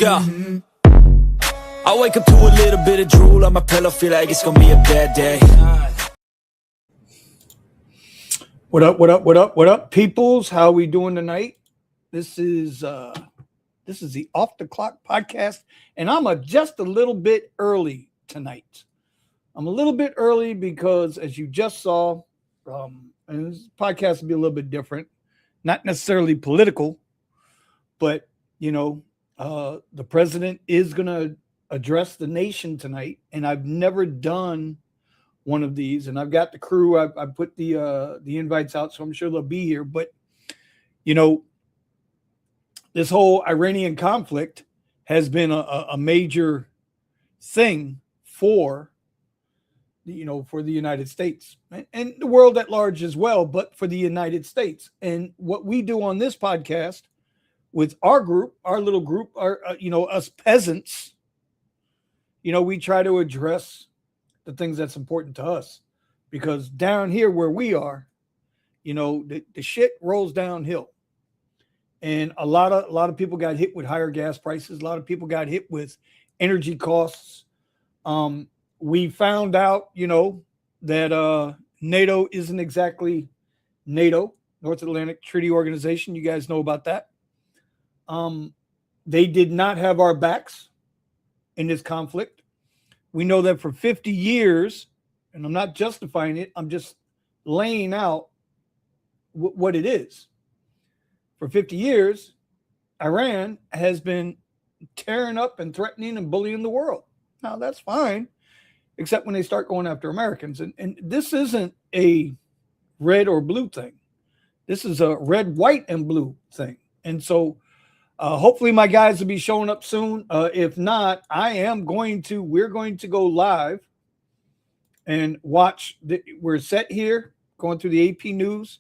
Yeah. I wake up to a little bit of drool on my pillow, feel like it's gonna be a bad day. What up, peoples? How we doing tonight? This is the Off the Clock podcast, and I'm just a little bit early tonight. I'm a little bit early because, as you just saw, and this podcast will be a little bit different, not necessarily political, but the president is going to address the nation tonight, and I've never done one of these, and I've got the crew. I put the invites out, so I'm sure they'll be here. But this whole Iranian conflict has been a major thing for the United States and the world at large as well, but for the United States. And what we do on this podcast with our group, our little group, us peasants, we try to address the things that's important to us, because down here where we are, the shit rolls downhill, and a lot of people got hit with higher gas prices. A lot of people got hit with energy costs. We found out, that NATO isn't exactly NATO, North Atlantic Treaty Organization. You guys know about that. They did not have our backs in this conflict. We know that for 50 years, and I'm not justifying it, I'm just laying out what it is. For 50 years, Iran has been tearing up and threatening and bullying the world. Now, that's fine, except when they start going after Americans. And this isn't a red or blue thing. This is a red, white, and blue thing. And so hopefully my guys will be showing up soon. If not, we're going to go live and watch. We're set here going through the AP News.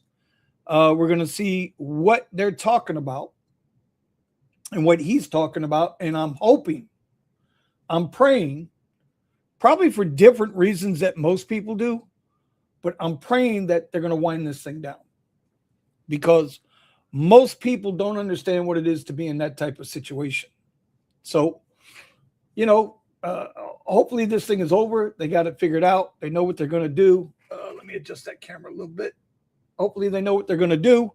We're going to see what they're talking about and what he's talking about. And I'm praying, probably for different reasons that most people do, but I'm praying that they're going to wind this thing down, because most people don't understand what it is to be in that type of situation. So, hopefully this thing is over. They got it figured out. They know what they're going to do. Let me adjust that camera a little bit. Hopefully they know what they're going to do.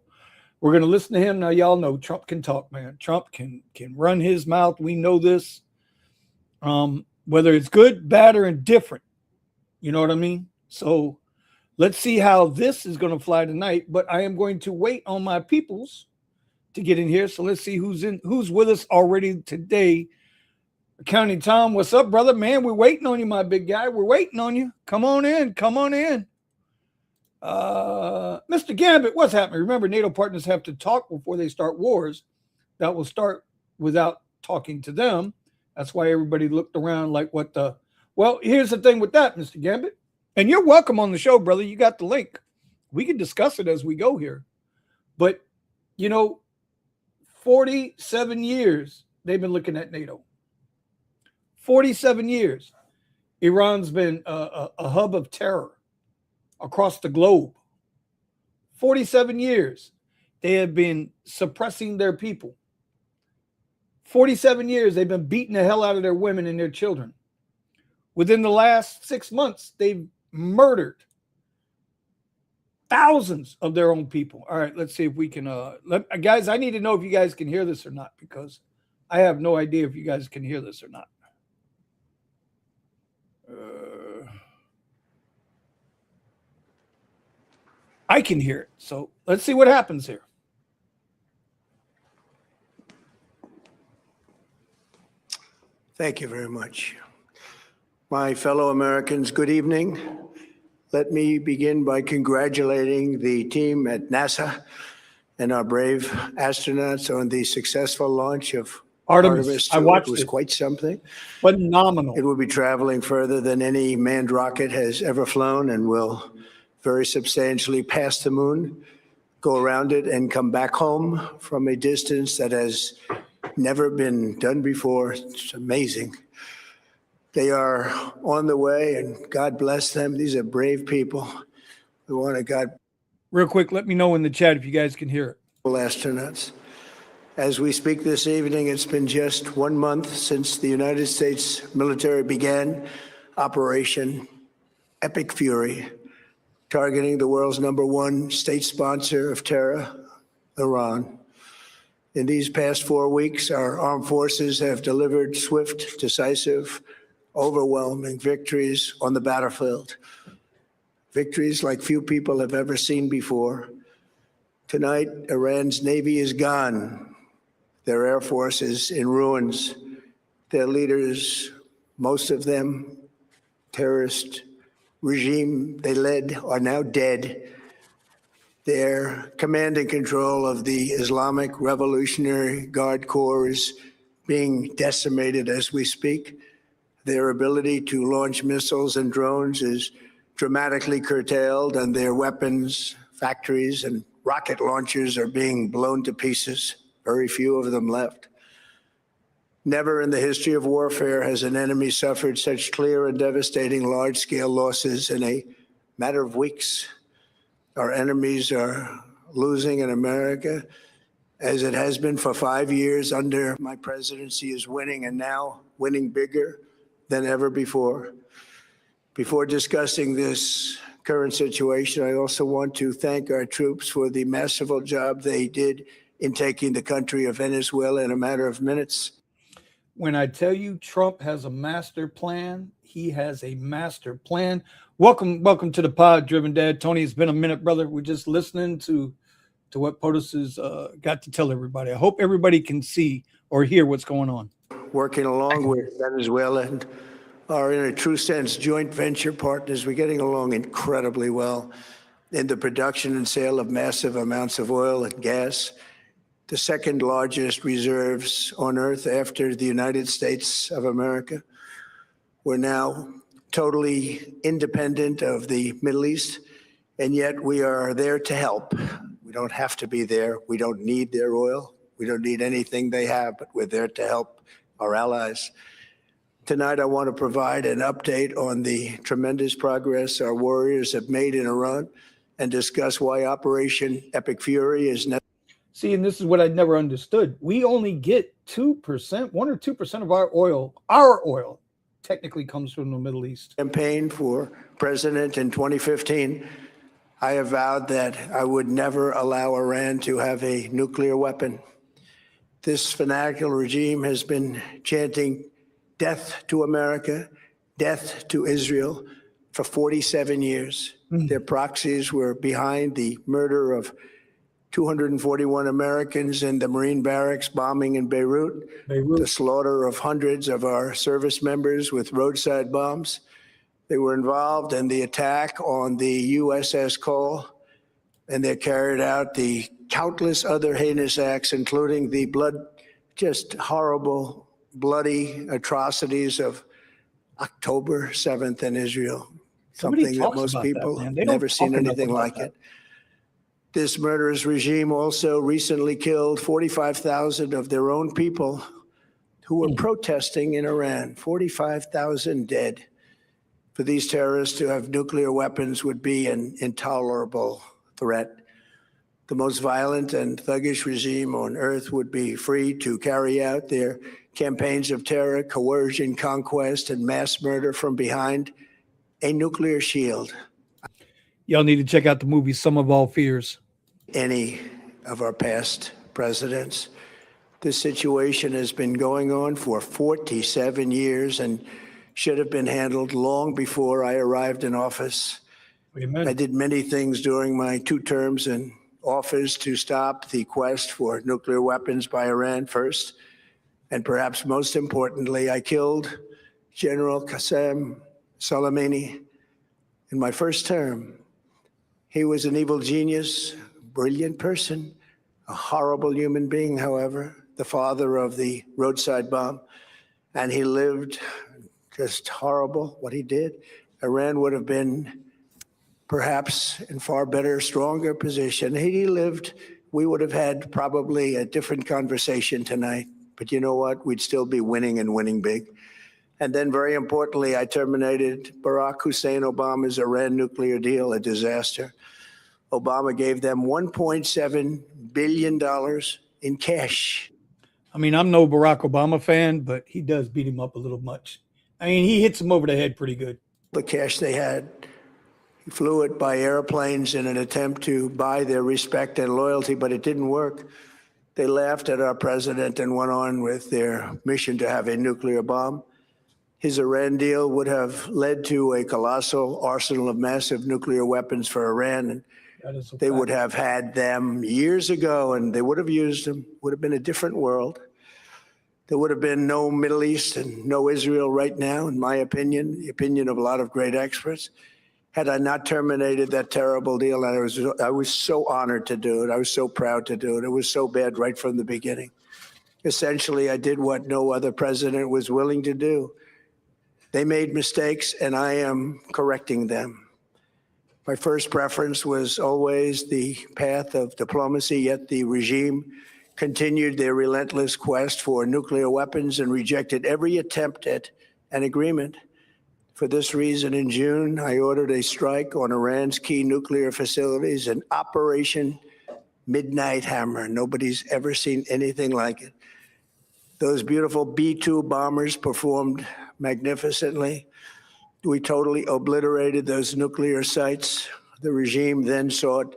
We're going to listen to him. Now, y'all know Trump can talk, man. Trump can run his mouth. We know this. Whether it's good, bad, or indifferent. You know what I mean? So let's see how this is going to fly tonight. But I am going to wait on my peoples to get in here. So let's see who's with us already today. Accounting Tom, what's up, brother? Man, we're waiting on you, my big guy. We're waiting on you. Come on in. Mr. Gambit, what's happening? Remember, NATO partners have to talk before they start wars. That will start without talking to them. That's why everybody looked around like, what the? Well, here's the thing with that, Mr. Gambit. And you're welcome on the show, brother. You got the link. We can discuss it as we go here. But, 47 years they've been looking at NATO. 47 years. Iran's been a hub of terror across the globe. 47 years they have been suppressing their people. 47 years they've been beating the hell out of their women and their children. Within the last 6 months, they've murdered thousands of their own people. All right, let's see if we can. Guys, I need to know if you guys can hear this or not, because I have no idea if you guys can hear this or not. I can hear it. So let's see what happens here. Thank you very much. My fellow Americans, good evening. Let me begin by congratulating the team at NASA and our brave astronauts on the successful launch of Artemis 2. I watched it. Was quite something. Phenomenal. It will be traveling further than any manned rocket has ever flown, and will very substantially pass the moon, go around it, and come back home from a distance that has never been done before. It's amazing. They are on the way, and God bless them. These are brave people. We want to God. Real quick, let me know in the chat if you guys can hear it. Astronauts. As we speak this evening, it's been just 1 month since the United States military began Operation Epic Fury, targeting the world's #1 state sponsor of terror, Iran. In these past 4 weeks, our armed forces have delivered swift, decisive, overwhelming victories on the battlefield. Victories like few people have ever seen before. Tonight, Iran's Navy is gone. Their Air Force is in ruins. Their leaders, most of them terrorist regime they led, are now dead. Their command and control of the Islamic Revolutionary Guard Corps is being decimated as we speak. Their ability to launch missiles and drones is dramatically curtailed, and their weapons, factories, and rocket launchers are being blown to pieces. Very few of them left. Never in the history of warfare has an enemy suffered such clear and devastating large-scale losses in a matter of weeks. Our enemies are losing in America, as it has been for 5 years under my presidency, is winning, and now winning bigger than ever before. Before discussing this current situation, I also want to thank our troops for the masterful job they did in taking the country of Venezuela in a matter of minutes. When I tell you Trump has a master plan, he has a master plan. Welcome to the pod, Driven Dad. Tony, it's been a minute, brother. We're just listening to what POTUS has got to tell everybody. I hope everybody can see or hear what's going on. Working along with Venezuela and are, in a true sense, joint venture partners. We're getting along incredibly well in the production and sale of massive amounts of oil and gas, the second largest reserves on Earth after the United States of America. We're now totally independent of the Middle East, and yet we are there to help. We don't have to be there. We don't need their oil. We don't need anything they have, but we're there to help our allies. Tonight, I want to provide an update on the tremendous progress our warriors have made in Iran and discuss why Operation Epic Fury is necessary. See, and this is what I never understood. We only get 2%, 1 or 2% of our oil technically comes from the Middle East. Campaign for president in 2015, I have vowed that I would never allow Iran to have a nuclear weapon. This fanatical regime has been chanting death to America, death to Israel for 47 years. Their proxies were behind the murder of 241 Americans in the Marine barracks bombing in Beirut, the slaughter of hundreds of our service members with roadside bombs. They were involved in the attack on the USS Cole, and they carried out the countless other heinous acts, including the just horrible, bloody atrocities of October 7th in Israel. Something that most people have never seen anything like it. This murderous regime also recently killed 45,000 of their own people who were protesting in Iran. 45,000 dead. For these terrorists to have nuclear weapons would be an intolerable threat. The most violent and thuggish regime on earth would be free to carry out their campaigns of terror, coercion, conquest, and mass murder from behind a nuclear shield. Y'all need to check out the movie Sum of All Fears. Any of our past presidents. This situation has been going on for 47 years and should have been handled long before I arrived in office. Amen. I did many things during my 2 terms in office to stop the quest for nuclear weapons by Iran first. And perhaps most importantly, I killed General Qasem Soleimani in my first term. He was an evil genius, brilliant person, a horrible human being, however, the father of the roadside bomb. And he lived just horrible what he did. Iran would have been perhaps in far better, stronger position. He lived, we would have had probably a different conversation tonight. But you know what? We'd still be winning and winning big. And then very importantly, I terminated Barack Hussein Obama's Iran nuclear deal, a disaster. Obama gave them $1.7 billion in cash. I mean, I'm no Barack Obama fan, but he does beat him up a little much. I mean, he hits him over the head pretty good. The cash they had, he flew it by airplanes in an attempt to buy their respect and loyalty, but it didn't work. They laughed at our president and went on with their mission to have a nuclear bomb. His Iran deal would have led to a colossal arsenal of massive nuclear weapons for Iran, and they would have had them years ago, and they would have used them. Would have been a different world. There would have been no Middle East and no Israel right now, in my opinion, the opinion of a lot of great experts, had I not terminated that terrible deal. And I was so honored to do it. I was so proud to do it. It was so bad right from the beginning. Essentially, I did what no other president was willing to do. They made mistakes, and I am correcting them. My first preference was always the path of diplomacy, yet the regime continued their relentless quest for nuclear weapons and rejected every attempt at an agreement. For this reason, in June, I ordered a strike on Iran's key nuclear facilities, an Operation Midnight Hammer. Nobody's ever seen anything like it. Those beautiful B-2 bombers performed magnificently. We totally obliterated those nuclear sites. The regime then sought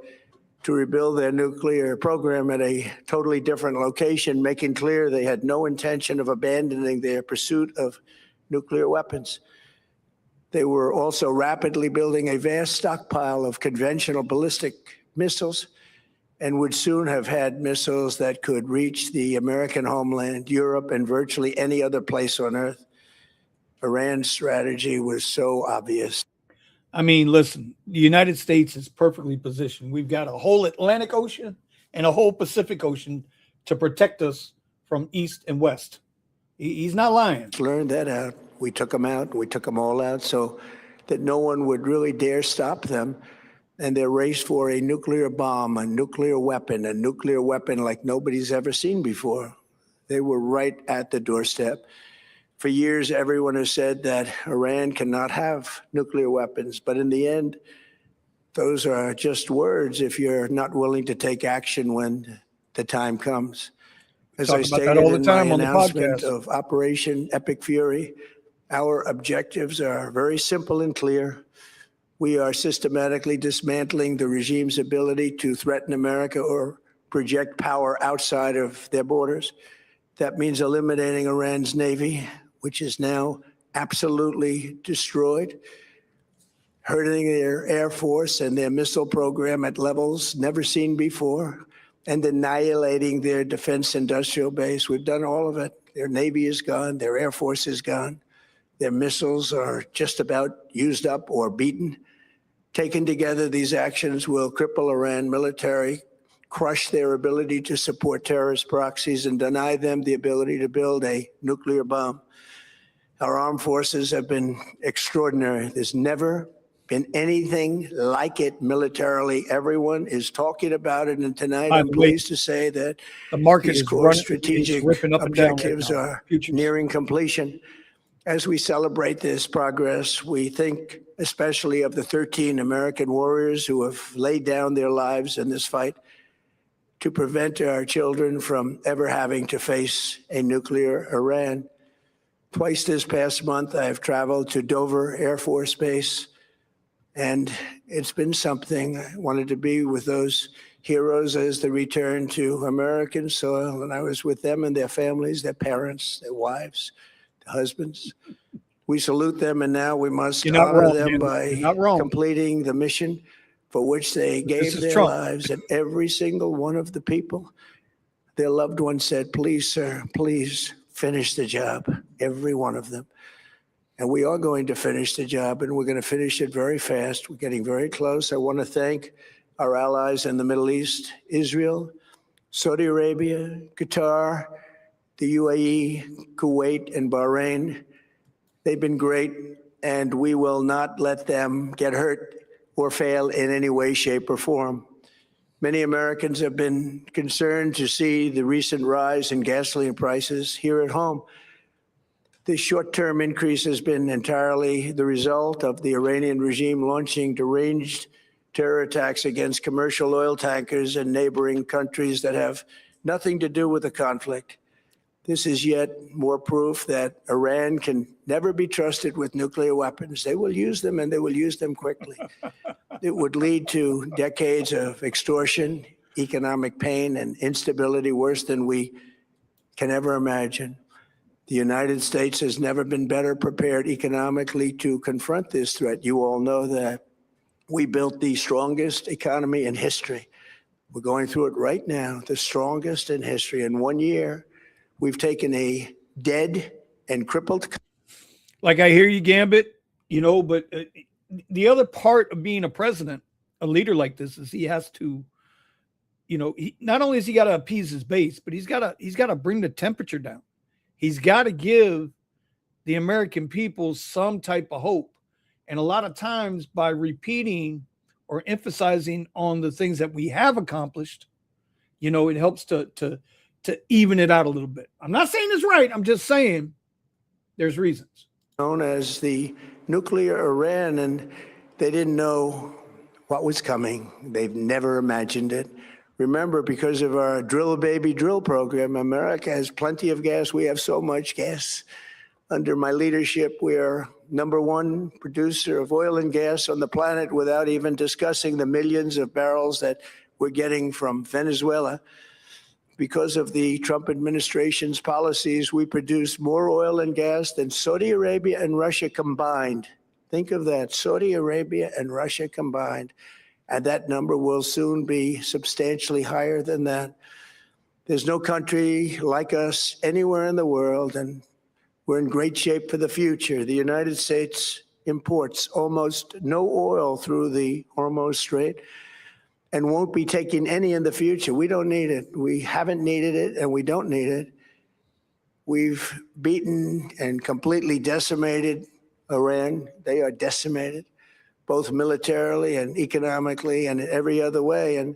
to rebuild their nuclear program at a totally different location, making clear they had no intention of abandoning their pursuit of nuclear weapons. They were also rapidly building a vast stockpile of conventional ballistic missiles and would soon have had missiles that could reach the American homeland, Europe, and virtually any other place on Earth. Iran's strategy was so obvious. I mean, listen, the United States is perfectly positioned. We've got a whole Atlantic Ocean and a whole Pacific Ocean to protect us from east and west. He's not lying. Learned that out. We took them out. We took them all out so that no one would really dare stop them. And their race for a nuclear bomb, a nuclear weapon like nobody's ever seen before. They were right at the doorstep. For years, everyone has said that Iran cannot have nuclear weapons. But in the end, those are just words if you're not willing to take action when the time comes. As I stated in my announcement of Operation Epic Fury, our objectives are very simple and clear. We are systematically dismantling the regime's ability to threaten America or project power outside of their borders. That means eliminating Iran's Navy, which is now absolutely destroyed, hurting their Air Force and their missile program at levels never seen before, and annihilating their defense industrial base. We've done all of it. Their Navy is gone. Their Air Force is gone. Their missiles are just about used up or beaten. Taken together, these actions will cripple Iran military, crush their ability to support terrorist proxies, and deny them the ability to build a nuclear bomb. Our armed forces have been extraordinary. There's never been anything like it militarily. Everyone is talking about it, and tonight I'm pleased to say that the market these core strategic objectives are nearing completion. As we celebrate this progress, we think especially of the 13 American warriors who have laid down their lives in this fight to prevent our children from ever having to face a nuclear Iran. Twice this past month, I have traveled to Dover Air Force Base, and it's been something. I wanted to be with those heroes as they return to American soil, and I was with them and their families, their parents, their wives, their husbands. We salute them, and now we must honor them by completing the mission for which they gave their lives. And every single one of the people, their loved ones said, "Please, sir, please finish the job," every one of them. And we are going to finish the job, and we're going to finish it very fast. We're getting very close. I want to thank our allies in the Middle East, Israel, Saudi Arabia, Qatar, the UAE, Kuwait, and Bahrain. They've been great, and we will not let them get hurt or fail in any way, shape, or form. Many Americans have been concerned to see the recent rise in gasoline prices here at home. This short-term increase has been entirely the result of the Iranian regime launching deranged terror attacks against commercial oil tankers in neighboring countries that have nothing to do with the conflict. This is yet more proof that Iran can never be trusted with nuclear weapons. They will use them, and they will use them quickly. It would lead to decades of extortion, economic pain, and instability worse than we can ever imagine. The United States has never been better prepared economically to confront this threat. You all know that. We built the strongest economy in history. We're going through it right now, the strongest in history. In 1 year, we've taken a dead and crippled. Like, I hear you, Gambit, but the other part of being a president, a leader like this, is he has to, not only has he got to appease his base, but he's got to bring the temperature down. He's got to give the American people some type of hope. And a lot of times, by repeating or emphasizing on the things that we have accomplished, it helps to even it out a little bit. I'm not saying it's right. I'm just saying there's reasons. Known as the nuclear Iran, and they didn't know what was coming. They've never imagined it. Remember, because of our drill baby drill program, America has plenty of gas. We have so much gas. Under my leadership, we are #1 producer of oil and gas on the planet, without even discussing the millions of barrels that we're getting from Venezuela. Because of the Trump administration's policies, we produce more oil and gas than Saudi Arabia and Russia combined. Think of that, Saudi Arabia and Russia combined. And that number will soon be substantially higher than that. There's no country like us anywhere in the world, and we're in great shape for the future. The United States imports almost no oil through the Hormuz Strait and won't be taking any in the future. We don't need it. We haven't needed it, and we don't need it. We've beaten and completely decimated Iran. They are decimated, both militarily and economically and in every other way. And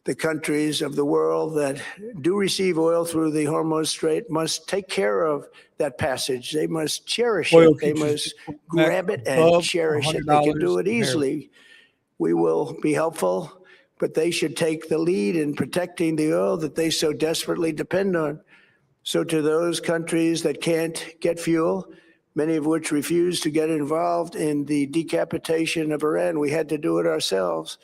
the countries of the world that do receive oil through the Hormuz Strait must take care of that passage. They must cherish it. They must grab it and cherish it. They can do it easily. We will be helpful, but they should take the lead in protecting the oil that they so desperately depend on. So to those countries that can't get fuel, many of which refuse to get involved in the decapitation of Iran, we had to do it ourselves.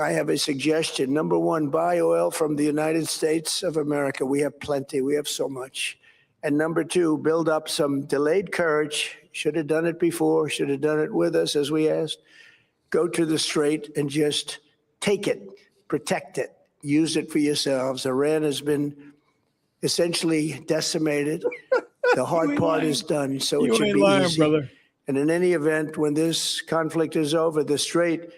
I have a suggestion. #1, buy oil from the United States of America. We have plenty. We have so much. And #2, build up some delayed courage. Should have done it before. Should have done it with us, as we asked. Go to the Strait and just take it, protect it, use it for yourselves. Iran has been essentially decimated. The hard part is done, so it should be easy. Brother. And in any event, when this conflict is over, the Strait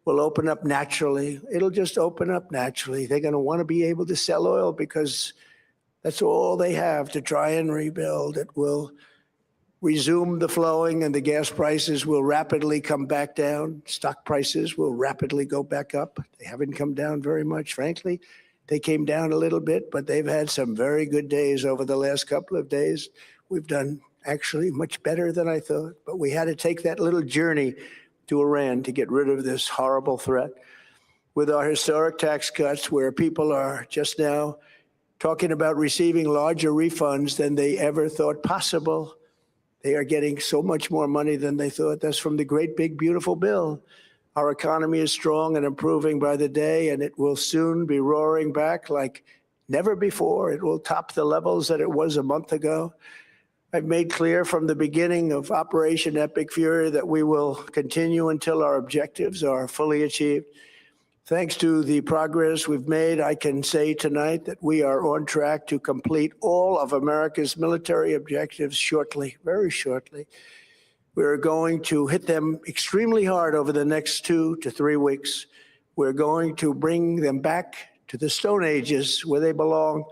will open up naturally. It'll just open up naturally. They're going to want to be able to sell oil because that's all they have to try and rebuild. It will resume the flowing, and the gas prices will rapidly come back down. Stock prices will rapidly go back up. They haven't come down very much, frankly. They came down a little bit, but they've had some very good days over the last couple of days. We've done actually much better than I thought, but we had to take that little journey to Iran to get rid of this horrible threat. With our historic tax cuts, where people are just now talking about receiving larger refunds than they ever thought possible, they are getting so much more money than they thought. That's from the great big beautiful bill. Our economy is strong and improving by the day, and it will soon be roaring back like never before. It will top the levels that it was a month ago. I've made clear from the beginning of Operation Epic Fury that we will continue until our objectives are fully achieved. Thanks to the progress we've made, I can say tonight that we are on track to complete all of America's military objectives shortly, very shortly. We're going to hit them extremely hard over the next 2 to 3 weeks. We're going to bring them back to the Stone Ages where they belong.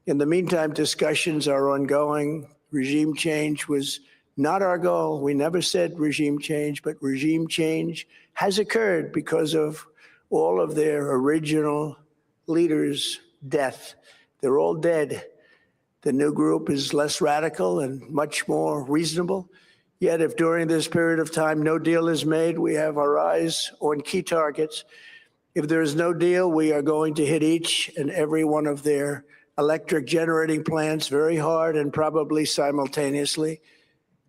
In the meantime, discussions are ongoing. Regime change was not our goal. We never said regime change, but regime change has occurred because of all of their original leaders' death. They're all dead. The new group is less radical and much more reasonable. Yet if during this period of time no deal is made, we have our eyes on key targets. If there is no deal, we are going to hit each and every one of their electric generating plants very hard and probably simultaneously.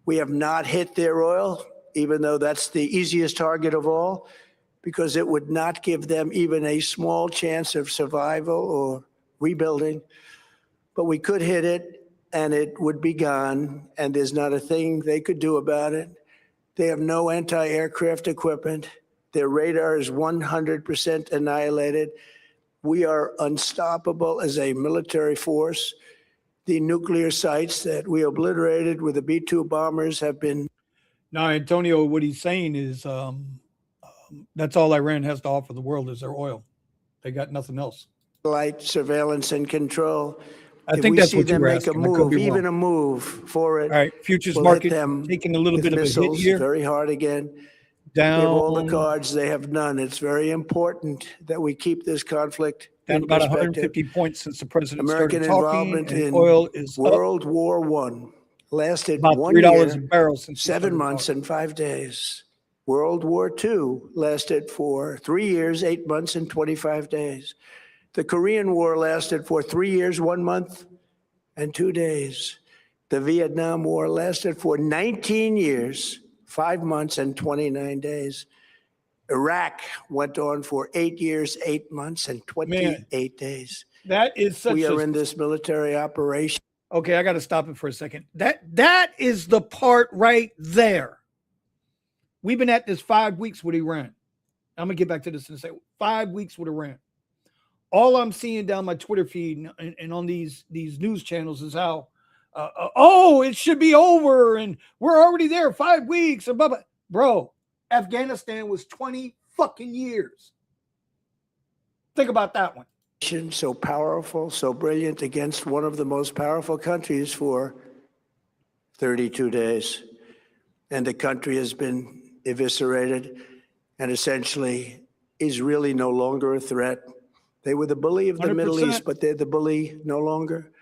We have not hit their oil, even though that's the easiest target of all, because it would not give them even a small chance of survival or rebuilding. But we could hit it, and it would be gone, and there's not a thing they could do about it. They have no anti-aircraft equipment. Their radar is 100% annihilated. We are unstoppable as a military force. The nuclear sites that we obliterated with the B-2 bombers have been. Now, Antonio, what he's saying is that's all Iran has to offer the world is their oil. They got nothing else. Light surveillance and control. I think that's what them you're make asking. a move, even a move for it. All right, futures we'll market them taking a little bit of a hit here. Very hard again. Down. We have all the cards. They have none. It's very important that we keep this conflict down about 150 points since the president American started talking. Involvement in oil is World War I lasted about $1 $3 a barrel since 7 months and 5 days. World War II lasted for 3 years, 8 months, and 25 days. The Korean War lasted for 3 years, 1 month, and 2 days. The Vietnam War lasted for 19 years, 5 months, and 29 days. Iraq went on for 8 years, 8 months, and 28 days. That is such we are in this military operation. Okay, I got to stop it for a second. That is the part right there. We've been at this 5 weeks with Iran. I'm going to get back to this in a second. 5 weeks with Iran. All I'm seeing down my Twitter feed and on these news channels is how, it should be over and we're already there 5 weeks. And blah, blah. Bro, Afghanistan was 20 fucking years. Think about that one. So powerful, so brilliant against one of the most powerful countries for 32 days. And the country has been eviscerated and essentially is really no longer a threat. They were the bully of the 100%. Middle East, but they're the bully no longer.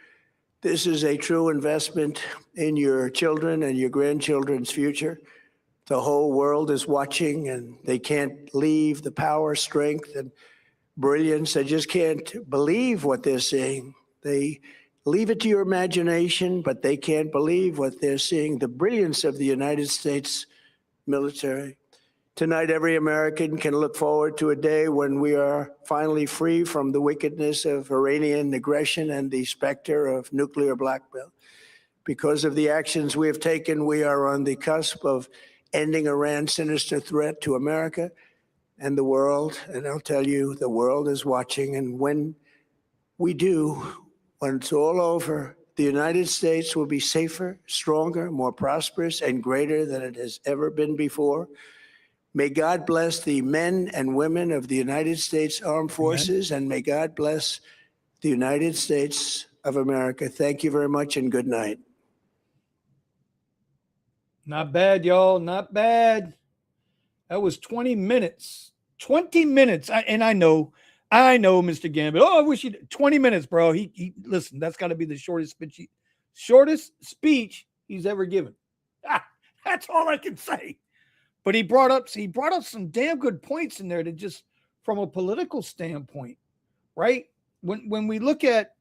This is a true investment in your children and your grandchildren's future. The whole world is watching and they can't leave the power, strength, and brilliance. They just can't believe what they're seeing. They leave it to your imagination, but they can't believe what they're seeing. The brilliance of the United States military. Tonight, every American can look forward to a day when we are finally free from the wickedness of Iranian aggression and the specter of nuclear blackmail. Because of the actions we have taken, we are on the cusp of ending Iran's sinister threat to America and the world. And I'll tell you, the world is watching. And when we do, when it's all over, the United States will be safer, stronger, more prosperous, and greater than it has ever been before. May God bless the men and women of the United States Armed Forces, and may God bless the United States of America. Thank you very much, and good night. Not bad, y'all. Not bad. That was 20 minutes. 20 minutes. I know, Mr. Gambit. Oh, I wish you 20 minutes, bro. He listen, that's got to be the shortest speech he's ever given. That's all I can say. But he brought up some damn good points in there to just from a political standpoint, right? When we look at,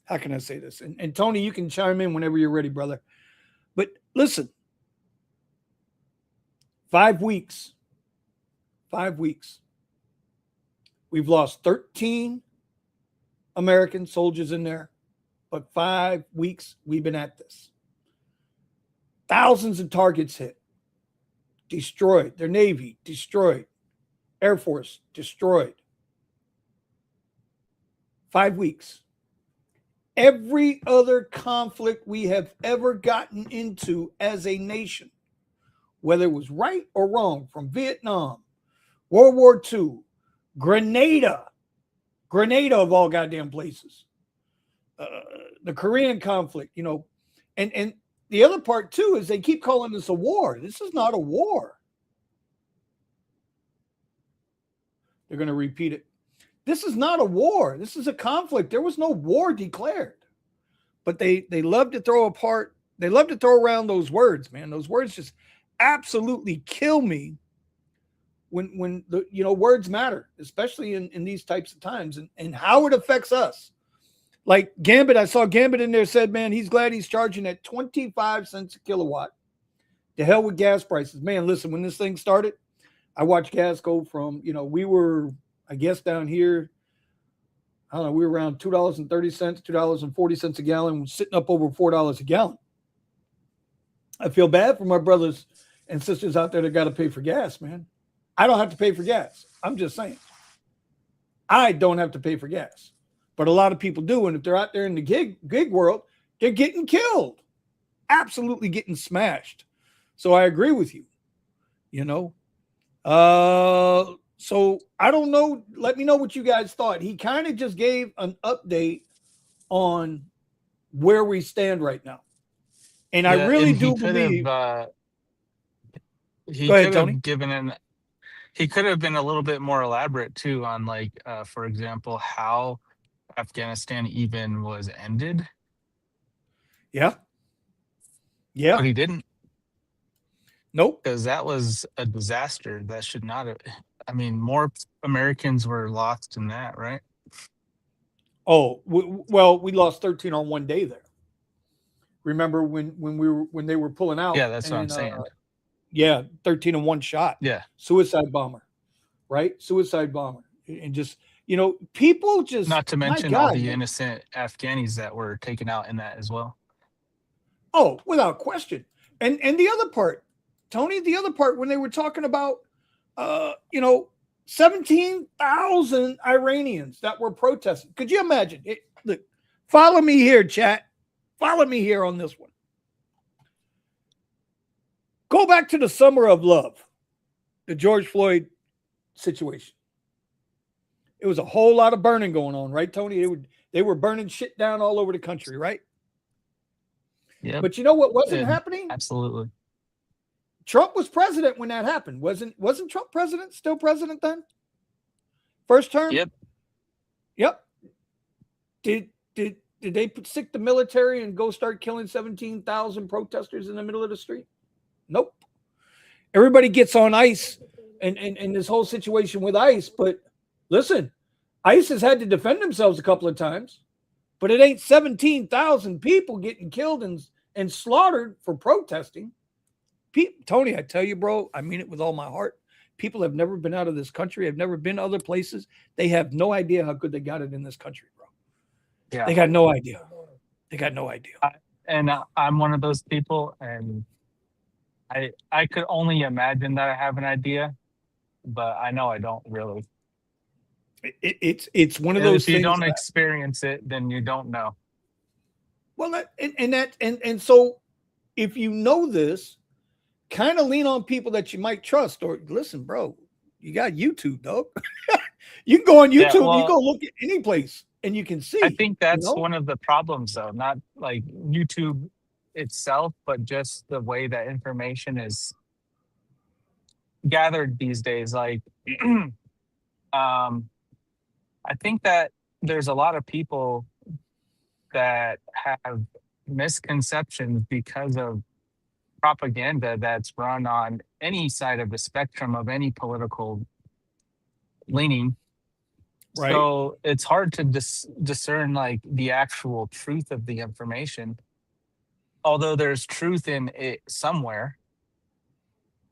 how can I say this? And Tony, you can chime in whenever you're ready, brother. But listen, 5 weeks. 5 weeks. We've lost 13 American soldiers in there, but 5 weeks we've been at this. Thousands of targets hit, destroyed. Their Navy destroyed. Air Force destroyed. 5 weeks. Every other conflict we have ever gotten into as a nation, whether it was right or wrong, from Vietnam, World War II, Grenada of all goddamn places, the Korean conflict, and the other part too is they keep calling this a war. This is not a war. They're going to repeat it. This is not a war. This is a conflict. There was no war declared. But they love to throw around those words, man. Those words just absolutely kill me when the words matter, especially in these types of times, and how it affects us. Like Gambit, I saw Gambit in there said, man, he's glad he's charging at 25 cents a kilowatt. To hell with gas prices. Man, listen, when this thing started, I watched gas go from, we were, I guess, down here, I don't know, we were around $2.30, $2.40 a gallon, sitting up over $4 a gallon. I feel bad for my brothers and sisters out there that got to pay for gas, man. I don't have to pay for gas. I'm just saying. I don't have to pay for gas. But a lot of people do. And if they're out there in the gig world, they're getting killed. Absolutely getting smashed. So I agree with you. So I don't know. Let me know what you guys thought. He kind of just gave an update on where we stand right now. And I really do believe he could have been a little bit more elaborate too on, like, for example, how Afghanistan even was ended. Yeah. But he didn't. Nope. Because that was a disaster. That should not have. I mean, more Americans were lost in that, right? Oh, well, we lost 13 on one day there. Remember when they were pulling out? Yeah, that's what I'm saying. 13 in one shot. Yeah. Suicide bomber, right? Suicide bomber. And just, people just. Not to mention all the innocent Afghanis that were taken out in that as well. Oh, without question. And the other part, Tony, when they were talking about, 17,000 Iranians that were protesting. Could you imagine? Look, follow me here, chat. Follow me here on this one. Go back to the summer of love, the George Floyd situation. It was a whole lot of burning going on, right, Tony? They were burning shit down all over the country, right? Yeah. But you know what wasn't happening? Absolutely. Trump was president when that happened. Wasn't Trump president? Still president then? First term? Yep. Did they stick the military and go start killing 17,000 protesters in the middle of the street? Nope. Everybody gets on ICE and this whole situation with ICE. But listen, ICE has had to defend themselves a couple of times, but it ain't 17,000 people getting killed and slaughtered for protesting. Tony, I tell you, bro, I mean it with all my heart. People have never been out of this country. Have never been other places. They have no idea how good they got it in this country, bro. Yeah. They got no idea. And I'm one of those people, and I could only imagine that I have an idea, but I know I don't really. It's one of those things. If you don't experience it, then you don't know. Well, and so if you know this, kind of lean on people that you might trust, or listen, bro, you got YouTube, dog. You can go on YouTube, you go look at any place and you can see. I think that's one of the problems, though, not like YouTube itself, but just the way that information is gathered these days. Like, I think that there's a lot of people that have misconceptions because of propaganda that's run on any side of the spectrum of any political leaning. Right. So it's hard to discern like the actual truth of the information. Although there's truth in it somewhere,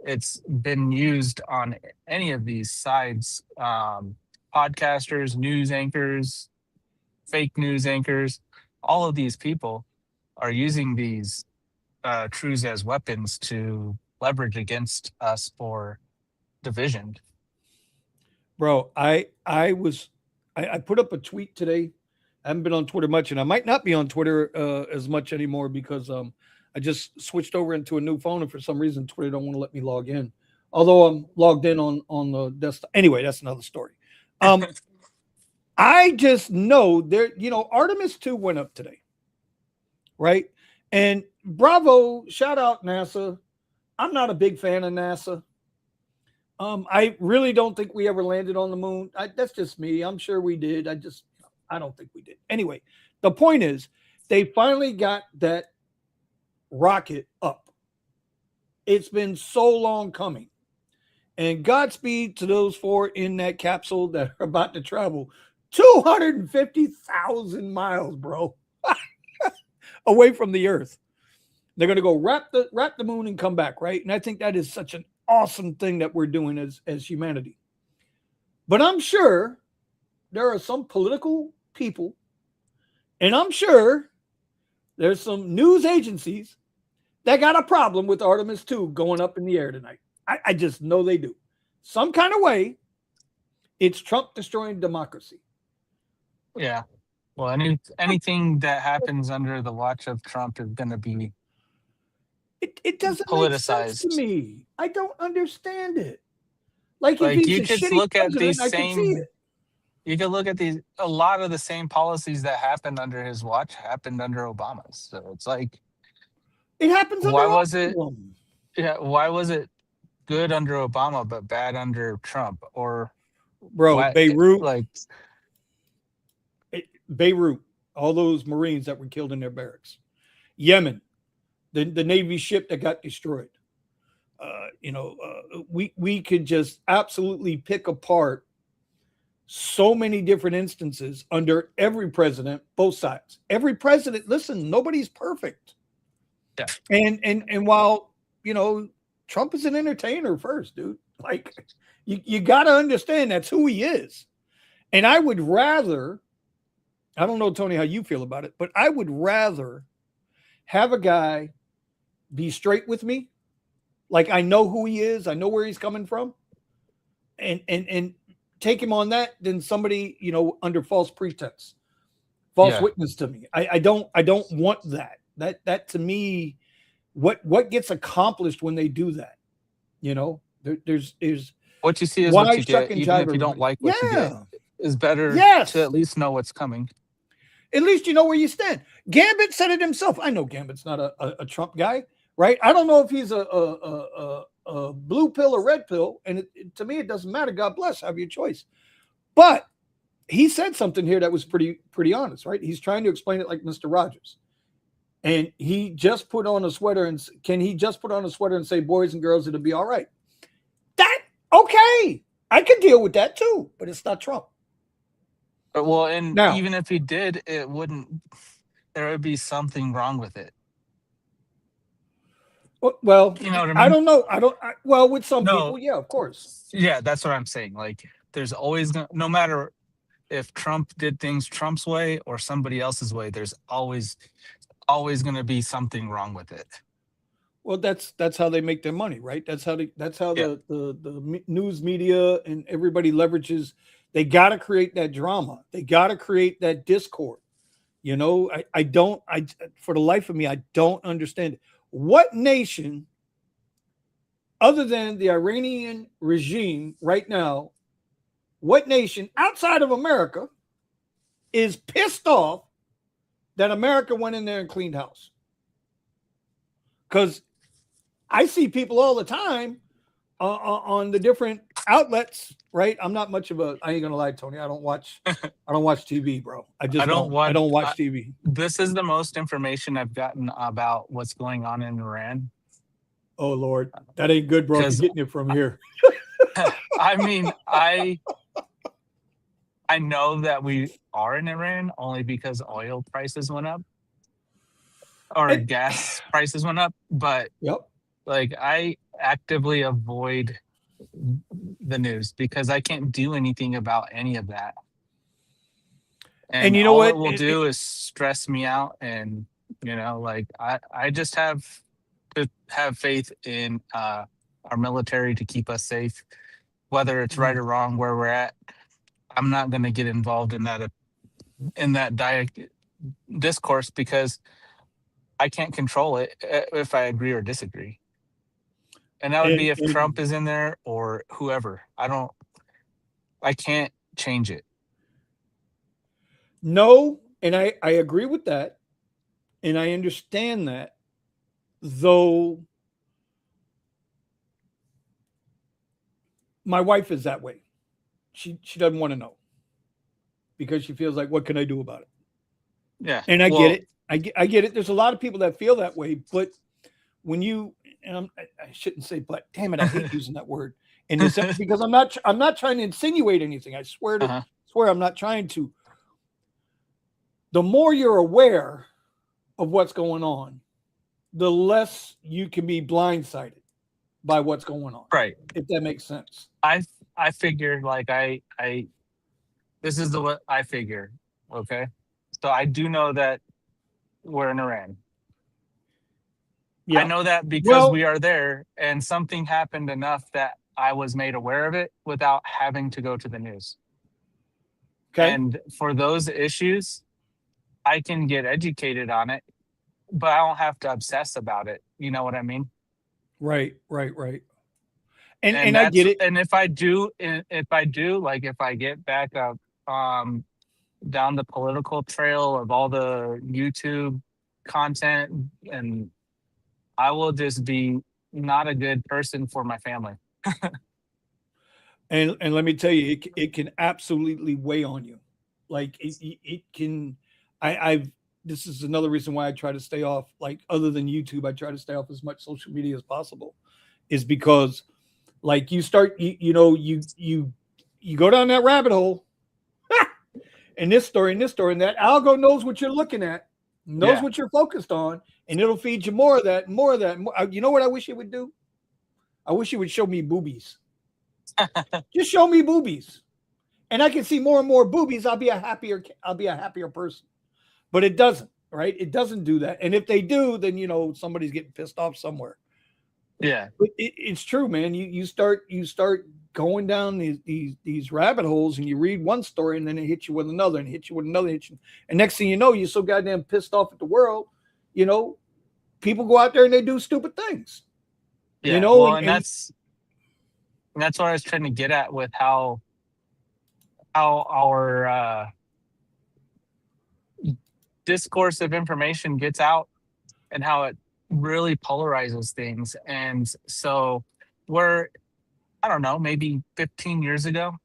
it's been used on any of these sides. Podcasters, news anchors, fake news anchors, all of these people are using these truths as weapons to leverage against us for division. Bro, I put up a tweet today. I haven't been on Twitter much, and I might not be on Twitter as much anymore because I just switched over into a new phone, and for some reason Twitter don't want to let me log in. Although I'm logged in on the desktop. Anyway, that's another story. I just know there, Artemis 2 went up today, right? And bravo, shout out NASA. I'm not a big fan of NASA. I really don't think we ever landed on the moon. That's just me. I'm sure we did. I don't think we did. Anyway, the point is they finally got that rocket up. It's been so long coming. And Godspeed to those 4 in that capsule that are about to travel 250,000 miles, bro, away from the Earth. They're going to go wrap the moon and come back, right? And I think that is such an awesome thing that we're doing as humanity. But I'm sure there are some political people, and I'm sure there's some news agencies that got a problem with Artemis 2 going up in the air tonight. I just know they do. Some kind of way, it's Trump destroying democracy. Yeah. Well, anything that happens under the watch of Trump is going to be it doesn't politicized. make sense to me. I don't understand it. Like if Like he's you a could shitty look at president, these I can see same. it. You could look at a lot of the same policies that happened under his watch happened under Obama's. So it's like, It happens. why under was all it? of them. Yeah, why was it good under Obama but bad under Trump? Or Bro, why, Beirut, like Beirut, all those Marines that were killed in their barracks. Yemen, the Navy ship that got destroyed. We could just absolutely pick apart so many different instances under every president, both sides. Every president, listen, nobody's perfect. Yeah. And while, Trump is an entertainer first, dude. Like, you got to understand that's who he is. And I would rather, I don't know, Tony, how you feel about it, but I would rather have a guy be straight with me. Like, I know who he is. I know where he's coming from. And take him on that than somebody, under false pretense, false witness to me. I don't want that. That to me, what gets accomplished when they do that, there's what you see is what you get, even if you don't like what you get. Is better to at least know what's coming. At least you know where you stand. Gambit said it himself. I know Gambit's not a Trump guy, right? I don't know if he's a blue pill or red pill, and to me it doesn't matter. God bless, have your choice. But he said something here that was pretty honest, right? He's trying to explain it like Mr. Rogers, and he just put on a sweater. And can he just put on a sweater and say, "Boys and girls, it'll be all right"? That okay? I could deal with that too, but it's not Trump. Well, and even if he did, it wouldn't. There would be something wrong with it. Well, you know what I mean? I don't know. Well, with some people, yeah, of course. Yeah, that's what I'm saying. Like, there's always no matter if Trump did things Trump's way or somebody else's way, there's always going to be something wrong with it. Well, that's how they make their money, right? That's how the news media and everybody leverages. They got to create that drama. They got to create that discord. I don't for the life of me, I don't understand it. What nation, other than the Iranian regime right now, what nation outside of America is pissed off that America went in there and cleaned house? Because I see people all the time on the different outlets, right? I'm not much of I ain't gonna lie, Tony. I don't watch TV, bro. I don't watch TV. This is the most information I've gotten about what's going on in Iran. Oh Lord, that ain't good, bro. You're getting it from here. I mean, I know that we are in Iran only because oil prices went up or gas prices went up, but like I actively avoid the news because I can't do anything about any of that. And you know what it will do is stress me out. And, like I just have to have faith in our military to keep us safe, whether it's right or wrong where we're at. I'm not going to get involved in that discourse because I can't control it if I agree or disagree. And that would be if Trump is in there or whoever. I can't change it. No, and I agree with that. And I understand that. Though my wife is that way. She doesn't want to know. Because she feels like, what can I do about it? Yeah. And I get it. I get it. There's a lot of people that feel that way. But when you, and I shouldn't say, but damn it, I hate using that word. in this because I'm not trying to insinuate anything. I swear I'm not trying to. The more you're aware of what's going on, the less you can be blindsided by what's going on. Right. If that makes sense. I figured like I this is what I figure. Okay. So I do know that we're in Iran. Yeah. I know that because we are there, and something happened enough that I was made aware of it without having to go to the news. Okay. And for those issues, I can get educated on it, but I don't have to obsess about it. You know what I mean? Right. And I get it. And if I do, like if I get back up down the political trail of all the YouTube content, and I will just be not a good person for my family. and let me tell you, it can absolutely weigh on you. Like it can. This is another reason why I try to stay off, like other than YouTube, I try to stay off as much social media as possible, is because like you start, you go down that rabbit hole and this story, and that algo knows what you're looking at, knows what you're focused on, and it'll feed you more of that, more. You know what I wish it would do? I wish it would show me boobies. Just show me boobies. And I can see more and more boobies. I'll be a happier person. But it doesn't, right? It doesn't do that. And if they do, then somebody's getting pissed off somewhere. Yeah, but it's true, man. You start going down these rabbit holes, and you read one story, and then it hits you with another, and hits you with another, and next thing you know, you're so goddamn pissed off at the world. People go out there and they do stupid things. Yeah, well, and that's what I was trying to get at with how our discourse of information gets out and how it really polarizes things. And so I don't know, maybe 15 years ago,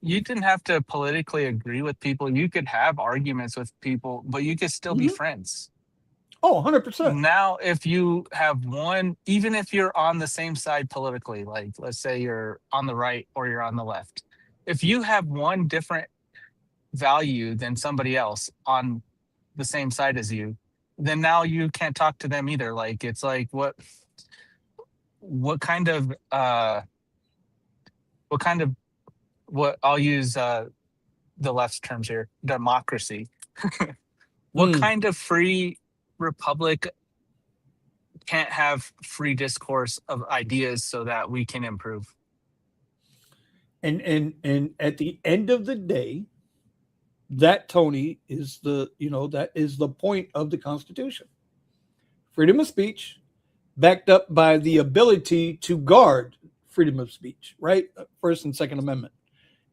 you didn't have to politically agree with people. You could have arguments with people, but you could still be friends. Oh, 100%. Now, if you have one, even if you're on the same side politically, like let's say you're on the right or you're on the left, if you have one different value than somebody else on the same side as you, then now you can't talk to them either. Like it's like what kind of what I'll use the left's terms here, democracy. What kind of free republic can't have free discourse of ideas so that we can improve? And at the end of the day, that, Tony, is that is the point of the Constitution. Freedom of speech, backed up by the ability to guard freedom of speech, right? First and Second Amendment.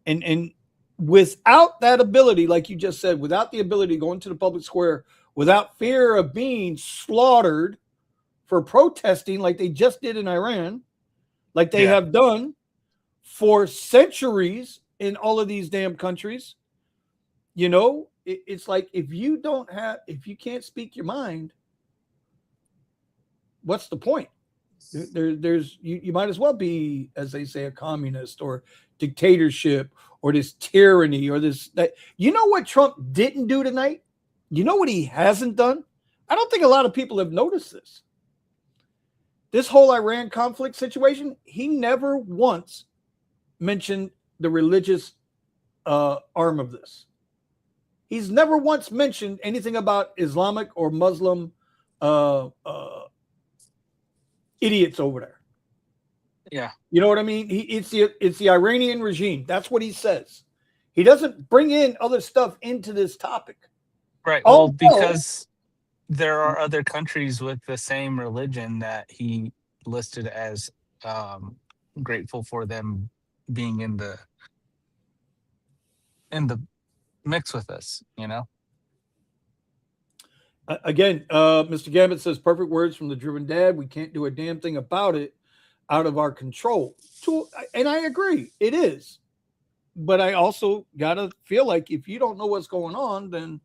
And without that ability, like you just said, without the ability to go into the public square, without fear of being slaughtered for protesting like they just did in Iran, like they have done for centuries in all of these damn countries, it's like if you can't speak your mind, what's the point? You might as well be, as they say, a communist or dictatorship or this tyranny or that. You know what Trump didn't do tonight? You know what he hasn't done? I don't think a lot of people have noticed this. This whole Iran conflict situation, he never once mentioned the religious arm of this. He's never once mentioned anything about Islamic or Muslim idiots over there. Yeah. You know what I mean? It's the Iranian regime. That's what he says. He doesn't bring in other stuff into this topic. Right. Well, because there are other countries with the same religion that he listed as grateful for them being in the mix with us, Again, Mr. Gambit says, perfect words from the driven dad. We can't do a damn thing about it, out of our control. And I agree, it is. But I also got to feel like if you don't know what's going on, then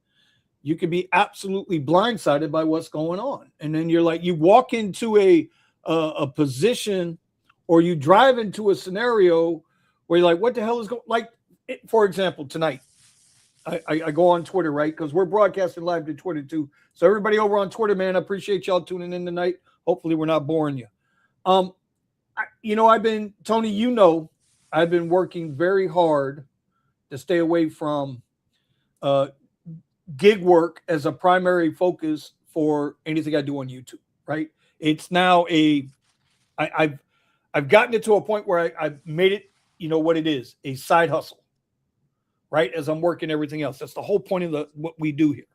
you can be absolutely blindsided by what's going on. And then you're like, you walk into a position or you drive into a scenario where you're like, what the hell is going, like, for example, tonight, I go on Twitter, right? Because we're broadcasting live to Twitter too. So everybody over on Twitter, man, I appreciate y'all tuning in tonight. Hopefully we're not boring you. I've been, Tony, I've been working very hard to stay away from gig work as a primary focus for anything I do on YouTube, right? It's now I've gotten it to a point where I've made it, what it is, a side hustle, right? As I'm working everything else. That's the whole point of what we do here.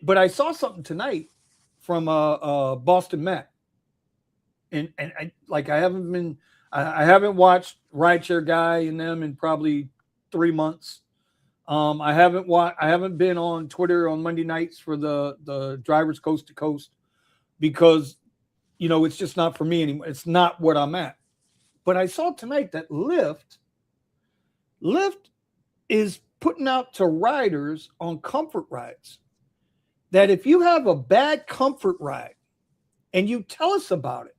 But I saw something tonight from Boston Matt. And I haven't watched Rideshare Guy and them in probably 3 months. I haven't been on Twitter on Monday nights for the drivers coast to coast because it's just not for me anymore. It's not what I'm at. But I saw tonight that Lyft is putting out to riders on comfort rides that if you have a bad comfort ride and you tell us about it,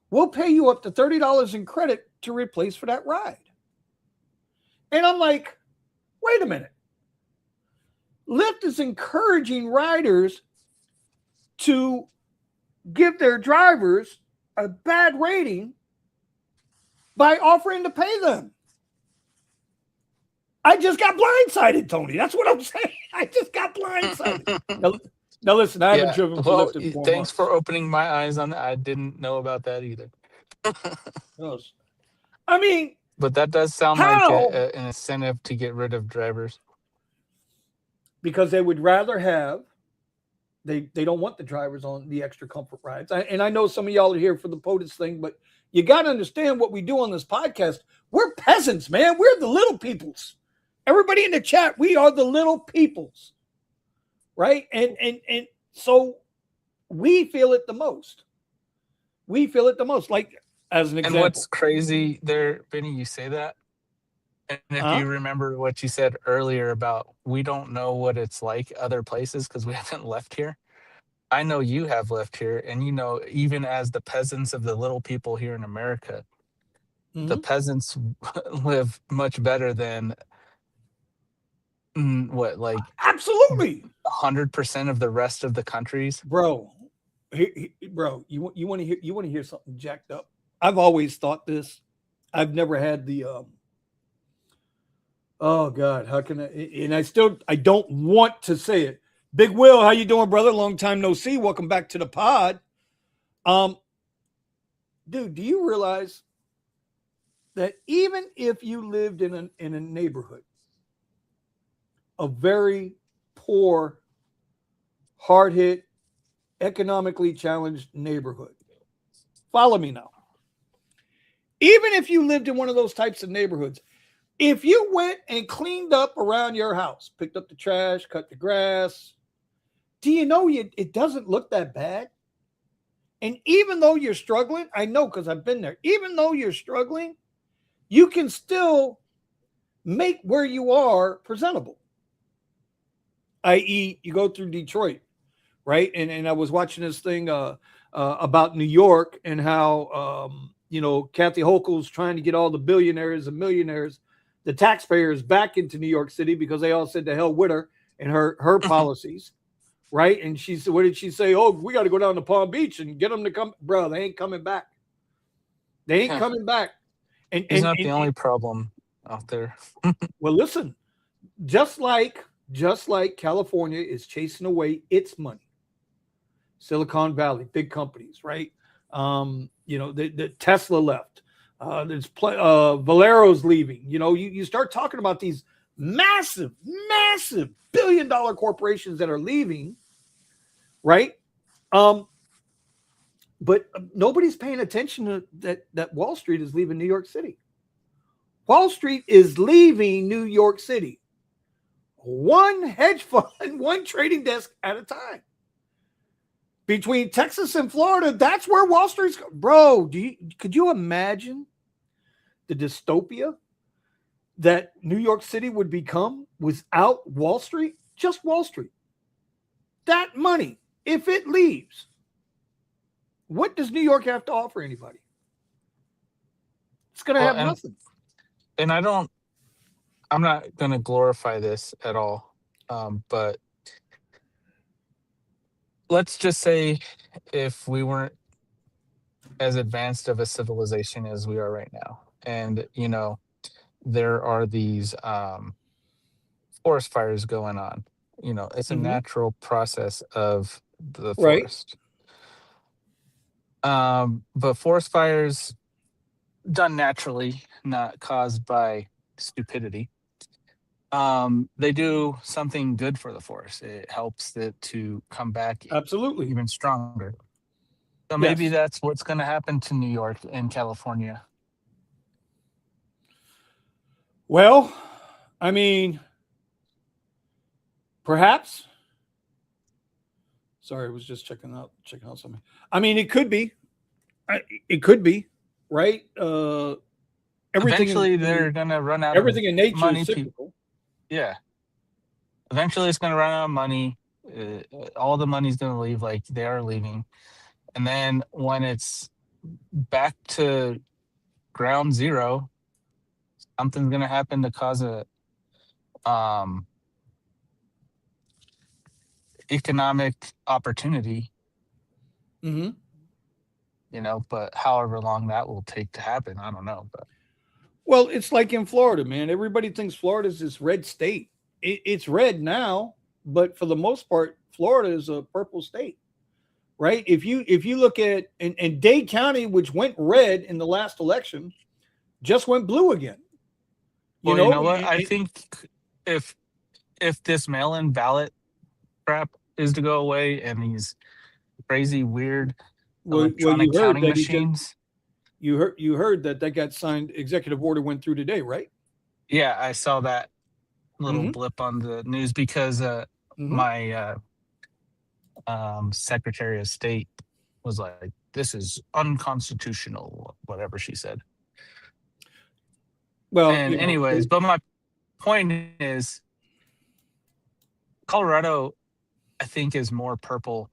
we'll pay you up to $30 in credit to replace for that ride. And I'm like, wait a minute. Lyft is encouraging riders to give their drivers a bad rating by offering to pay them. I just got blindsided, Tony. That's what I'm saying. I just got blindsided. Now listen, I haven't driven for Lyft in 4 thanks months. for opening my eyes on that. I didn't know about that either. I mean, but that does sound like an incentive to get rid of drivers. Because they would rather have, they don't want the drivers on the extra comfort rides. And I know some of y'all are here for the POTUS thing, but you got to understand what we do on this podcast. We're peasants, man. We're the little peoples. Everybody in the chat, we are the little peoples, right? And so we feel it the most. We feel it the most. Like, as an example. And what's crazy there, Benny, you say that. And if you remember what you said earlier about we don't know what it's like other places because we haven't left here. I know you have left here. And, even as the peasants of the little people here in America, the peasants live much better than absolutely 100% of the rest of the countries. Bro, you want to hear something jacked up? I've always thought this. I've never had the oh God, how can I? And I don't want to say it. Big Will, how you doing, brother? Long time no see. Welcome back to the pod. Dude, do you realize that even if you lived in a neighborhood, a very poor, hard-hit, economically challenged neighborhood, follow me now. Even if you lived in one of those types of neighborhoods, if you went and cleaned up around your house, picked up the trash, cut the grass, do you know it doesn't look that bad? And even though you're struggling, I know because I've been there, even though you're struggling, you can still make where you are presentable. I.e., you go through Detroit, right? And I was watching this thing about New York and how, Kathy Hochul's trying to get all the billionaires and millionaires, the taxpayers, back into New York City because they all said to hell with her and her policies, right? And she said, what did she say? Oh, we got to go down to Palm Beach and get them to come. Bro, they ain't coming back. They ain't coming back. And it's not the only problem out there. Well, listen, just like California is chasing away its money, Silicon Valley, big companies, right? The Tesla left. There's Valero's leaving. You start talking about these massive billion-dollar corporations that are leaving, right? But nobody's paying attention to that Wall Street is leaving New York City. Wall Street is leaving New York City. One hedge fund, one trading desk at a time. Between Texas and Florida, that's where Wall Street's going. Bro, could you imagine the dystopia that New York City would become without Wall Street? Just Wall Street. That money, if it leaves, what does New York have to offer anybody? It's going to Well, have nothing. and I'm not going to glorify this at all. But let's just say if we weren't as advanced of a civilization as we are right now, and there are these forest fires going on. It's a natural process of the Right. forest. But forest fires done naturally, not caused by stupidity. They do something good for the forest. It helps it to come back Absolutely. even stronger. So maybe Yes. that's what's going to happen to New York and California. Well, I mean, perhaps. Sorry, I was just checking out something. I mean, it could be. It could be, right? Eventually, they're going to run out of everything in nature money. is cyclical. Yeah. Eventually, it's going to run out of money. All the money's going to leave, like they are leaving. And then when it's back to ground zero, something's going to happen to cause a economic opportunity. Mm-hmm. But however long that will take to happen, I don't know. But well, it's like in Florida, man. Everybody thinks Florida's this red state. It's red now, but for the most part, Florida is a purple state, right? If you look at and Dade County, which went red in the last election, just went blue again. You know what? I think if this mail-in ballot crap is to go away and these crazy weird electronic counting machines. You heard that got signed. Executive order went through today, right? Yeah, I saw that little blip on the news because my Secretary of State was like, "This is unconstitutional," whatever she said. Well, and anyways, but my point is, Colorado, I think, is more purple,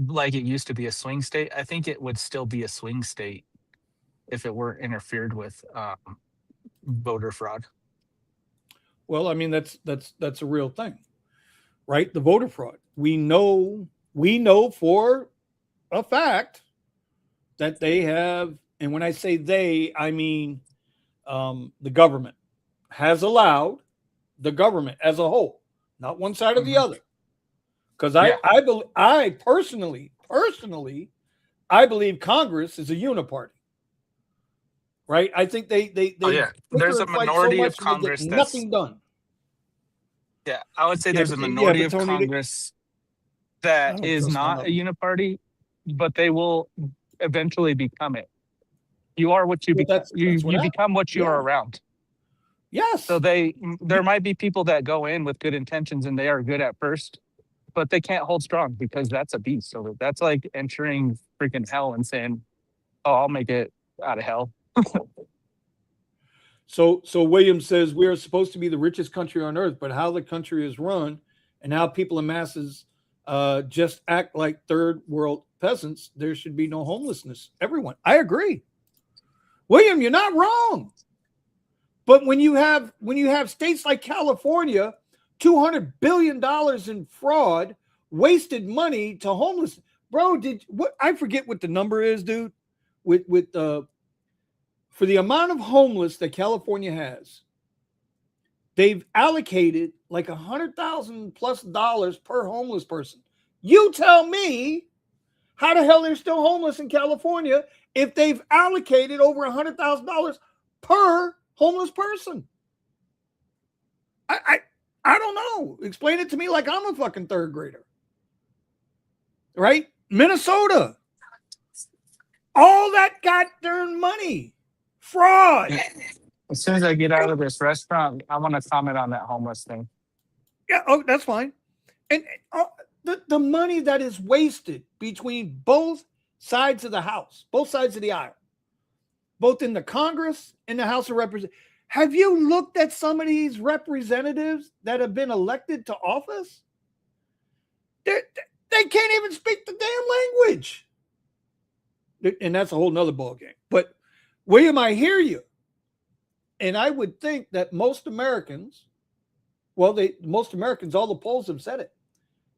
like it used to be a swing state. I think it would still be a swing state if it weren't interfered with voter fraud. Well, I mean, that's a real thing, right? The voter fraud. We know for a fact that they have, and when I say they, I mean the government has allowed, the government as a whole, not one side or the other. Because I personally, I believe Congress is a uniparty. Right? I think they there's a minority of Congress that's nothing done. Yeah, I would say there's a minority of Congress that is not a uniparty, but they will eventually become it. You are what you become. You become what you are around. Yes. So there might be people that go in with good intentions and they are good at first, but they can't hold strong because that's a beast. So that's like entering freaking hell and saying, "Oh, I'll make it out of hell." So William says we are supposed to be the richest country on earth, but how the country is run and how people in masses just act like third world peasants, there should be no homelessness. Everyone, I agree. William, you're not wrong. But when you have states like California, $200 billion in fraud, wasted money to homeless, bro. I forget what the number is, dude. For the amount of homeless that California has, they've allocated like $100,000+ per homeless person. You tell me how the hell they're still homeless in California if they've allocated over $100,000 per homeless person. I don't know. Explain it to me like I'm a fucking third grader. Right? Minnesota. All that goddamn money. Fraud. As soon as I get out of this restaurant, I want to comment on that homeless thing. Yeah, oh, that's fine. And the money that is wasted between both sides of the house, both sides of the aisle, both in the Congress and the House of Representatives. Have you looked at some of these representatives that have been elected to office? They can't even speak the damn language. And that's a whole nother ballgame. But William, I hear you. And I would think that most Americans, all the polls have said it.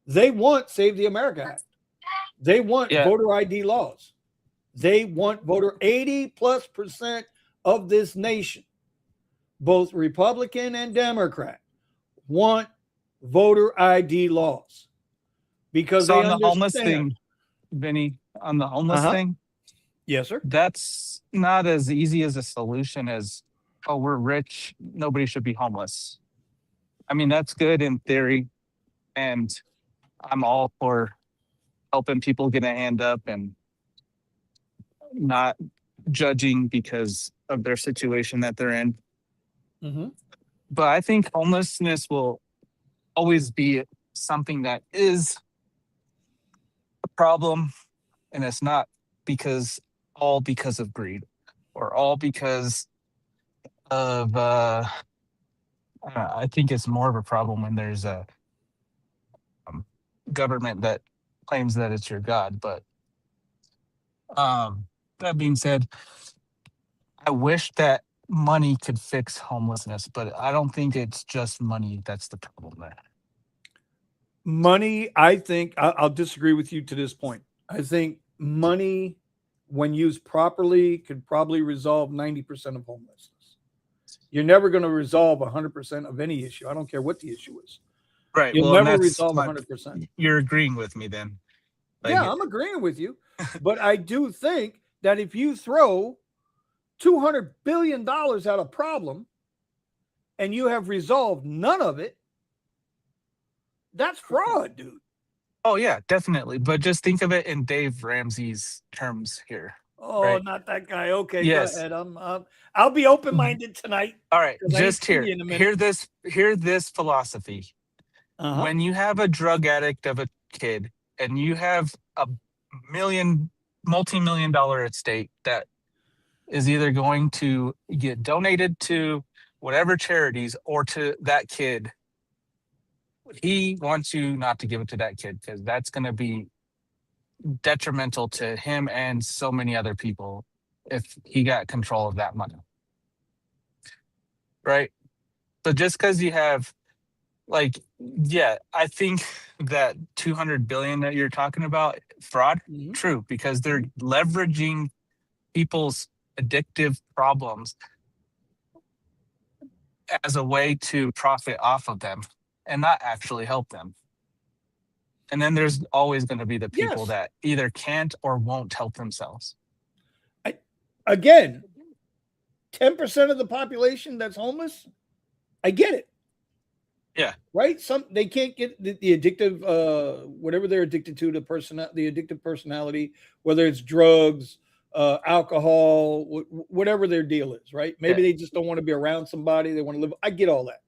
They want Save the America Act. They want voter ID laws. They want 80+% of this nation, both Republican and Democrat, want voter ID laws because So they on the homeless understand. thing, Vinny, on the homeless thing, Yes, sir. that's not as easy as a solution as, oh, we're rich, nobody should be homeless. I mean, that's good in theory, and I'm all for helping people get a hand up and not judging because of their situation that they're in. Mm-hmm. But I think homelessness will always be something that is a problem, and it's not all because of greed or all because of I think it's more of a problem when there's a government that claims that it's your god. But that being said, I wish that money could fix homelessness, but I don't think it's just money that's the problem there. Money, I think I'll disagree with you to this point. I think money, when used properly, could probably resolve 90% of homelessness. You're never going to resolve 100% of any issue. I don't care what the issue is. Right. You'll well, never resolve 100%. You're agreeing with me then. Yeah, I'm agreeing with you. But I do think that if you throw $200 billion at a problem and you have resolved none of it, that's fraud, dude. Oh, yeah, definitely. But just think of it in Dave Ramsey's terms here. Oh, right? Not that guy. Okay, yes. Go ahead. I'll be open-minded tonight. All right, just hear this philosophy. When you have a drug addict of a kid and you have a multi-million-dollar estate that is either going to get donated to whatever charities or to that kid, he wants you not to give it to that kid because that's going to be detrimental to him and so many other people if he got control of that money. Right? So just because you have, I think that 200 billion that you're talking about, fraud, true, because they're leveraging people's addictive problems as a way to profit off of them and not actually help them. And then there's always going to be the people that either can't or won't help themselves. Again, 10% of the population that's homeless, I get it. Yeah. Right? They can't get the addictive, whatever they're addicted to, the addictive personality, whether it's drugs, alcohol, whatever their deal is, right? Maybe they just don't want to be around somebody. They want to live. I get all that.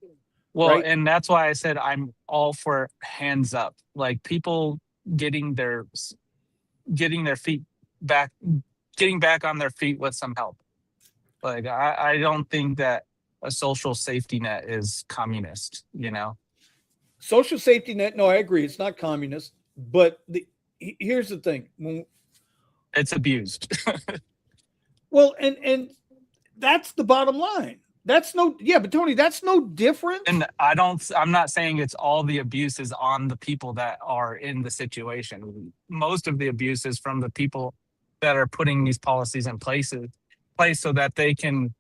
Well, right? And that's why I said I'm all for hands up, like people getting feet back, getting back on their feet with some help. Like I don't think that a social safety net is communist, Social safety net. No, I agree. It's not communist, but here's the thing. It's abused. Well, and that's the bottom line. But Tony, that's no different. And I'm not saying it's all the abuse is on the people that are in the situation. Most of the abuse is from the people that are putting these policies in place so that they can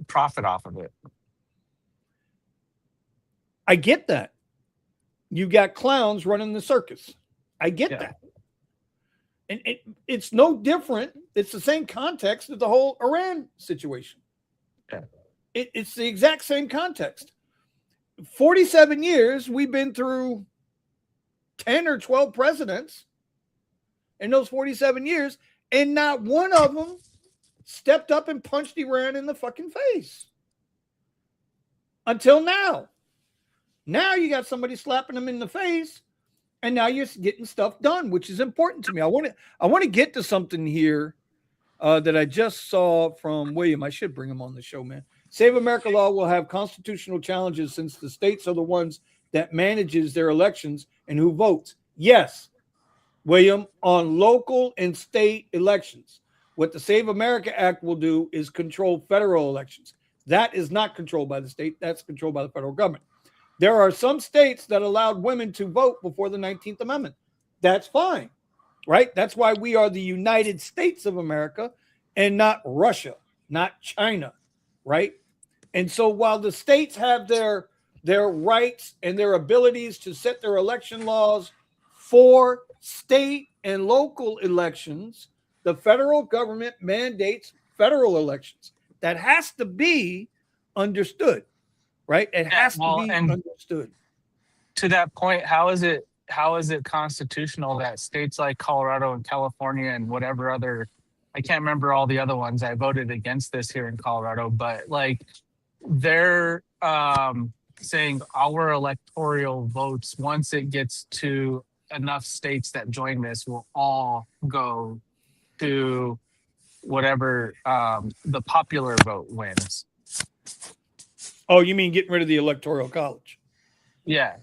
profit off of it. I get that. You got clowns running the circus. I get that. And it's no different. It's the same context of the whole Iran situation. Yeah. It's the exact same context. 47 years, we've been through 10 or 12 presidents in those 47 years, and not one of them stepped up and punched Iran in the fucking face. Until now. Now you got somebody slapping them in the face, and now you're getting stuff done, which is important to me. I want to get to something here that I just saw from William. I should bring him on the show, man. Save America Law will have constitutional challenges since the states are the ones that manages their elections and who votes. Yes, William, on local and state elections. What the Save America Act will do is control federal elections. That is not controlled by the state. That's controlled by the federal government. There are some states that allowed women to vote before the 19th Amendment. That's fine, right? That's why we are the United States of America and not Russia, not China, right? And so while the states have their rights and their abilities to set their election laws for state and local elections, the federal government mandates federal elections. That has to be understood, right? It has to be understood. To that point, how is it constitutional that states like Colorado and California and whatever other, I can't remember all the other ones, I voted against this here in Colorado, but like they're saying our electoral votes, once it gets to enough states that join this, will all go to whatever the popular vote wins. Oh, you mean getting rid of the electoral college? Yeah.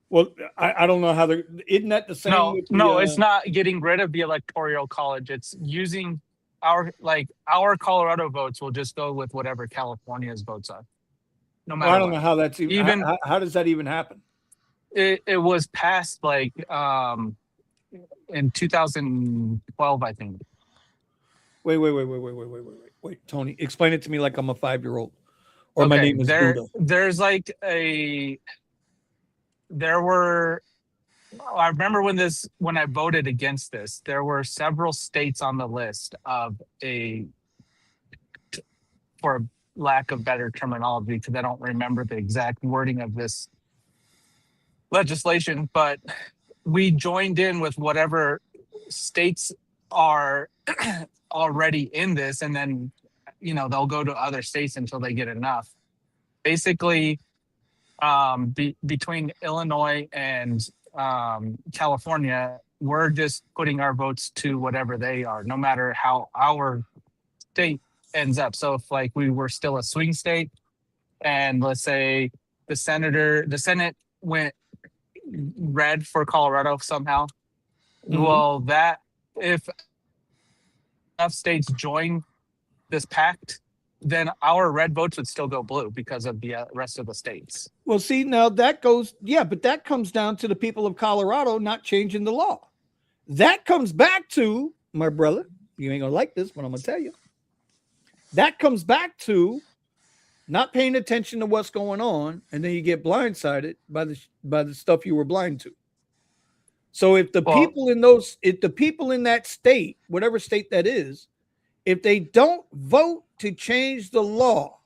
Well, I don't know how they're, isn't that the same? No, it's not getting rid of the electoral college. It's using our Colorado votes will just go with whatever California's votes are. No matter I don't know how that's even how does that even happen? It was passed like in 2012, I think. Wait, Tony, explain it to me like I'm a 5-year-old. Or okay, my name is Buddha. There's like I remember when I voted against this, there were several states on the list of for lack of better terminology, because I don't remember the exact wording of this legislation, but we joined in with whatever states are already in this, and then they'll go to other states until they get enough. Basically, between Illinois and California, we're just putting our votes to whatever they are, no matter how our state ends up. So if like we were still a swing state, and let's say the Senate went red for Colorado somehow, well, that if enough states join this pact, then our red votes would still go blue because of the rest of the states. Well, see, now that goes, but that comes down to the people of Colorado not changing the law. That comes back to, my brother, you ain't gonna like this, but I'm gonna tell you. That comes back to not paying attention to what's going on, and then you get blindsided by the stuff you were blind to. So if the people in that state, whatever state that is, if they don't vote to change the law,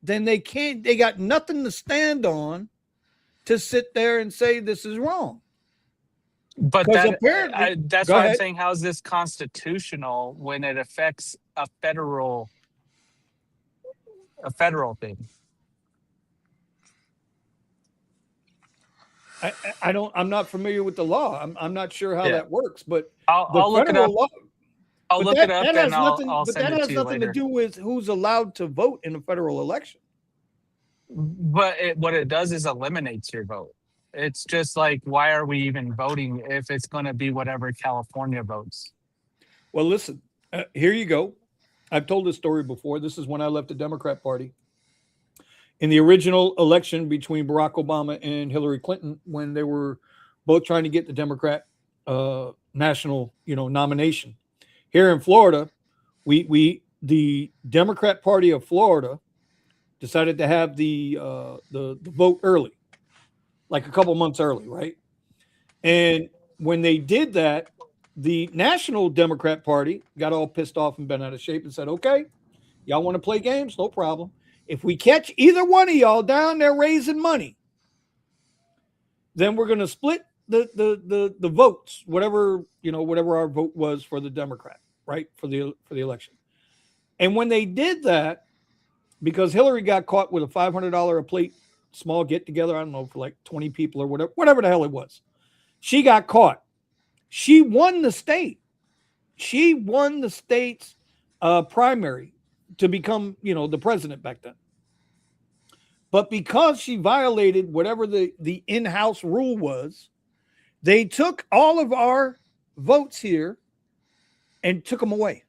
then they got nothing to stand on to sit there and say this is wrong. But that's why I'm saying, how is this constitutional when it affects a federal thing? I'm not familiar with the law. I'm not sure how that works, but I'll look it up. I'll look it up, and I'll send it to you later. But that has nothing to do with who's allowed to vote in a federal election. But what it does is eliminates your vote. It's just like, why are we even voting if it's going to be whatever California votes? Well, listen, here you go. I've told this story before. This is when I left the Democrat Party. In the original election between Barack Obama and Hillary Clinton, when they were both trying to get the Democrat national, nomination. Here in Florida, the Democrat Party of Florida decided to have the vote early, like a couple months early, right? And when they did that, the National Democrat Party got all pissed off and bent out of shape and said, okay, y'all want to play games? No problem. If we catch either one of y'all down there raising money, then we're going to split the votes, whatever our vote was for the Democrat, right? For the election. And when they did that, because Hillary got caught with a $500 a plate small get together, I don't know, for like 20 people or whatever the hell it was. She got caught. She won the state. She won the state's primary to become, the president back then. But because she violated whatever the in-house rule was, they took all of our votes here and took them away.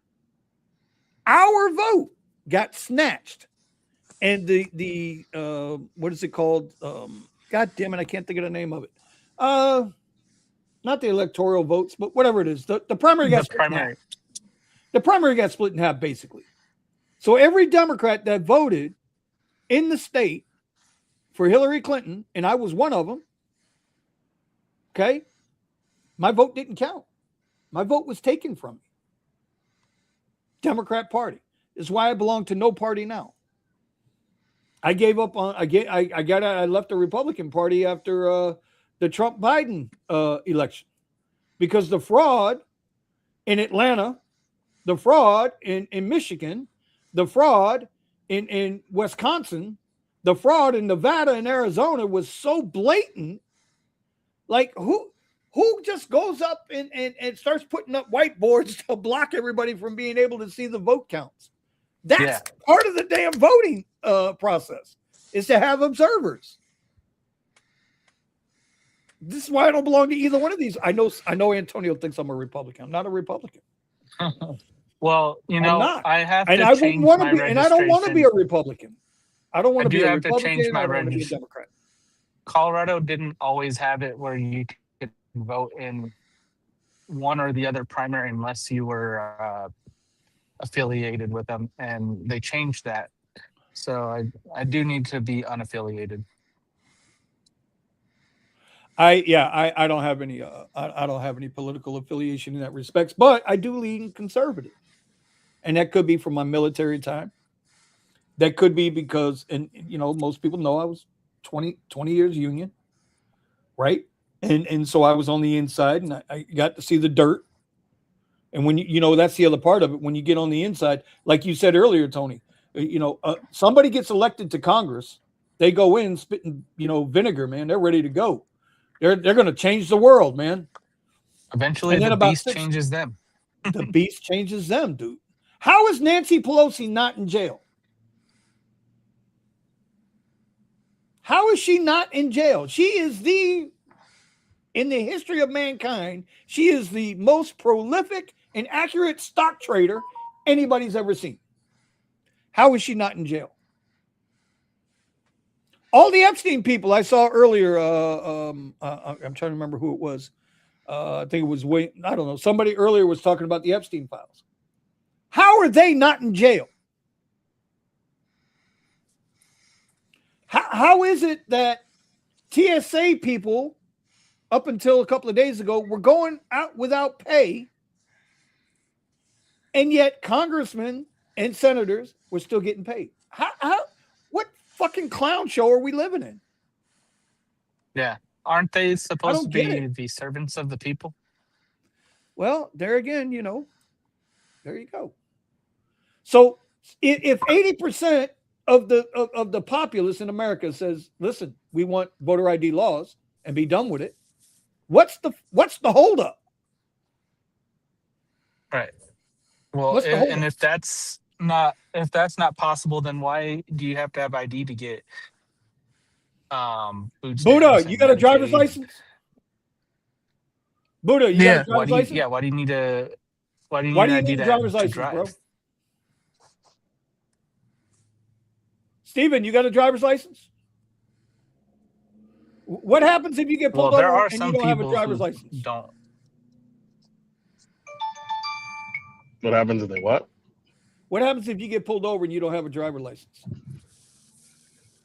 Our vote. got snatched, and the what is it called? God damn it, I can't think of the name of it. Not the electoral votes, but whatever it is. The primary got split in half. The primary got split in half, basically. So every Democrat that voted in the state for Hillary Clinton, and I was one of them, okay, my vote didn't count. My vote was taken from me. Democrat Party. Is why I belong to no party now. I gave up on. I left the Republican Party after the Trump-Biden election, because the fraud in Atlanta, the fraud in Michigan, the fraud in Wisconsin, the fraud in Nevada and Arizona was so blatant. Like, who just goes up and starts putting up whiteboards to block everybody from being able to see the vote counts? That's part of the damn voting process, is to have observers. This is why I don't belong to either one of these. I know Antonio thinks I'm a Republican. I'm not a Republican. Well, I have to and I change want to my be, and I don't want to be a registration. Republican. I don't want to be a have to Republican. change my I don't want to be a Democrat. Colorado didn't always have it where you could vote in one or the other primary unless you were affiliated with them, and they changed that. So I do need to be unaffiliated. I don't have any I don't have any political affiliation in that respect, but I do lean conservative, and that could be from my military time. That could be because, and most people know I was 20 years Union, right? And so I was on the inside, and I got to see the dirt. And when that's the other part of it. When you get on the inside, like you said earlier, Tony, somebody gets elected to Congress, they go in spitting, vinegar, man. They're ready to go. They're going to change the world, man. Eventually, the beast changes them. The beast changes them, dude. How is Nancy Pelosi not in jail? How is she not in jail? She is in the history of mankind, she is the most prolific and accurate stock trader anybody's ever seen. How is she not in jail? All the Epstein people I saw earlier, I'm trying to remember who it was. I think it was Wayne. I don't know. Somebody earlier was talking about the Epstein files. How are they not in jail? How is it that TSA people, up until a couple of days ago, were going out without pay, and yet congressmen and senators were still getting paid? What fucking clown show are we living in? Yeah. Aren't they supposed to be the servants of the people? Well, there again, there you go. So if 80% of the populace in America says, listen, we want voter ID laws and be done with it, what's the holdup? Right. Well, and if that's not possible, then why do you have to have ID to get food Buddha, stamps you got a driver's Medicaid? license? Buddha, you got a driver's license? Yeah, why do you need an ID driver's license, drive? bro? Steven, you got a driver's license? What happens if you get pulled over and you don't have a driver's license? Don't. What happens if they what? What happens if you get pulled over and you don't have a driver's license?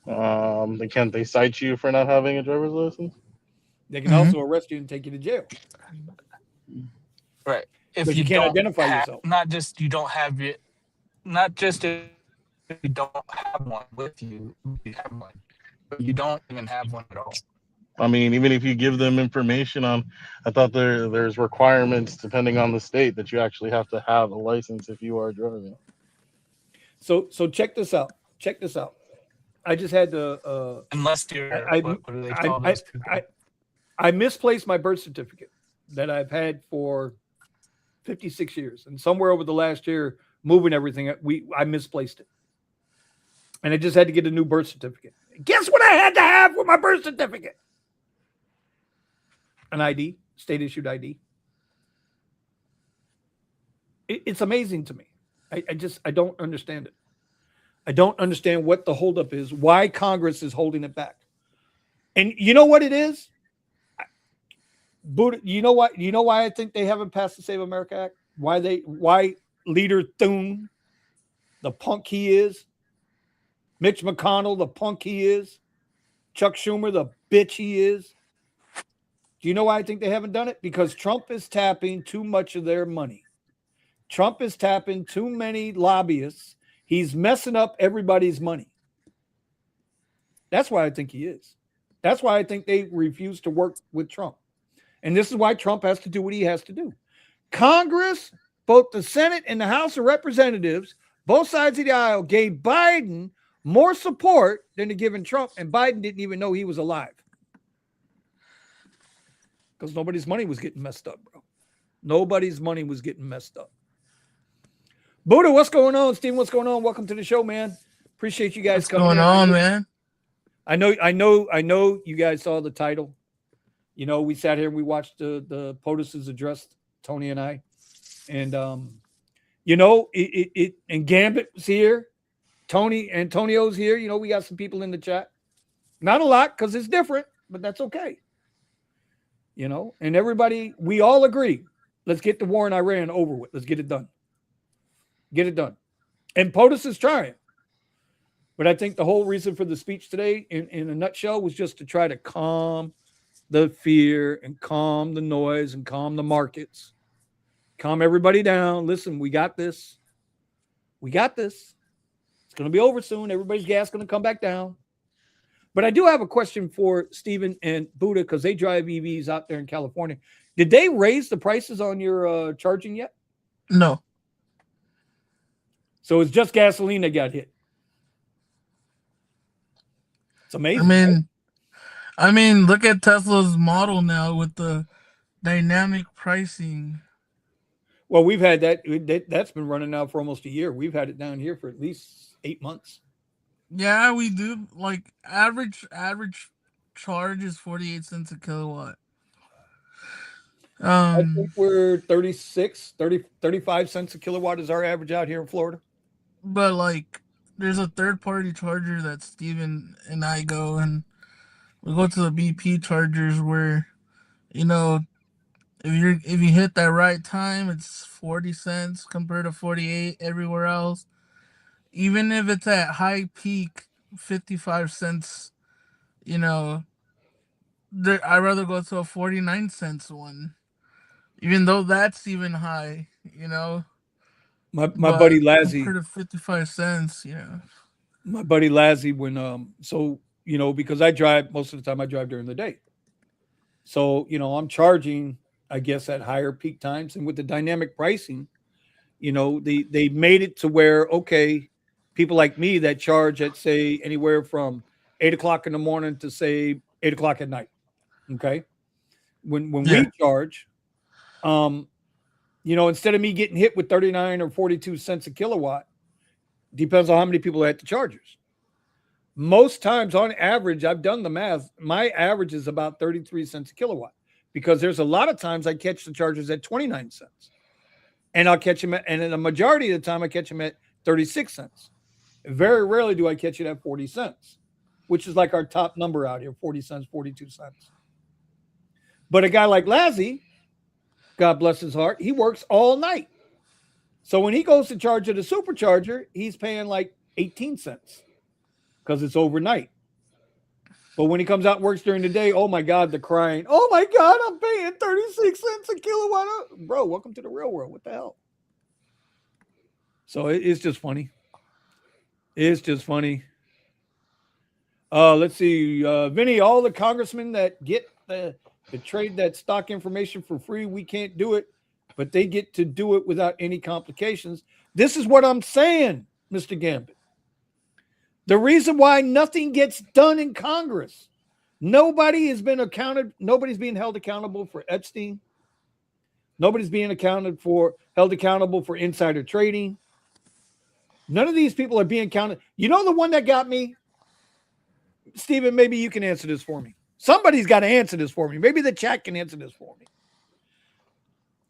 They cite you for not having a driver's license? They can also arrest you and take you to jail. Right. If you can't identify yourself. Not just you don't have it, not just if you don't have one with you, you have one, but you don't even have one at all. I mean, even if you give them information on, I thought there's requirements depending on the state that you actually have to have a license if you are driving. So check this out. I just had to. Unless you're, what do they call those people? I misplaced my birth certificate that I've had for 56 years, and somewhere over the last year, moving everything, I misplaced it, and I just had to get a new birth certificate. Guess what I had to have with my birth certificate? An ID, state issued ID. It's amazing to me. I don't understand it. I don't understand what the holdup is, why Congress is holding it back. And you know what it is? Buddha, you know what? You know why I think they haven't passed the Save America Act? Why Leader Thune, the punk he is, Mitch McConnell, the punk he is, Chuck Schumer, the bitch he is. Do you know why I think they haven't done it? Because Trump is tapping too much of their money. Trump is tapping too many lobbyists. He's messing up everybody's money. That's why I think he is. That's why I think they refuse to work with Trump. And this is why Trump has to do what he has to do. Congress, both the Senate and the House of Representatives, both sides of the aisle, gave Biden more support than they're giving Trump. And Biden didn't even know he was alive. Because nobody's money was getting messed up, bro. Nobody's money was getting messed up. Buddha, what's going on? Steven, what's going on? Welcome to the show, man. Appreciate you guys coming. What's going on, man? I know you guys saw the title. You know, we sat here and we watched the POTUS's address, Tony and I. And you know, and Gambit's here. Tony Antonio's here. You know, we got some people in the chat. Not a lot because it's different, but that's okay. You know, and everybody, we all agree. Let's get the war in Iran over with. Let's get it done. Get it done. And POTUS is trying. But I think the whole reason for the speech today, in a nutshell, was just to try to calm the fear and calm the noise and calm the markets. Calm everybody down. Listen, we got this. We got this. It's going to be over soon. Everybody's gas is going to come back down. But I do have a question for Steven and Buddha because they drive EVs out there in California. Did they raise the prices on your charging yet? No. So it's just gasoline that got hit. It's amazing. I mean, look at Tesla's model now with the dynamic pricing. Well, we've had that's been running now for almost a year. We've had it down here for at least 8 months. Yeah, we do. Like average charge is 48 cents a kilowatt. I think we're 35 cents a kilowatt is our average out here in Florida. But like there's a third-party charger that Steven and I go, and we go to the BP chargers where, you know, if you hit that right time, it's 40 cents compared to 48 everywhere else. Even if it's at high peak, 55 cents, you know, I'd rather go to a 49 cents one, even though that's even high, you know. My buddy Lazzy, compared to 55 cents, yeah. My buddy Lazzy, when so you know, because I drive most of the time, I drive during the day, so you know I'm charging, I guess, at higher peak times, and with the dynamic pricing, you know, they made it to where okay, people like me that charge at say anywhere from 8 o'clock in the morning to say 8 o'clock at night, okay, when we charge, you know, instead of me getting hit with 39 or 42 cents a kilowatt, depends on how many people are at the chargers. Most times, on average, I've done the math, my average is about 33 cents a kilowatt because there's a lot of times I catch the chargers at 29 cents. And I'll catch them and in the majority of the time, I catch them at 36 cents. Very rarely do I catch it at 40 cents, which is like our top number out here, 40 cents, 42 cents. But a guy like Lazzy, God bless his heart, he works all night. So when he goes to charge at a supercharger, he's paying like 18 cents because it's overnight. But when he comes out and works during the day, oh my God, the crying. Oh my God, I'm paying 36 cents a kilowatt. Bro, welcome to the real world. What the hell? So it's just funny. It's just funny. Let's see. Vinny, all the congressmen that get the trade that stock information for free, we can't do it, but they get to do it without any complications. This is what I'm saying, Mr. Gambit. The reason why nothing gets done in Congress, nobody has been accounted, nobody's being held accountable for Epstein. Nobody's being held accountable for insider trading. None of these people are being counted. You know the one that got me? Steven, maybe you can answer this for me. Somebody's got to answer this for me. Maybe the chat can answer this for me.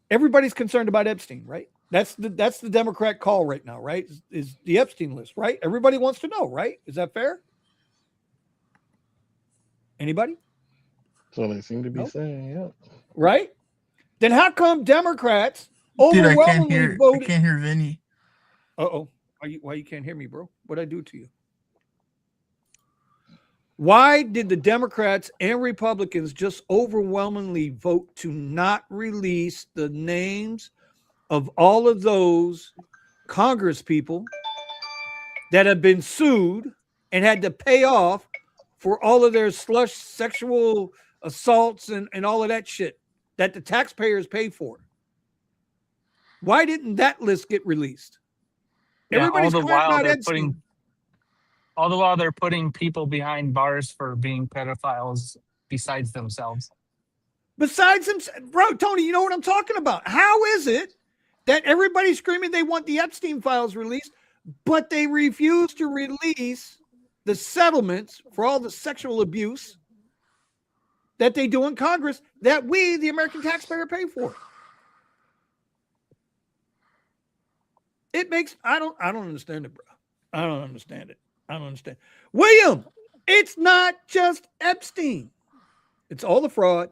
Everybody's concerned about Epstein, right? That's the Democrat call right now, right? Is the Epstein list, right? Everybody wants to know, right? Is that fair? Anybody? So they seem to be No? saying, yeah. Right? Then how come Democrats Dude, overwhelmingly I voted? can't hear Vinny. Uh-oh. Why you can't hear me, bro? What'd I do to you? Why did the Democrats and Republicans just overwhelmingly vote to not release the names of all of those Congress people that have been sued and had to pay off for all of their slush sexual assaults and all of that shit that the taxpayers pay for? Why didn't that list get released? Yeah, Everybody's crying about Epstein. All the while they're putting people behind bars for being pedophiles besides themselves. Besides them, bro, Tony, you know what I'm talking about. How is it that everybody's screaming they want the Epstein files released, but they refuse to release the settlements for all the sexual abuse that they do in Congress that we, the American taxpayer, pay for? It makes, I don't understand it, bro. I don't understand it. I don't understand. William, it's not just Epstein. It's all the fraud.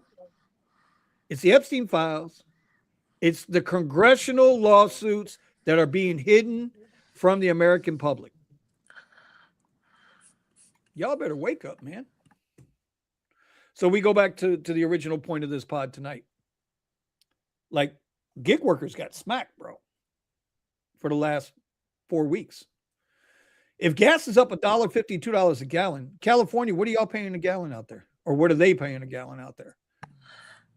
It's the Epstein files. It's the congressional lawsuits that are being hidden from the American public. Y'all better wake up, man. So we go back to the original point of this pod tonight. Like, gig workers got smacked, bro, for the last 4 weeks. If gas is up $1.50, $2 a gallon, California, what are y'all paying a gallon out there? Or what are they paying a gallon out there?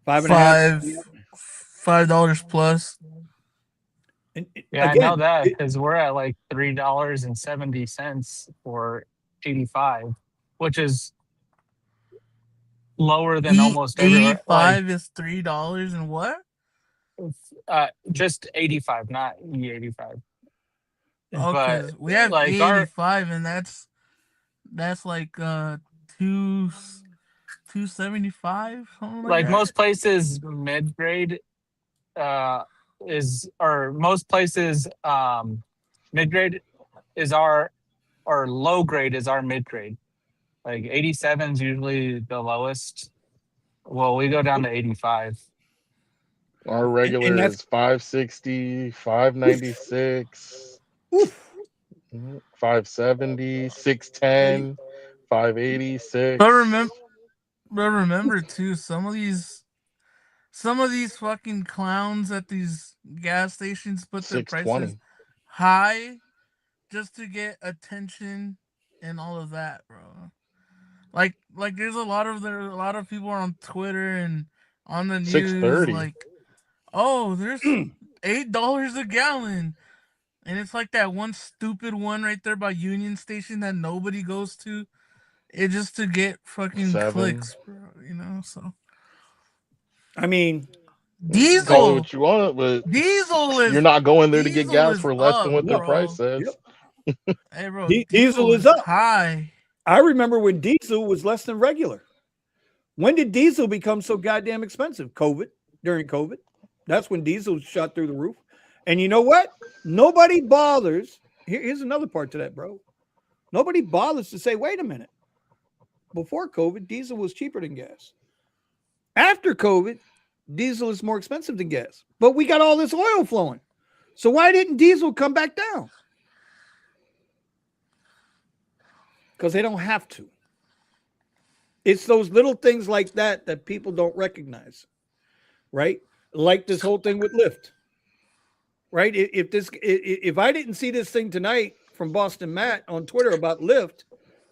$5 plus. And Yeah, again, I know that because we're at like $3.70 for 85, which is lower than almost everywhere. 85 is $3 and what? Just 85, not E85. Okay, But we have like E85, and that's like 275, something like that. most places mid grade most places mid grade is our, or low grade is our mid grade. Like 87 is usually the lowest. Well, we go down to 85. Our regular that's is 560, 596, 570, 610, 586. But remember too, some of these fucking clowns at these gas stations put their prices high just to get attention and all of that, bro. Like there's a lot of people on Twitter and on the news 630. like, oh, there's $8 a gallon. And it's like that one stupid one right there by Union Station that nobody goes to. It just to get fucking 7. clicks, bro. You know, so I mean, diesel. Call it what you want, but Diesel is. you're not going there to get diesel gas is for less than up, what their bro. price says. Hey, bro, diesel is up. High. I remember when diesel was less than regular. When did diesel become so goddamn expensive? During COVID. That's when diesel shot through the roof. And you know what? Nobody bothers. Here's another part to that, bro. Nobody bothers to say, wait a minute. Before COVID, diesel was cheaper than gas. After COVID, diesel is more expensive than gas. But we got all this oil flowing. So why didn't diesel come back down? Because they don't have to. It's those little things like that that people don't recognize, right? Like this whole thing with Lyft, right? If I didn't see this thing tonight from Boston Matt on Twitter about Lyft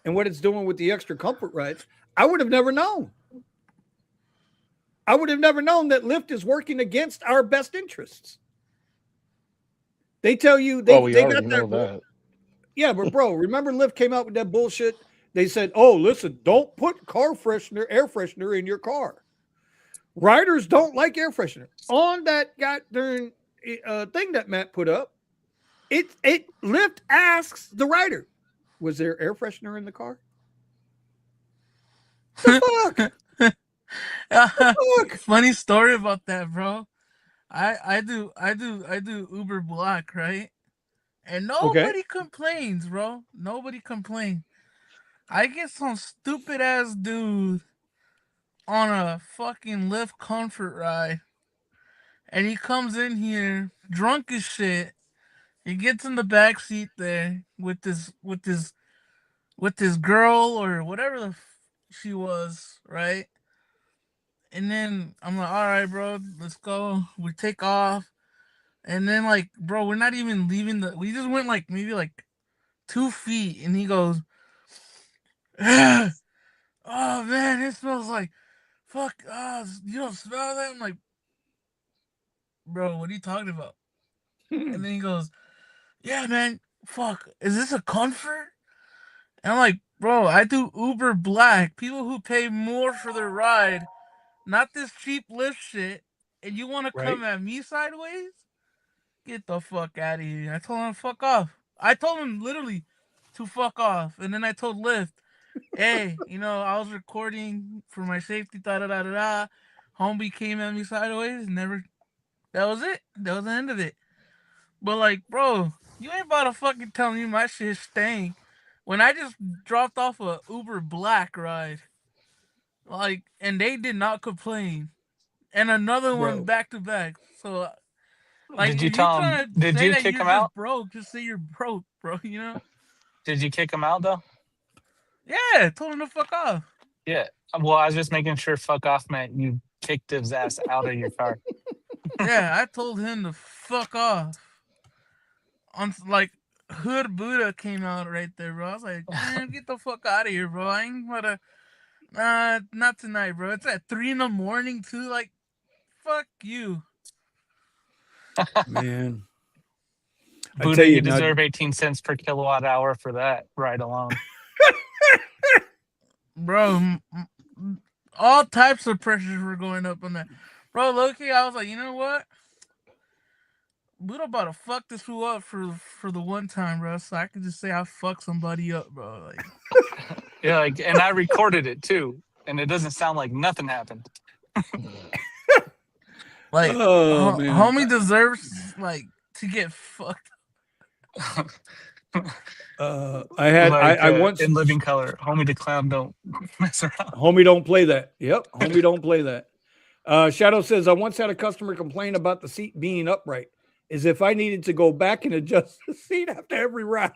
and what it's doing with the extra comfort rides, I would have never known. I would have never known that Lyft is working against our best interests. They tell you they got that. Yeah, but bro, remember Lyft came out with that bullshit? They said, oh, listen, don't put air freshener in your car. Riders don't like air freshener. On that goddamn thing that Matt put up, Lyft asks the rider, was there air freshener in the car? The fuck? Funny story about that, bro. I do Uber Black, right? And Okay. nobody complains, bro. Nobody complains. I get some stupid ass dude on a fucking Lyft comfort ride, and he comes in here drunk as shit. He gets in the back seat there with this girl or whatever she was, right? And then I'm like, all right, bro, let's go. We take off, and then like, bro, we're not even leaving the. We just went like maybe like 2 feet, and he goes, oh man, it smells like fuck. You don't smell that? I'm like, bro, what are you talking about? And then he goes, yeah, man, fuck, is this a comfort? And I'm like, bro, I do Uber Black. People who pay more for their ride, not this cheap Lyft shit. And you want to Right. come at me sideways? Get the fuck out of here. I told him to fuck off. I told him literally to fuck off. And then I told Lyft, hey, I was recording for my safety, da da da da da. Homie came at me sideways, never. That was it. That was the end of it. But like, bro, you ain't about to fucking tell me my shit stank when I just dropped off a Uber Black ride. Like, and they did not complain. And another one Bro. back to back. So, like, Did you if you're tell him? trying to Did say you that kick you're him just out? broke, just say you're broke, bro. Did you kick him out though? Yeah, told him to fuck off. Yeah. Well, I was just making sure fuck off meant you kicked his ass out of your car. Yeah, I told him to fuck off. On like Hood Buddha came out right there, bro. I was like, man, get the fuck out of here, bro. I ain't gonna. Not tonight, bro. It's at 3 a.m. too. Like, fuck you. Man. I Buddha, tell you you now, deserve 18 cents per kilowatt hour for that ride alone. Bro, all types of pressures were going up on that. Bro, low-key, I was like, you know what? Buddha about to fuck this fool up for the one time, bro. So I could just say I fucked somebody up, bro. Like, Yeah, like, and I recorded it too, and it doesn't sound like nothing happened. like, oh man, homie deserves like to get fucked. I once in living color, homie the clown don't mess around. homie don't play that. Yep, homie don't play that. Shadow says I once had a customer complain about the seat being upright, as if I needed to go back and adjust the seat after every ride.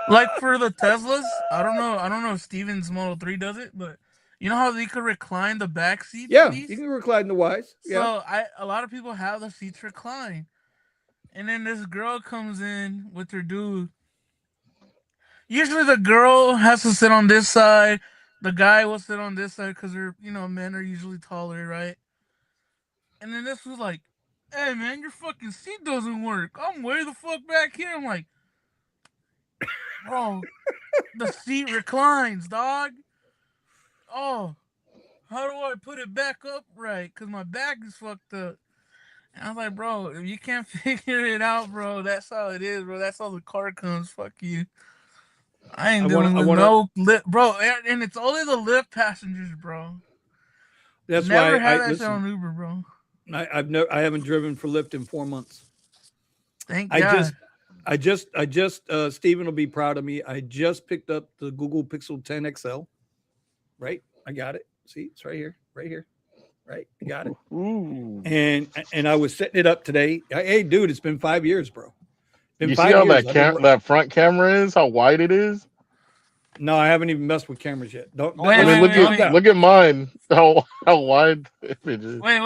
Like for the Teslas, I don't know if Steven's Model 3 does it, but you know how they could recline the back seats? Yeah, you can recline the Ys. Yeah. So a lot of people have the seats reclined. And then this girl comes in with her dude. Usually the girl has to sit on this side. The guy will sit on this side because they're, men are usually taller, right? And then this was like, hey man, your fucking seat doesn't work. I'm way the fuck back here. I'm like, bro, the seat reclines, dog. Oh, how do I put it back up right? Because my back is fucked up. And I was like, bro, if you can't figure it out, bro, that's how it is, bro. That's how the car comes. Fuck you. I ain't dealing with no Lyft, bro. And it's only the Lyft passengers, bro. That's Never why had that shit on Uber, bro. I haven't driven for Lyft in 4 months. Thank God. I just Steven will be proud of me. I just picked up the Google Pixel 10 XL. Right? I got it. See, it's right here. Right? I got it. Ooh. And I was setting it up today. Hey, dude, it's been 5 years, bro. You see how that front camera is? How wide it is? No, I haven't even messed with cameras yet. Don't. Look at mine. How wide the image is. Wait.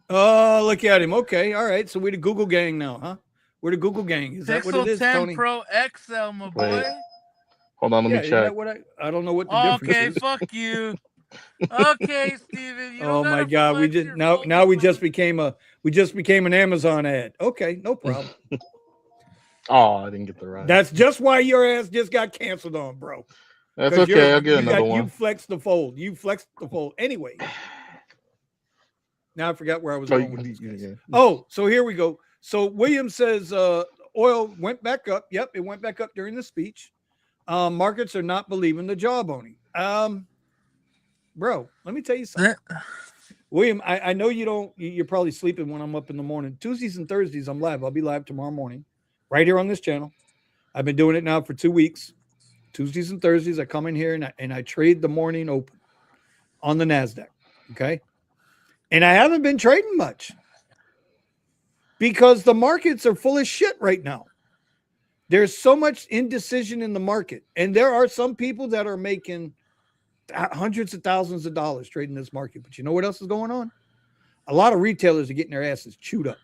Oh, look at him. Okay, all right. So we're the Google gang now, huh? We're the Google gang. Is that what it is, 10 Tony? Pro XL, my boy. Hold on, let me check. I don't know what the difference is. Okay, fuck you. Okay, Steven. Oh my God, we just now we just became an Amazon ad. Okay, no problem. Oh, I didn't get the right. That's just why your ass just got canceled on, bro. That's okay. I'll get another one. You flexed the fold. Anyway. Now I forgot where I was going with these guys. Oh, so here we go. So William says oil went back up. Yep, it went back up during the speech. Markets are not believing the jawboning. Bro, let me tell you something. William, I know you don't. You're probably sleeping when I'm up in the morning. Tuesdays and Thursdays, I'm live. I'll be live tomorrow morning, right here on this channel. I've been doing it now for 2 weeks. Tuesdays and Thursdays, I come in here and I trade the morning open on the NASDAQ. Okay. And I haven't been trading much because the markets are full of shit right now. There's so much indecision in the market. And there are some people that are making hundreds of thousands of dollars trading this market. But you know what else is going on? A lot of retailers are getting their asses chewed up.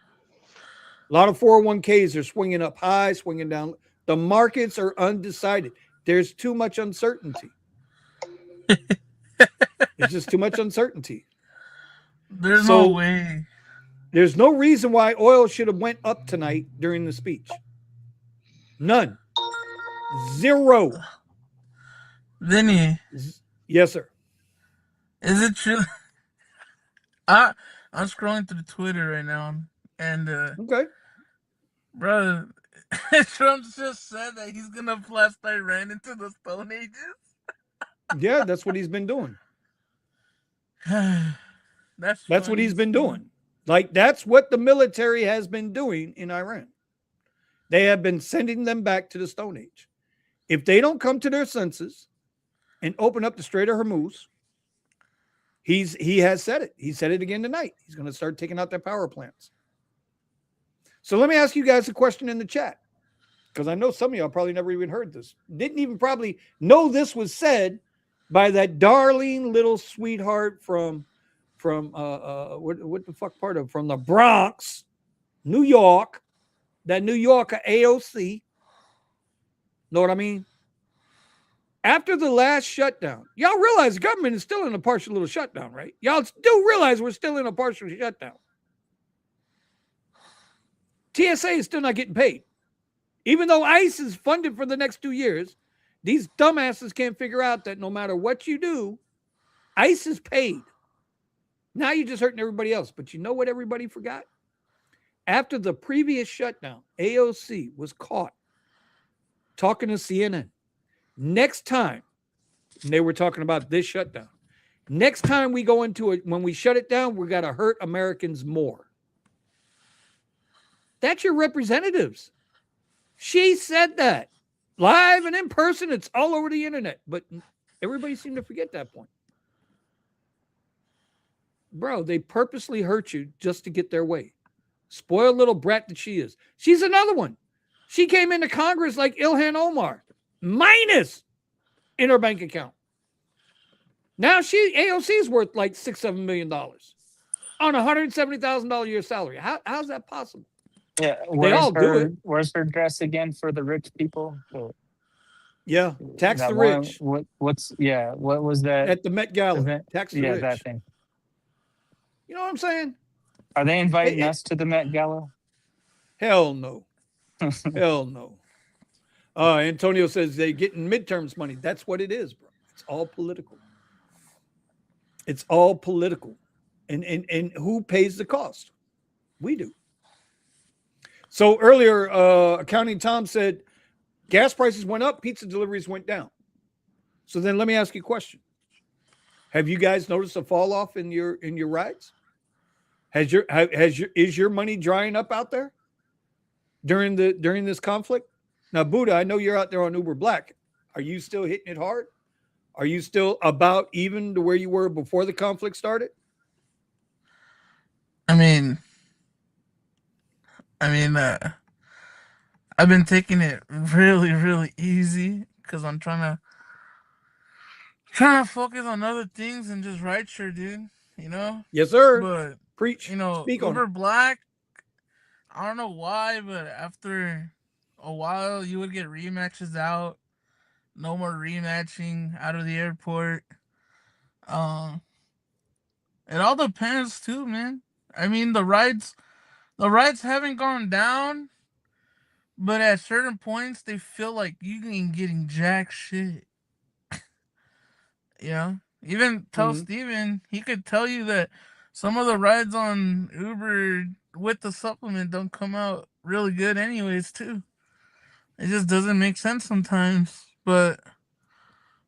A lot of 401ks are swinging up high, swinging down. The markets are undecided. There's too much uncertainty. There's just too much uncertainty. There's no way. There's no reason why oil should have went up tonight during the speech. None. Zero. Vinny. Yes, sir. Is it true? I'm scrolling through Twitter right now, and okay, bro, Trump just said that he's gonna blast Iran into the Stone Ages. Yeah, that's what he's been doing. That's what he's been doing. Like, that's what the military has been doing in Iran. They have been sending them back to the Stone Age. If they don't come to their senses and open up the Strait of Hormuz, he has said it. He said it again tonight. He's going to start taking out their power plants. So let me ask you guys a question in the chat, because I know some of y'all probably never even heard this. Didn't even probably know this was said by that darling little sweetheart from what the fuck part of? From the Bronx, New York, that New Yorker AOC. Know what I mean? After the last shutdown, y'all realize the government is still in a partial little shutdown, right? Y'all do realize we're still in a partial shutdown. TSA is still not getting paid. Even though ICE is funded for the next 2 years, these dumbasses can't figure out that no matter what you do, ICE is paid. Now you're just hurting everybody else. But you know what everybody forgot? After the previous shutdown, AOC was caught talking to CNN. Next time, and they were talking about this shutdown, next time we go into it, when we shut it down, we're going to hurt Americans more. That's your representatives. She said that live and in person. It's all over the internet, but everybody seemed to forget that point. Bro, they purposely hurt you just to get their way. Spoiled little brat that she is. She's another one. She came into Congress like Ilhan Omar, minus in her bank account. Now AOC is worth like $6-7 million on $170,000 a year salary. How's that possible? Yeah, they all do it. Where's her dress again for the rich people? Yeah, tax the rich. What was that? At the Met Gala, event? Tax the rich. That thing. You know what I'm saying? Are they inviting us to the Met Gala? Hell no. Hell no. Antonio says they're getting midterms money. That's what it is, bro. It's all political. It's all political. And who pays the cost? We do. So earlier, Accounting Tom said gas prices went up, pizza deliveries went down. So then let me ask you a question. Have you guys noticed a fall off in your rides? Is your money drying up out there during this conflict? Now, Buddha, I know you're out there on Uber Black. Are you still hitting it hard? Are you still about even to where you were before the conflict started? I mean, I've been taking it really, really easy because I'm trying to focus on other things and just rideshare, dude. You know? Yes, sir. But preach. You know, Speak Uber on it. Black. I don't know why, but after a while, you would get rematches out. No more rematching out of the airport. It all depends too, man. I mean, the rides haven't gone down, but at certain points, they feel like you ain't getting jack shit. You know? Even tell Steven, he could tell you that some of the rides on Uber with the supplement don't come out really good anyways, too. It just doesn't make sense sometimes, but,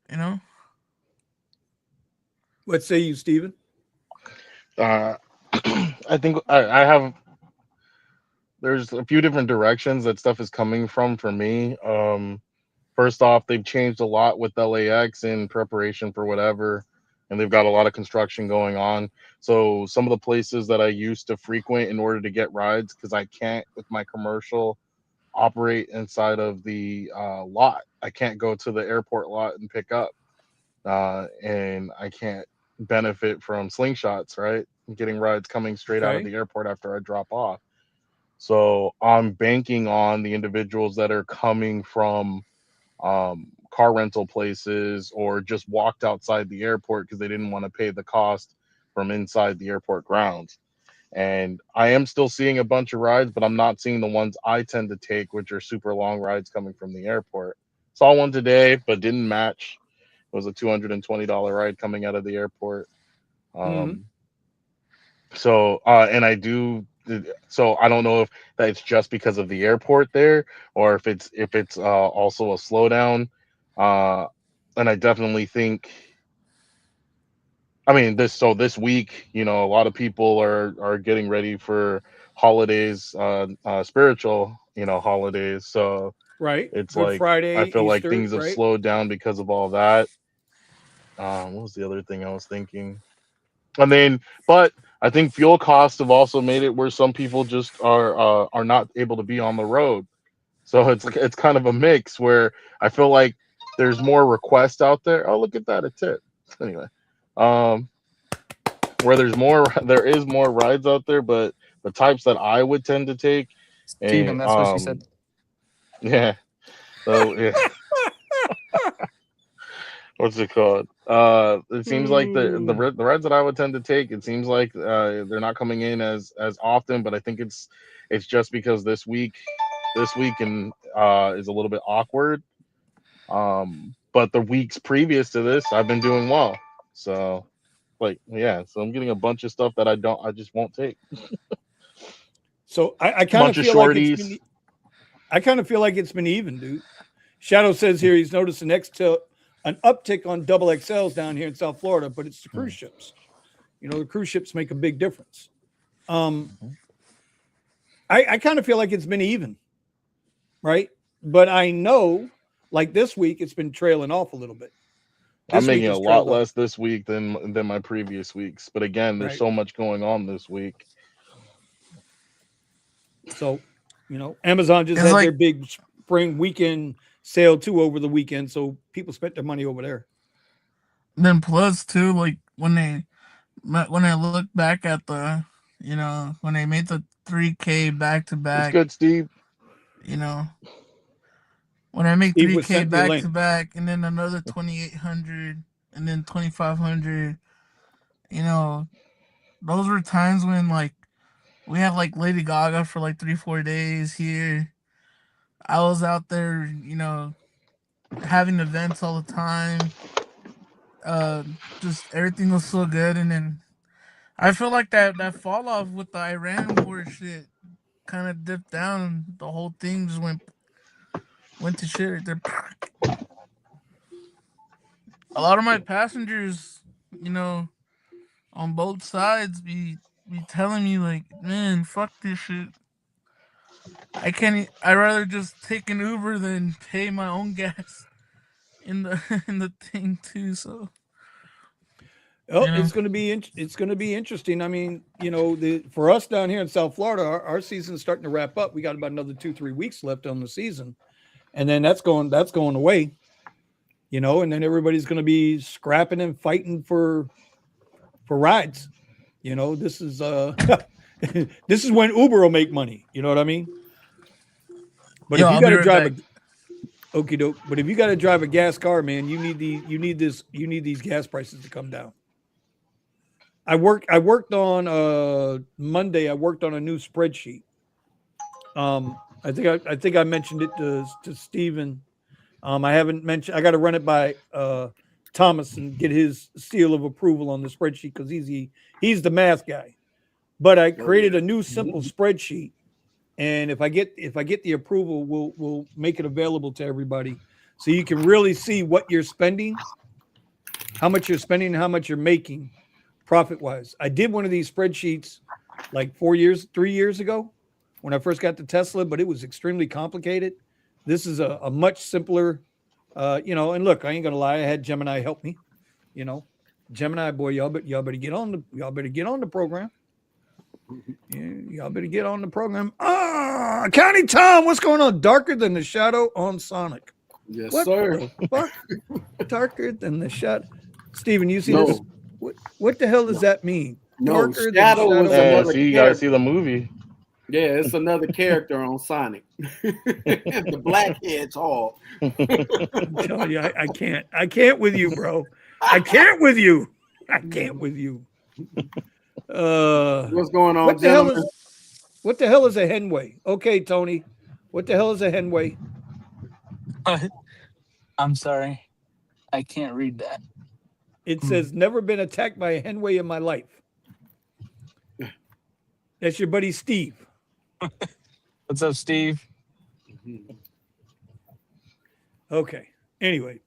you know? What say you, Stephen? I think I have. There's a few different directions that stuff is coming from for me. First off, they've changed a lot with LAX in preparation for whatever, and they've got a lot of construction going on. So some of the places that I used to frequent in order to get rides, because I can't with my commercial operate inside of the lot. I can't go to the airport lot and pick up, and I can't benefit from slingshots, right? Getting rides coming straight out of Okay. the airport after I drop off. So I'm banking on the individuals that are coming from car rental places or just walked outside the airport because they didn't want to pay the cost from inside the airport grounds. And I am still seeing a bunch of rides, but I'm not seeing the ones I tend to take, which are super long rides coming from the airport. Saw one today, but didn't match. It was a $220 ride coming out of the airport. Mhm. And I do. So I don't know if that's just because of the airport there, or if it's also a slowdown. And I definitely think. I mean, this week, a lot of people are getting ready for holidays, spiritual, holidays. So Right. it's Good like Friday, I feel like Easter, things have right? slowed down because of all that. What was the other thing I was thinking? I mean, but I think fuel costs have also made it where some people just are not able to be on the road. So it's kind of a mix where I feel like there's more requests out there. Oh, look at that, a tip. Anyway, um, where there is more rides out there, but the types that I would tend to take, Steven, and that's what she said. yeah, so yeah, what's it called? It seems like Hmm. the rides that I would tend to take, it seems like they're not coming in as often, but I think it's just because this week and is a little bit awkward. But the weeks previous to this, I've been doing well. So like yeah, so I'm getting a bunch of stuff that I just won't take. So I A kind of bunch of feel like it's shorties. been I kind of feel like it's been even, dude. Shadow says here he's noticed an uptick on double XLs down here in South Florida, but it's the cruise ships. The cruise ships make a big difference. Um, I kind of feel like it's been even, right? But I know, like this week, it's been trailing off a little bit. I'm This week making a has lot trailed off, less this week than my previous weeks. But again, there's right? so much going on this week. So, Amazon just It's had their like big spring weekend sale too over the weekend, so people spent their money over there. then plus too, like when I look back at when they made the 3K back to What's back, good, Steve? you know, when I make Steve was 3K sent me a back to link. back and then another 2,800 and then 2,500, you know, those were times when like we had like Lady Gaga for like 3 4 days here. I was out there, having events all the time. Uh, just everything was so good, and then I feel like that fall off with the Iran war shit kind of dipped down. The whole thing just went to shit right there. A lot of my passengers, you know, on both sides be telling me like, man, fuck this shit. I can't. I'd rather just take an Uber than pay my own gas in the in the thing too. So Oh, you know, it's going to be interesting. I mean, for us down here in South Florida, our season's starting to wrap up. We got about another 2-3 weeks left on the season, and then that's going away. And then everybody's going to be scrapping and fighting for rides. This is this is when Uber will make money. You know what I mean? But yo, if you I'll got be to right drive back. a okie doke, but if you got to drive a gas car, man, you need these gas prices to come down. I worked on Monday. I worked on a new spreadsheet. I think I mentioned it to Steven. I haven't mentioned. I got to run it by Thomas and get his seal of approval on the spreadsheet because he's the math guy. But I Oh, yeah. created a new simple spreadsheet, and if I get the approval, we'll make it available to everybody, so you can really see what you're spending how much you're spending and how much you're making profit wise. I did one of these spreadsheets like 3 years ago when I first got to Tesla, but it was extremely complicated. This is a much simpler, and look, I ain't gonna lie, I had Gemini help me, Gemini boy, y'all better get on the program. Yeah, y'all better get on the program. County Tom, what's going on? Darker than the shadow on Sonic. Yes, What sir. the fuck? Darker than the shadow. Steven, you see this? What the hell does that mean? No, Darker Shadow than was the shadow. another you gotta see the movie. Yeah, it's another character on Sonic. The black hedgehog. I'm telling you, I can't with you, bro. I can't with you. What's going on, What gentlemen? the hell is a henway? Okay, Tony. What the hell is a henway? I'm sorry. I can't read that. It says, never been attacked by a henway in my life. That's your buddy Steve. What's up, Steve? Okay. Anyway.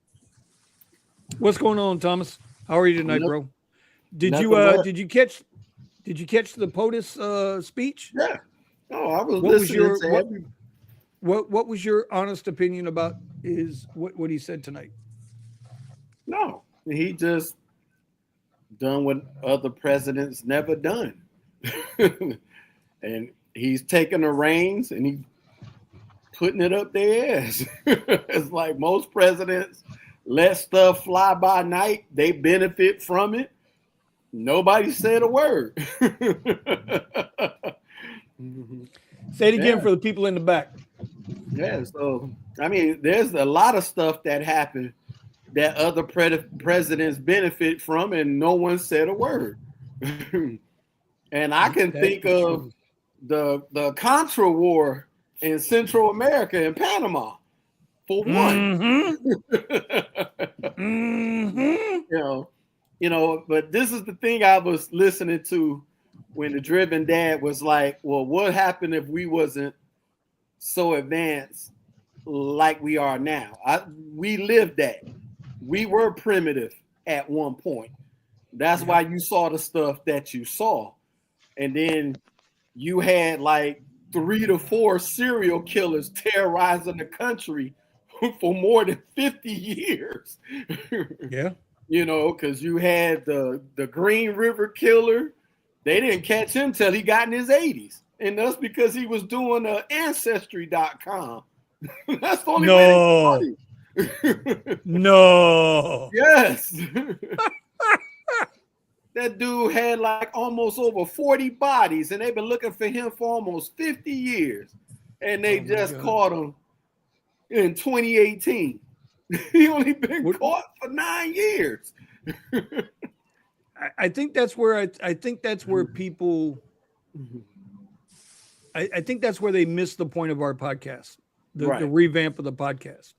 What's going on, Thomas? How are you tonight, bro? Did you catch the POTUS speech? Yeah. Oh, I was listening. What was your honest opinion about what he said tonight? No, he just done what other presidents never done. And he's taking the reins and he putting it up their ass. It's like most presidents let stuff fly by night. They benefit from it. Nobody said a word. Say it again for the people in the back. Yeah, so I mean, there's a lot of stuff that happened that other presidents benefit from, and no one said a word. And I can think of the Contra War in Central America and Panama, for one. But this is the thing I was listening to when the Driven Dad was like, well, what happened if we wasn't so advanced like we are now? We lived that. We were primitive at one point. That's why you saw the stuff that you saw. And then you had like 3 to 4 serial killers terrorizing the country for more than 50 years. Yeah. Because you had the Green River Killer. They didn't catch him till he got in his 80s. And that's because he was doing Ancestry.com. That's the only way they caught him. No. Yes. That dude had like almost over 40 bodies, and they've been looking for him for almost 50 years. And they just caught him in 2018. He only been caught for 9 years. I think that's where people I think that's where they missed the point of our podcast, the revamp of the podcast.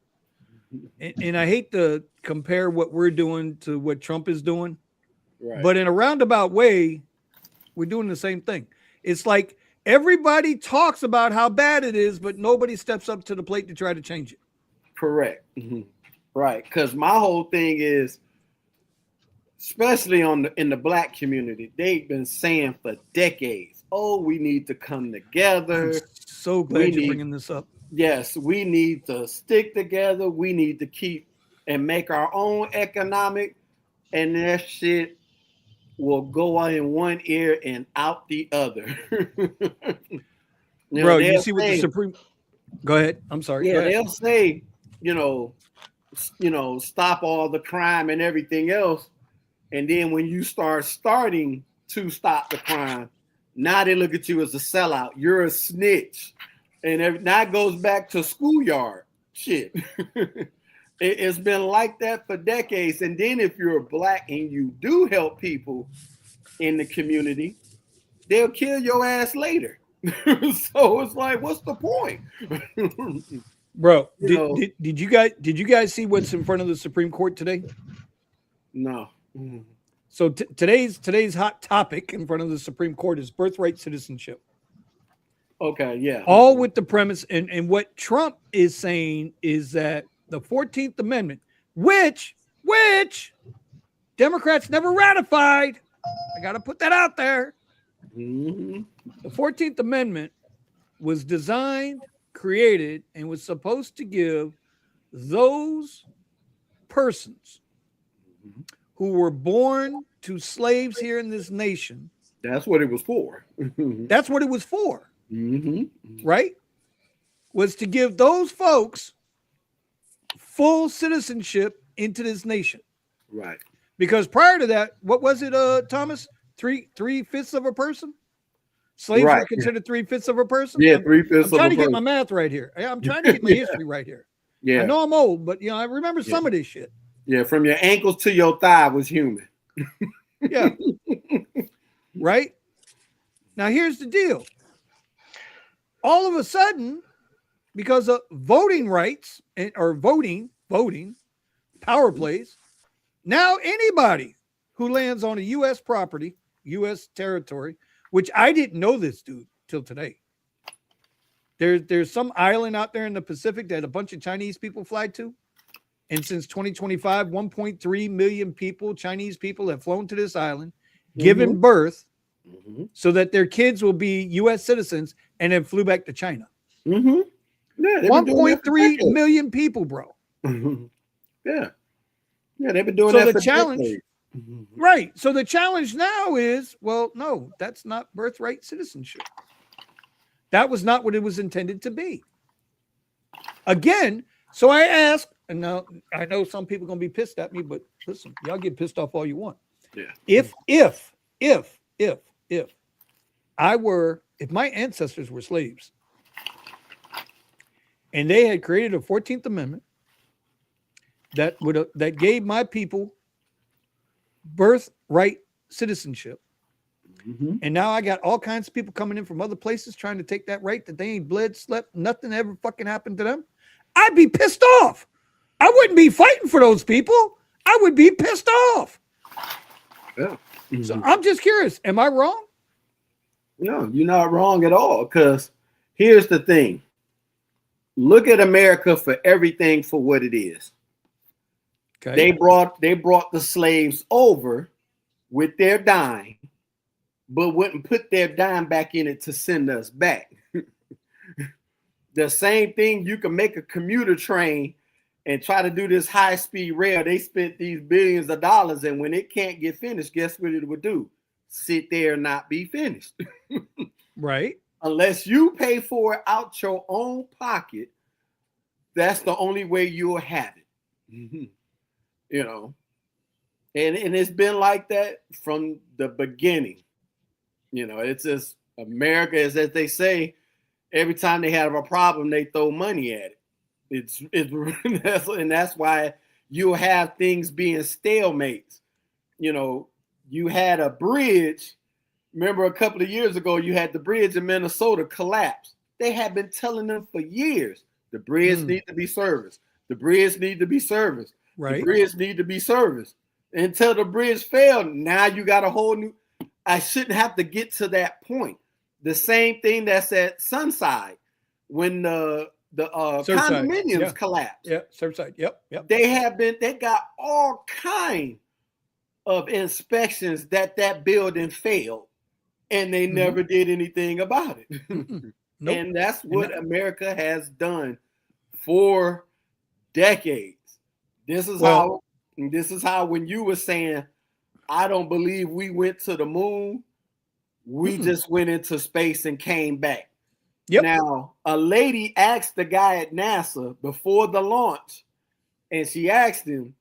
And I hate to compare what we're doing to what Trump is doing, but in a roundabout way, we're doing the same thing. It's like everybody talks about how bad it is, but nobody steps up to the plate to try to change it. Correct. Mm-hmm. Right. Because my whole thing is, especially in the Black community, they've been saying for decades, oh, we need to come together. I'm so glad you're bringing this up. Yes, we need to stick together. We need to keep and make our own economic, and that shit will go in one ear and out the other. Bro, you see what the Supreme... Go ahead. I'm sorry. Yeah, they'll say, stop all the crime and everything else. And then when you starting to stop the crime, now they look at you as a sellout. You're a snitch. And that goes back to schoolyard shit. It's been like that for decades. And then if you're Black and you do help people in the community, they'll kill your ass later. So it's like, what's the point? Bro, did you guys see what's in front of the Supreme Court today? No. So today's hot topic in front of the Supreme Court is birthright citizenship. Okay, yeah. All with the premise, and what Trump is saying is that the 14th Amendment, which Democrats never ratified. I got to put that out there. Mm-hmm. The 14th Amendment was designed, created, and was supposed to give those persons who were born to slaves here in this nation. That's what it was for. That's what it was for. Mm-hmm. Right? Was to give those folks full citizenship into this nation. Right. Because prior to that, what was it, Thomas? Three-fifths of a person? Slaves were considered 3/5 of a person? Yeah, 3/5 of a I'm trying to get person. my math right here. I'm trying to get my history right here. Yeah. I know I'm old, but I remember some of this shit. Yeah, from your ankles to your thigh was human. Yeah. Right? Now here's the deal. All of a sudden, because of voting rights or voting, power plays, now anybody who lands on a U.S. property, U.S. territory, which I didn't know this, dude, till today. There's some island out there in the Pacific that a bunch of Chinese people fly to. And since 2025, 1.3 million people, Chinese people, have flown to this island, given birth, so that their kids will be U.S. citizens, and then flew back to China. Mm-hmm. Yeah, 1.3 million people, bro. Mm-hmm. Yeah. Yeah, they've been doing So that the for challenge, decades. right? So the challenge now is, well, no, that's not birthright citizenship. That was not what it was intended to be. Again, so I ask, and now I know some people are going to be pissed at me, but listen, y'all get pissed off all you want. Yeah. If my ancestors were slaves and they had created a 14th Amendment that gave my people birthright citizenship, and now I got all kinds of people coming in from other places trying to take that right that they ain't bled, slept, nothing ever fucking happened to them, I'd be pissed off. I wouldn't be fighting for those people. I would be pissed off. Yeah. So I'm just curious. Am I wrong? No, you're not wrong at all. Because here's the thing. Look at America for everything for what it is. Okay. They brought the slaves over with their dime, but wouldn't put their dime back in it to send us back. The same thing, you can make a commuter train and try to do this high-speed rail. They spent these billions of dollars, and when it can't get finished, guess what it would do? Sit there and not be finished. Right. Unless you pay for it out your own pocket, that's the only way you'll have it. And it's been like that from the beginning. It's just America is, as they say, every time they have a problem, they throw money at it. And that's why you have things being stalemates. You had a bridge. Remember a couple of years ago, you had the bridge in Minnesota collapse. They had been telling them for years, the bridge need to be serviced. The bridge need to be serviced. Right. The bridge need to be serviced. Until the bridge failed, now you got a whole new. I shouldn't have to get to that point. The same thing that's at Sunside when the condominiums collapsed. Yeah, Surfside. Yep. They got all kind of inspections that building failed, and they never did anything about it. Nope. And that's what America has done for decades. This is how when you were saying, I don't believe we went to the moon, we just went into space and came back. Yep. Now, a lady asked the guy at NASA before the launch, and she asked him,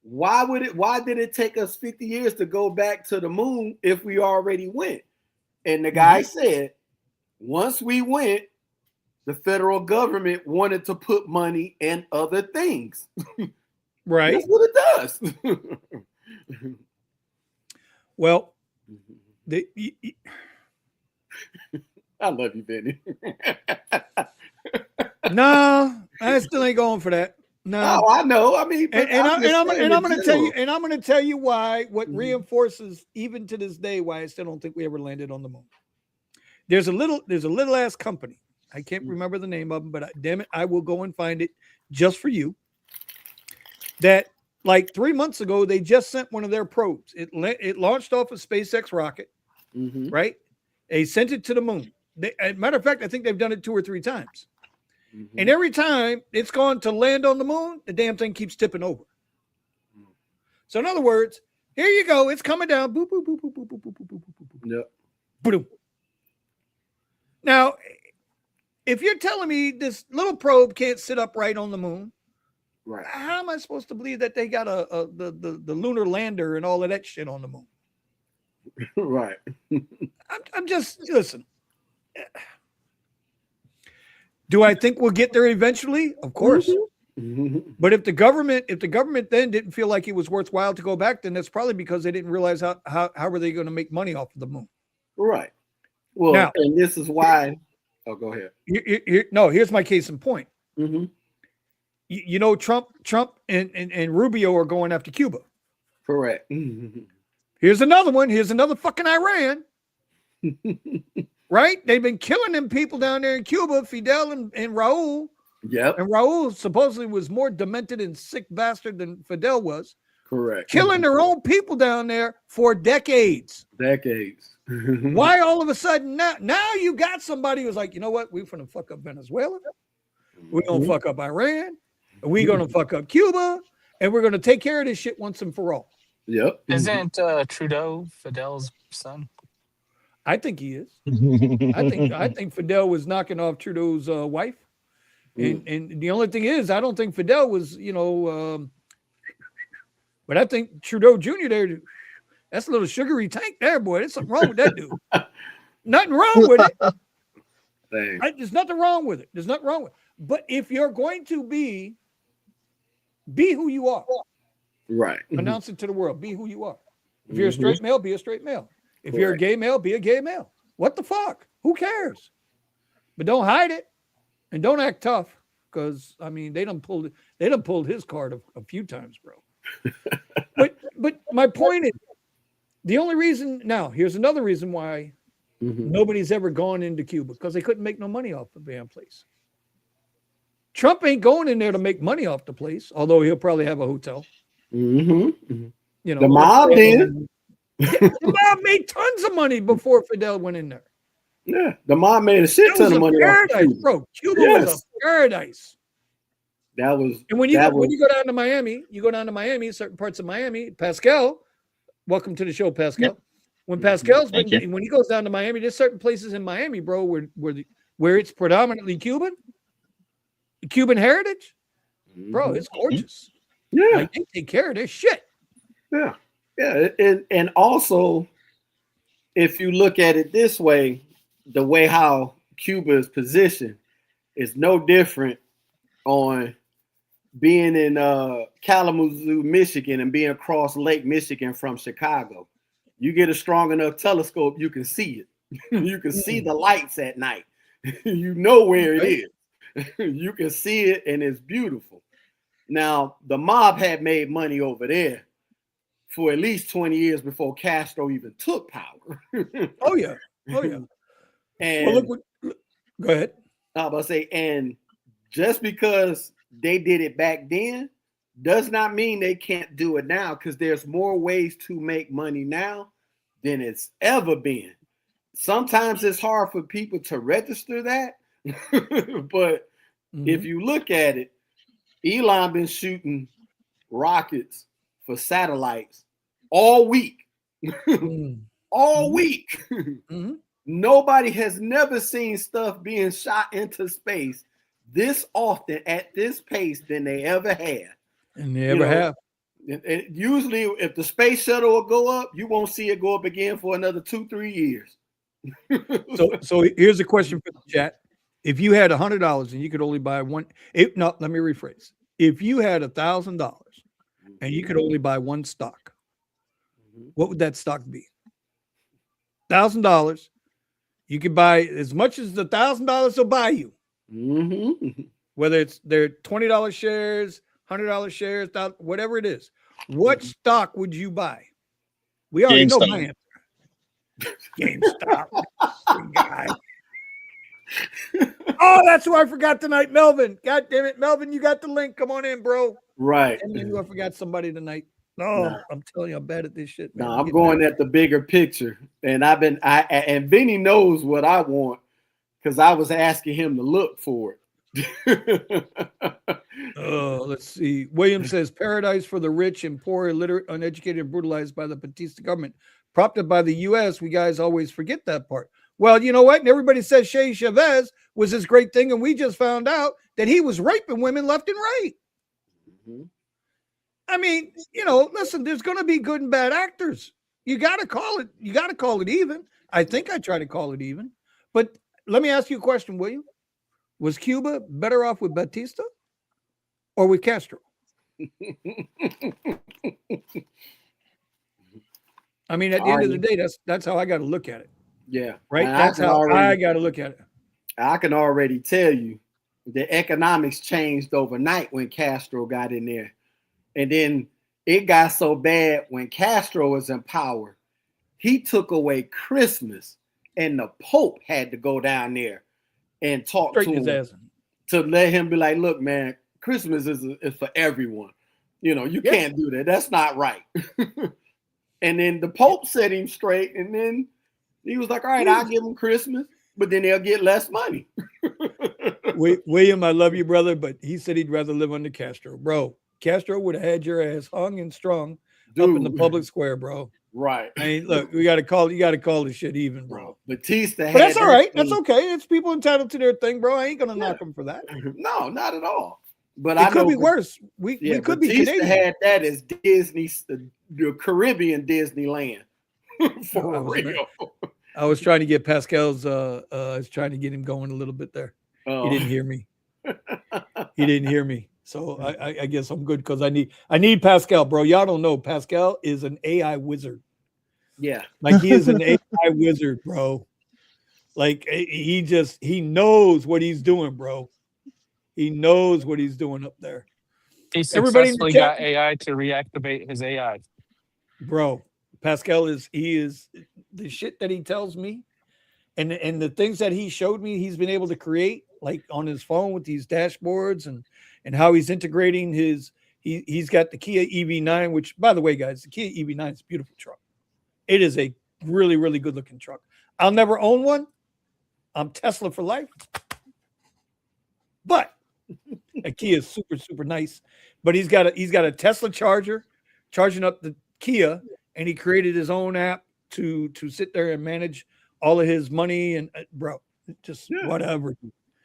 why did it take us 50 years to go back to the moon if we already went? And the guy said, once we went, the federal government wanted to put money in other things. Right. That's what it does. Well, I love you, Benny. No, I still ain't going for that. No, Oh, I know. I mean, I'm going to tell you, and I'm going to tell you why. What reinforces, even to this day, why I still don't think we ever landed on the moon. There's a little ass company. I can't remember the name of them, but damn it, I will go and find it just for you. That like 3 months ago, they just sent one of their probes. It launched off a SpaceX rocket, right? They sent it to the moon. As a matter of fact, I think they've done it 2 or 3 times. And every time it's gone to land on the moon, the damn thing keeps tipping over. So in other words, here you go. It's coming down. Boop, boop, boop, boop, boop, boop, boop, boop, boop, boop, boop. Yep. Boom. Now, if you're telling me this little probe can't sit upright on the moon, Right. how am I supposed to believe that they got the lunar lander and all of that shit on the moon? Right. I'm just listen. Do I think we'll get there eventually? Of course. But if the government then didn't feel like it was worthwhile to go back, then that's probably because they didn't realize how were they going to make money off of the moon. Right. Well, now, and this is why. Oh, go ahead. Here's my case in point. You know, Trump and Rubio are going after Cuba. Correct. Here's another one. Here's another fucking Iran. Right? They've been killing them people down there in Cuba, Fidel and Raul. Yep. And Raul supposedly was more demented and sick bastard than Fidel was. Correct. Killing their own people down there for decades. Why all of a sudden now you got somebody who's like, you know what? We're going to fuck up Venezuela. We're going to fuck up Iran. We're going to fuck up Cuba. And we're going to take care of this shit once and for all. Yep. Isn't Trudeau Fidel's son? I think he is. I think Fidel was knocking off Trudeau's wife. And the only thing is, I don't think Fidel was, but I think Trudeau Jr. there, that's a little sugary tank there, boy. There's something wrong with that dude. Nothing wrong with it. There's nothing wrong with it. There's nothing wrong with it. But if you're going to be who you are. Right. Announce it to the world. Be who you are. If you're a straight male, be a straight male. If you're a gay male, be a gay male. What the fuck? Who cares? But don't hide it. And don't act tough, because I mean they done pulled his card a few times, bro. but my point is, the only reason now here's another reason why nobody's ever gone into Cuba, because they couldn't make no money off the damn place. Trump ain't going in there to make money off the place, although he'll probably have a hotel. You know, the mob did. The mob made tons of money before Fidel went in there. Yeah, the mob made a shit ton of money. Paradise, bro. Cuba was a paradise. That was. And when you go down to Miami, certain parts of Miami, Pascal, welcome to the show, Pascal. Yep. When when he goes down to Miami, there's certain places in Miami, bro, where it's predominantly Cuban heritage, bro. It's gorgeous. Yeah, like, they take care of their shit. Yeah, and also, if you look at it this way, the way how Cuba is positioned is no different on being in Kalamazoo, Michigan, and being across Lake Michigan from Chicago. You get a strong enough telescope, you can see it. You can see the lights at night. You know where it is. You can see it, and it's beautiful. Now, the mob had made money over there for at least 20 years before Castro even took power. Oh, yeah. And well, go ahead. I was about to say, and just because they did it back then does not mean they can't do it now, because there's more ways to make money now than it's ever been. Sometimes it's hard for people to register that, but if you look at it, Elon been shooting rockets for satellites all week. All week. Nobody has never seen stuff being shot into space this often at this pace than they ever have. And they ever have. And usually, if the space shuttle will go up, you won't see it go up again for another 2-3 years. So here's a question for the chat. If you had $100 and you could only buy one, let me rephrase. If you had $1,000 and you could only buy one stock, what would that stock be? $1,000. You could buy as much as the $1,000 will buy you. Whether they're $20 shares, $100 shares, whatever it is. What stock would you buy? We already know my answer. GameStop. Oh, that's who I forgot tonight, Melvin. God damn it, Melvin, you got the link. Come on in, bro. Right. And I knew I forgot somebody tonight. No, Nah. I'm telling you, I'm bad at this shit, man. No, I'm going at the bigger picture, and and Vinny knows what I want because I was asking him to look for it. Let's see. William says paradise for the rich and poor, illiterate, uneducated, and brutalized by the Batista government, propped by the U.S. We guys always forget that part. Well, you know what? And everybody says Shay Chavez was this great thing, and we just found out that he was raping women left and right. Mm-hmm. I mean, you know, listen, there's going to be good and bad actors. You got to call it. You got to call it even. I think I try to call it even. But let me ask you a question, William. Was Cuba better off with Batista or with Castro? I mean, at the end of the day, that's how I got to look at it. Yeah. Right. That's how I got to look at it. I can already tell you the economics changed overnight when Castro got in there. And then it got so bad when Castro was in power, he took away Christmas, and the Pope had to go down there and talk to him to let him be like, look, man, Christmas is for everyone. You know, you can't do that. That's not right. And then the Pope set him straight, and then he was like, all right, I'll give him Christmas, but then they'll get less money. William, I love you, brother, but he said he'd rather live under Castro. Bro, Castro would have had your ass hung and strung up in the public square, bro. Right. I mean, look, you got to call this shit even, bro. Batista but that's all right. That's okay. It's people entitled to their thing, bro. I ain't gonna knock them for that. No, not at all. But it could be worse. We could be Canadian. Had that as Disney, the Caribbean Disneyland. For real. I was trying to get Pascal's. I was trying to get him going a little bit there. He didn't hear me. He didn't hear me. So I guess I'm good because I need Pascal, bro. Y'all don't know Pascal is an AI wizard. Yeah, like he is an AI wizard, bro. Like he knows what he's doing, bro. He knows what he's doing up there. He successfully got AI to reactivate his AI. Bro, Pascal is the shit that he tells me, and the things that he showed me he's been able to create, like on his phone with these dashboards and how he's integrating he's got the Kia EV9, which, by the way, guys, the Kia EV9 is a beautiful truck. It is a really, really good looking truck. I'll never own one. I'm Tesla for life. But a Kia is super, super nice. But he's got a Tesla charger charging up the Kia, and he created his own app to sit there and manage all of his money and bro, just whatever.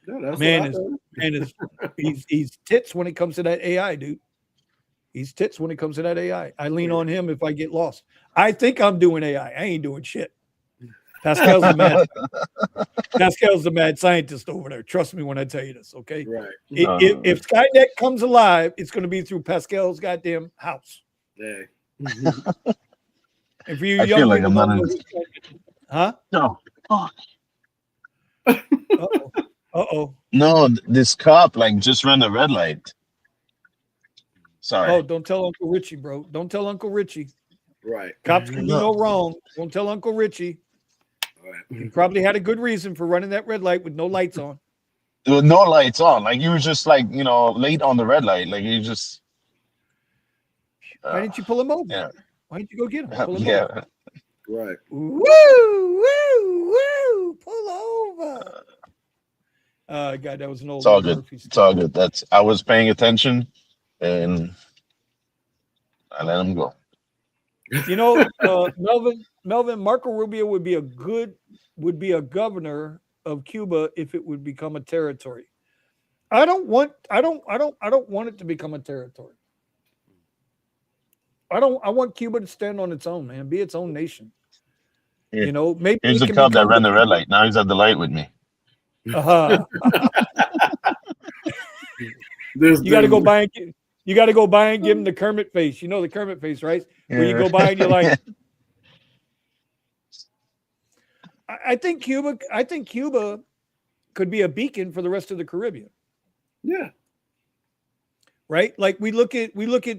Yeah, he's tits when it comes to that AI, dude. He's tits when it comes to that AI. I lean on him if I get lost. I think I'm doing AI. I ain't doing shit. Pascal's the mad scientist over there. Trust me when I tell you this, okay? Right. If Skynet comes alive, it's going to be through Pascal's goddamn house. Yeah. And for you, I feel like I'm not in. Huh? No. Fuck. Uh-oh. No, this cop just ran a red light. Sorry. Oh, don't tell Uncle Richie, bro. Don't tell Uncle Richie. Right. Cops can do no wrong. Don't tell Uncle Richie. Right. He probably had a good reason for running that red light with no lights on. There were no lights on. You were just late on the red light. You just. Why didn't you pull him over? Yeah. Why didn't you go get him? Pull him over. Right. Woo, woo, woo. Pull over. God, that was an old. It's all good. It's all good. I was paying attention, and I let him go. You know, Melvin, Marco Rubio would be a governor of Cuba if it would become a territory. I don't want it to become a territory. I want Cuba to stand on its own, man, be its own nation. Here. You know, maybe here's the cop that ran the red light. Now he's at the light with me. You got to go by and give him the Kermit face. You know the Kermit face, right? Where you go by and you're like, I think Cuba could be a beacon for the rest of the Caribbean. Yeah. Right? Like we look at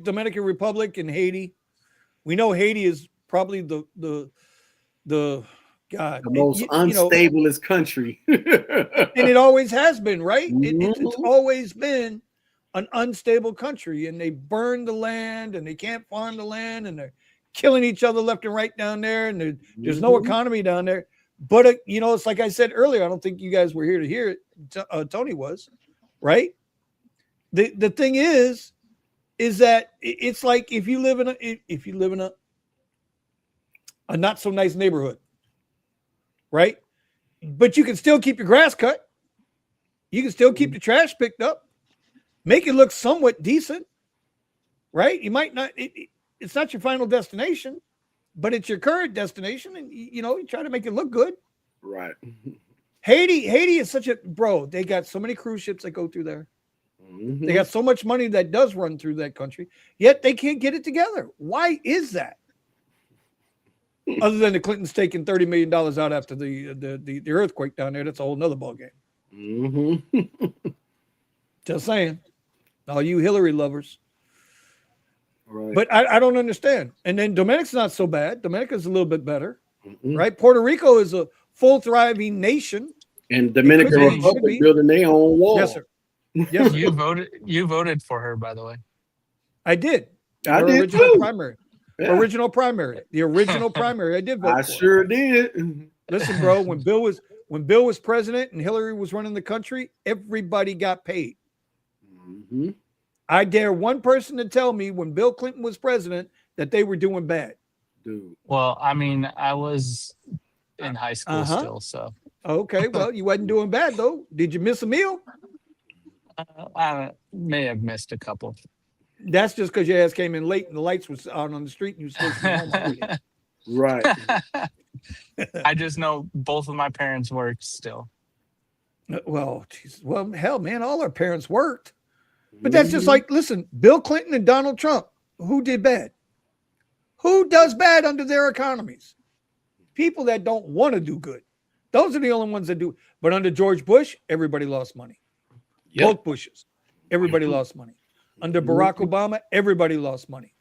Dominican Republic and Haiti. We know Haiti is probably the God, The most unstablest country. and it always has been, right? It's Mhm. always been an unstable country, and they burn the land, and they can't farm the land, and they're killing each other left and right down there, and there's no Mhm. economy down there. But it's like I said earlier. I don't think you guys were here to hear it. Tony was, right? The thing is that it's like if you live in a not so nice neighborhood, right? But you can still keep your grass cut. You can still keep the trash picked up. Make it look somewhat decent, right? You might not. It's not your final destination, but it's your current destination, and you try to make it look good. Right. Haiti is such a bro. They got so many cruise ships that go through there. Mhm. They got so much money that does run through that country, yet they can't get it together. Why is that? Other than the Clintons taking $30 million out after the earthquake down there, that's a whole nother ballgame. Mhm. Just saying. All you Hillary lovers. Right. But I don't understand. And then Dominica's not so bad. Dominica's a little bit better, Mhm. right? Puerto Rico is a full thriving nation. And Dominican It could be, Republic should be. building their own wall. Yes, sir. Yes, sir. You voted for her, by the way. I did. I Her did original too. primary. Yeah. Original primary. The original primary. I did vote I for. sure did. Listen, bro, when Bill was president and Hillary was running the country, everybody got paid. Mhm. I dare one person to tell me when Bill Clinton was president that they were doing bad. Dude. Well, I mean, I was in high school still, so Okay, well, you wasn't doing bad though. Did you miss a meal? I may have missed a couple. That's just because your ass came in late and the lights was out on the street and you were supposed to be home. Right. I just know both of my parents worked still. Well, geez, well, hell, man, all our parents worked. But that's just like, listen, Bill Clinton and Donald Trump, who did bad? Who does bad under their economies? People that don't want to do good. Those are the only ones that do. But under George Bush, everybody lost money. Yep. Both Bushes, everybody lost money. Under Barack Obama, everybody lost money.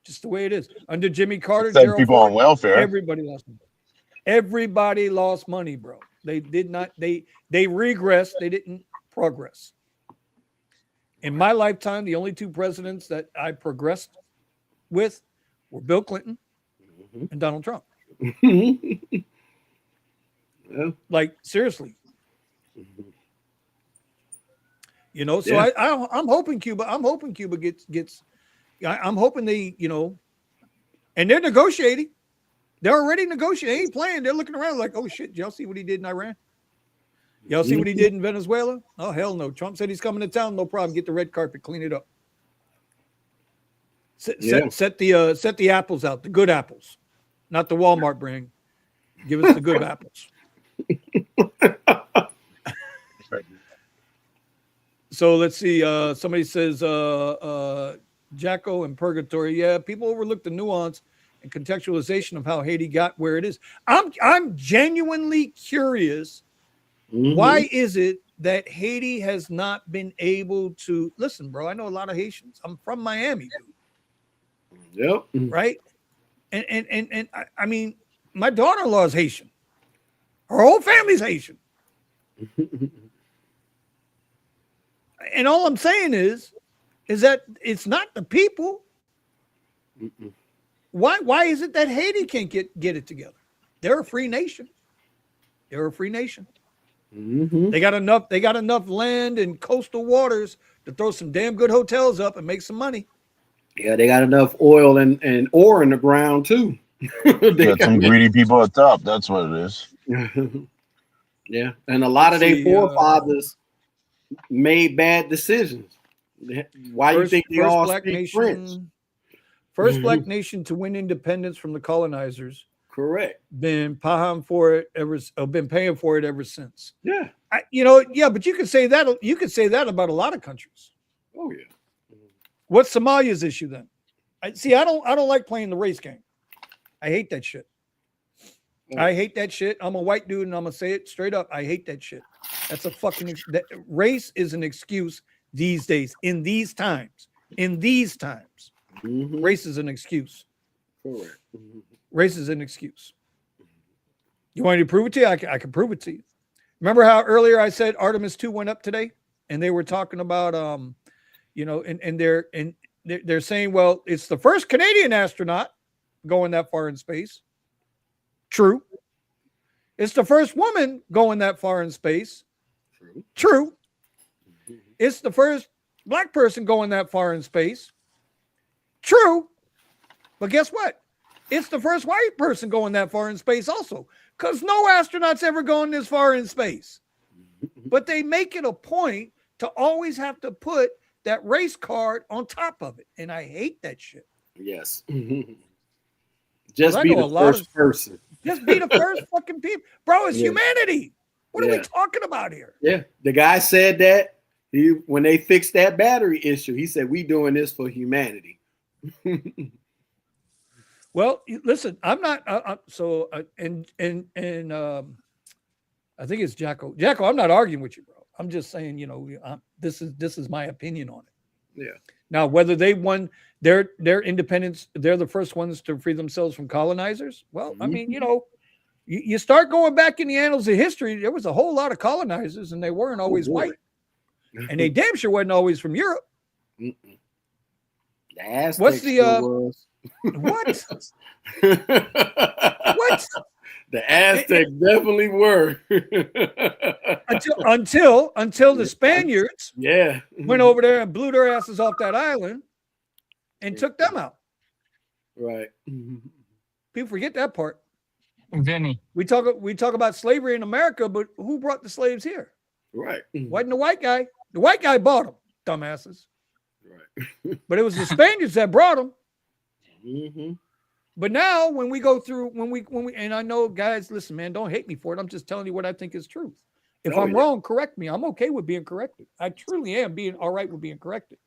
Just the way it is. Under Jimmy Carter, Except Gerald people Ford, on welfare. everybody lost money. Everybody lost money, bro. They did not. They regressed. They didn't progress. In my lifetime, the only two presidents that I progressed with were Bill Clinton and Donald Trump. Yeah. Like, seriously. So Yeah. I'm hoping Cuba. I'm hoping Cuba gets. I'm hoping they, and they're negotiating. They're already negotiating. They ain't playing. They're looking around like, oh shit, y'all see what he did in Iran? Y'all see what he did in Venezuela? Oh hell no. Trump said he's coming to town. No problem. Get the red carpet. Clean it up. Set the apples out. The good apples, not the Walmart brand. Give us the good apples. So let's see. Somebody says Jacko and Purgatory. Yeah, people overlook the nuance and contextualization of how Haiti got where it is. I'm genuinely curious. Why is it that Haiti has not been able to listen, bro? I know a lot of Haitians. I'm from Miami, dude. Yep. Right? And I mean, my daughter-in-law is Haitian. Her whole family's Haitian. And all I'm saying is that it's not the people. Why is it that Haiti can't get it together? They're a free nation. They're a free nation. They got enough land and coastal waters to throw some damn good hotels up and make some money. Yeah, they got enough oil and ore in the ground too. Got some greedy people at top. That's what it is. Yeah, and a lot of their forefathers made bad decisions. Why do you think they all speak French? First black nation to win independence from the colonizers. Correct. Been paying for it ever since. Yeah. But you could say that. You could say that about a lot of countries. Oh yeah. What's Somalia's issue then? I don't like playing the race game. I hate that shit. I hate that shit. I'm a white dude, and I'm gonna say it straight up. I hate that shit. That's a fucking race is an excuse these days. In these times, race is an excuse. Correct. Race is an excuse. You want me to prove it to you? I can prove it to you. Remember how earlier I said Artemis 2 went up today, and they were talking about and they're saying, well, it's the first Canadian astronaut going that far in space. True. It's the first woman going that far in space. True. It's the first black person going that far in space. True. But guess what? It's the first white person going that far in space also, because no astronaut's ever gone this far in space. But they make it a point to always have to put that race card on top of it. And I hate that shit. Yes. Just be the first person. Just be the first fucking people. Bro, it's humanity. What are we talking about here? Yeah. The guy said that when they fixed that battery issue, he said, we doing this for humanity. Well, listen, I'm not. I think it's Jacko. Jacko, I'm not arguing with you, bro. I'm just saying, this is my opinion on it. Yeah. Now, whether they won their independence, they're the first ones to free themselves from colonizers. Well, I mean, you start going back in the annals of history. There was a whole lot of colonizers, and they weren't always white, and they damn sure wasn't always from Europe. The Aztecs What's the was. what? What? The Aztecs definitely were. until the Spaniards went over there and blew their asses off that island and took them out. Right. People forget that part. Vinny. We talk about slavery in America, but who brought the slaves here? Right. Wasn't the white guy. The white guy bought them, dumbasses. Right. But it was the Spaniards that brought them. Mm-hmm. But now when we go through, when we, and I know guys, listen, man, don't hate me for it. I'm just telling you what I think is truth. If I'm wrong, correct me. I'm okay with being corrected. I truly am being all right with being corrected.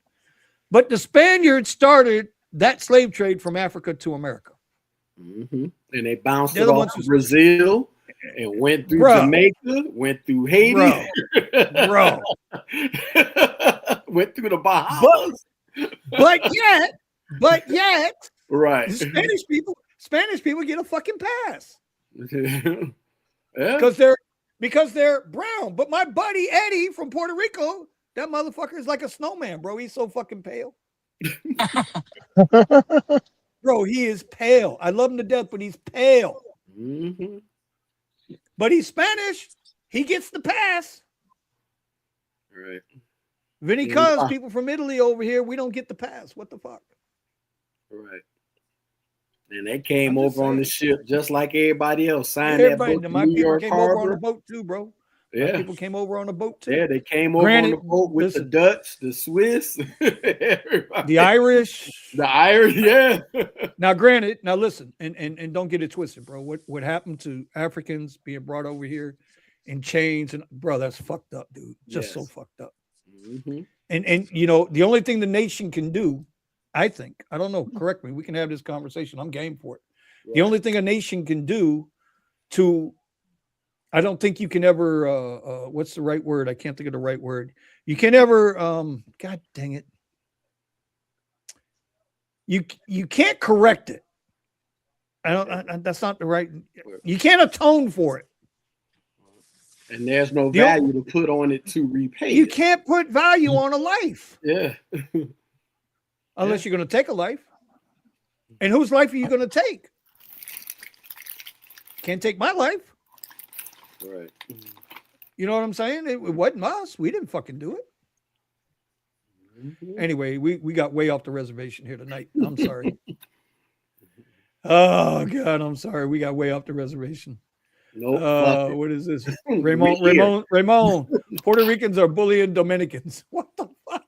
But the Spaniards started that slave trade from Africa to America. Mm-hmm. And they bounced it off to Brazil and went through Jamaica, went through Haiti, bro. went through the Bahamas. But yet, right. Spanish people get a fucking pass. Yeah. Because they're brown. But my buddy Eddie from Puerto Rico, that motherfucker is like a snowman, bro. He's so fucking pale. Bro, he is pale. I love him to death, but he's pale. Mm-hmm. But he's Spanish. He gets the pass. Right. Vinny Cuz, people from Italy over here, we don't get the pass. What the fuck? Right. And they came over on the ship just like everybody else. Signed that boat. My people came over on the boat too, bro. Yeah. People came over on the boat too. Yeah, they came over on the boat with the Dutch, the Swiss, the Irish. Yeah. Now, granted, now listen, and don't get it twisted, bro. What happened to Africans being brought over here in chains, and bro, that's fucked up, dude. Just so fucked up. Mm-hmm. And the only thing the nation can do, I think, I don't know, correct me, we can have this conversation. I'm game for it. Right. The only thing a nation can do I don't think you can ever, what's the right word? I can't think of the right word. You can ever, God dang it. You can't correct it. That's not the right, you can't atone for it. And there's no value to put on it to repay. You can't put value on a life. Yeah. Unless you're going to take a life. And whose life are you going to take? Can't take my life. Right. You know what I'm saying? It wasn't us. We didn't fucking do it. Mm-hmm. Anyway, we got way off the reservation here tonight. I'm sorry. Oh, God, I'm sorry. We got way off the reservation. Nope. What is this? Ramon. Puerto Ricans are bullying Dominicans. What the fuck?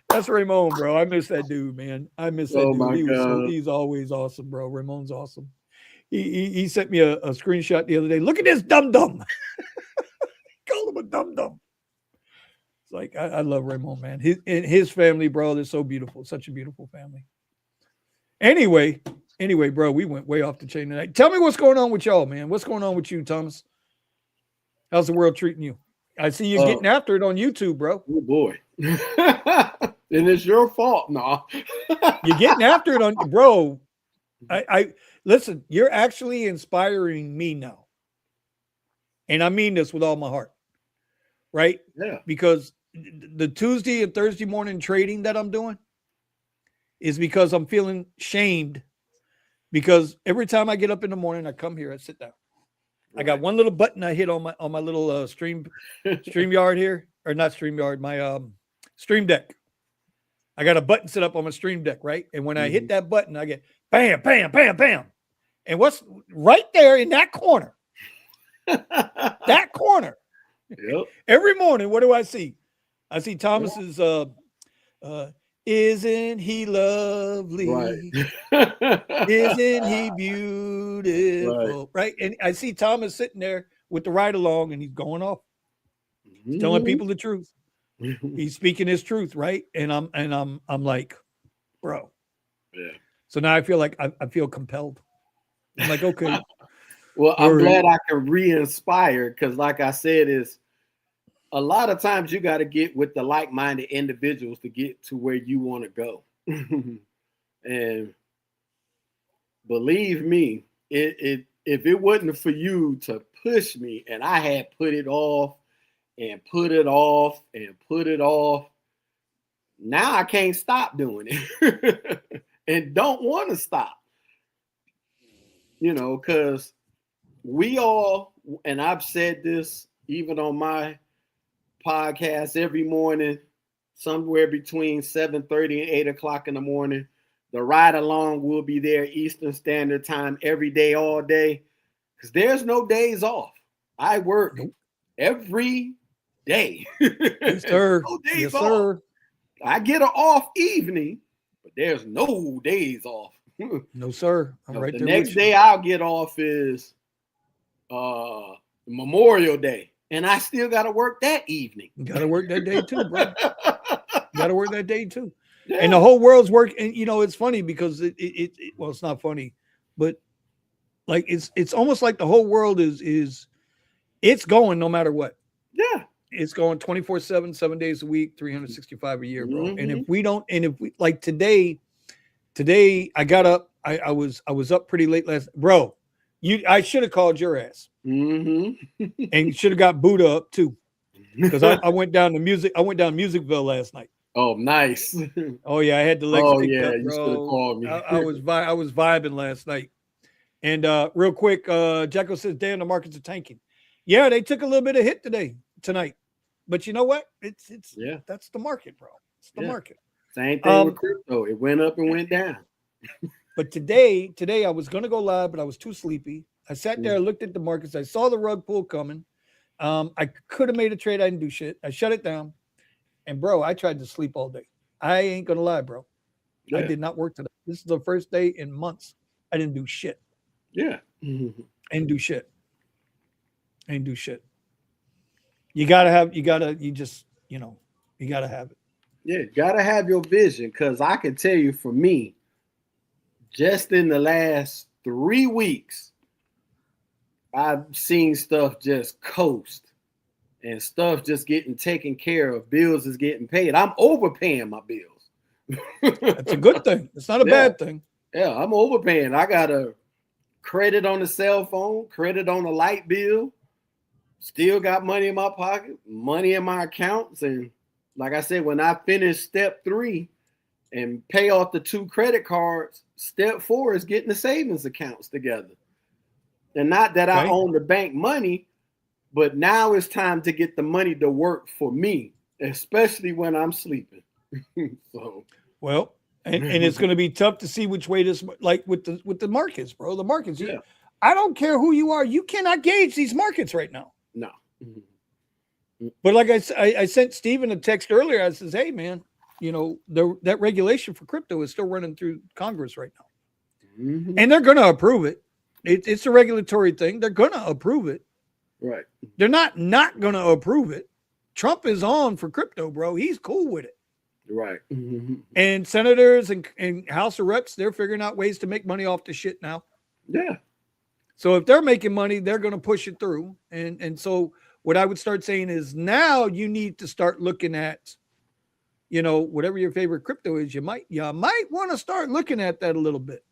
That's Ramon, bro. I miss that dude, man. I miss that dude. He's always awesome, bro. Ramon's awesome. He sent me a screenshot the other day. Look at this dum-dum. Called him a dum-dum. It's like, I love Ramon, man. His family, bro, they're so beautiful. Such a beautiful family. Anyway, bro, we went way off the chain tonight. Tell me what's going on with y'all, man. What's going on with you, Thomas? How's the world treating you? I see you getting after it on YouTube, bro. Oh, boy. And it's your fault, no. You're getting after it on, bro. Listen, you're actually inspiring me now. And I mean this with all my heart. Right? Yeah. Because the Tuesday and Thursday morning trading that I'm doing is because I'm feeling shamed. Because every time I get up in the morning, I come here, I sit down. Right. I got one little button I hit on my little StreamYard here, or not StreamYard, my Stream Deck. I got a button set up on my Stream Deck, right? And when I hit that button, I get bam, bam, bam, bam. And what's right there in that corner? That corner. Yep. Every morning, what do I see? I see Thomas's isn't he lovely? Right. Isn't he beautiful? Right. And I see Thomas sitting there with the ride along, and he's going off. He's telling people the truth. He's speaking his truth, right? And I'm like, bro. Yeah. So now I feel like I feel compelled. I'm like, okay. Well, I'm glad I can re-inspire, because like I said, is a lot of times you got to get with the like-minded individuals to get to where you want to go. And believe me, if it wasn't for you to push me, and I had put it off and put it off and put it off, now I can't stop doing it and don't want to stop, because we all, and I've said this even on my podcast every morning, somewhere between 7:30 and 8 o'clock in the morning, the ride along will be there Eastern Standard Time every day, all day, because there's no days off. I work every day. Yes, sir. No days yes, off. Sir. I get an off evening, but there's no days off. No, sir. I'm right the there. Next day I'll get off is Memorial Day, and I still got to work that evening. You got to work that day too, bro. You got to work that day too. Yeah. And the whole world's working. And it's funny because well, it's not funny, but like it's almost like the whole world is it's going no matter what. Yeah. It's going 24/7, 7 days a week, 365 a year, bro. And if we like today I got up, I was up pretty late last, bro. I should have called your ass. And should have got Buddha up too. Because I went down Musicville last night. Oh, nice. Oh yeah, I had the legs picked up, you bro. should have called me. I was vibing last night. And real quick, Jacko says, damn, the markets are tanking. Yeah, they took a little bit of hit tonight. But you know what? It's that's the market, bro. It's the market. Same thing with crypto. It went up and went down. But today I was gonna go live, but I was too sleepy. I sat there, looked at the markets, I saw the rug pull coming. I could have made a trade, I didn't do shit. I shut it down. And bro, I tried to sleep all day. I ain't gonna lie, bro. Yeah. I did not work today. This is the first day in months I didn't do shit. Yeah. I didn't do shit. You gotta have it. Yeah, you gotta have your vision, because I can tell you, for me, just in the last 3 weeks, I've seen stuff just coast and stuff just getting taken care of. Bills is getting paid. I'm overpaying my bills. That's a good thing. It's not a bad thing. Yeah, I'm overpaying. I got a credit on the cell phone, credit on the light bill, still got money in my pocket, money in my accounts. And like I said, when I finish step 3 and pay off the 2 credit cards, step 4 is getting the savings accounts together. And not that I own the bank money, but now it's time to get the money to work for me, especially when I'm sleeping. So, well, and it's going to be tough to see which way this, like with the markets, bro. The markets. Yeah. I don't care who you are. You cannot gauge these markets right now. No. But like I sent Steven a text earlier. I says, hey man, that regulation for crypto is still running through Congress right now, and they're going to approve it. It's a regulatory thing. They're going to approve it. Right. They're not going to approve it. Trump is on for crypto, bro. He's cool with it. Right. And senators and House of Reps, they're figuring out ways to make money off the shit now. Yeah. So if they're making money, they're going to push it through. And so what I would start saying is, now you need to start looking at, whatever your favorite crypto is, you might want to start looking at that a little bit.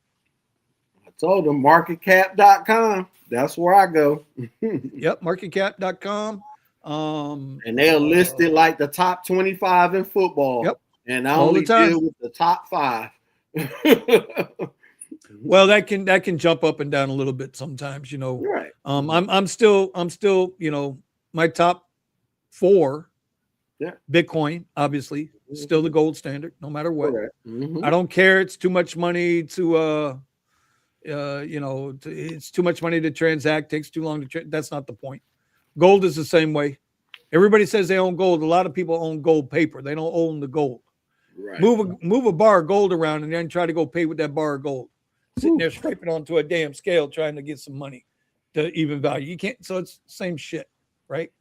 So the marketcap.com, that's where I go. Yep, marketcap.com. And they'll list it like the top 25 in football. Yep. And I All only the time. deal with the top 5. Well, that can jump up and down a little bit sometimes, you know. Right. I'm still, you know, my top 4. Yeah. Bitcoin, obviously, still the gold standard, no matter what. Mm-hmm. I don't care. It's too much money to, you know, it's too much money to transact. Takes too long to. That's not the point. Gold is the same way. Everybody says they own gold. A lot of people own gold paper. They don't own the gold. Right. Move a bar of gold around and then try to go pay with that bar of gold. Sitting there scraping onto a damn scale trying to get some money to even value. You can't. So it's the same shit, right?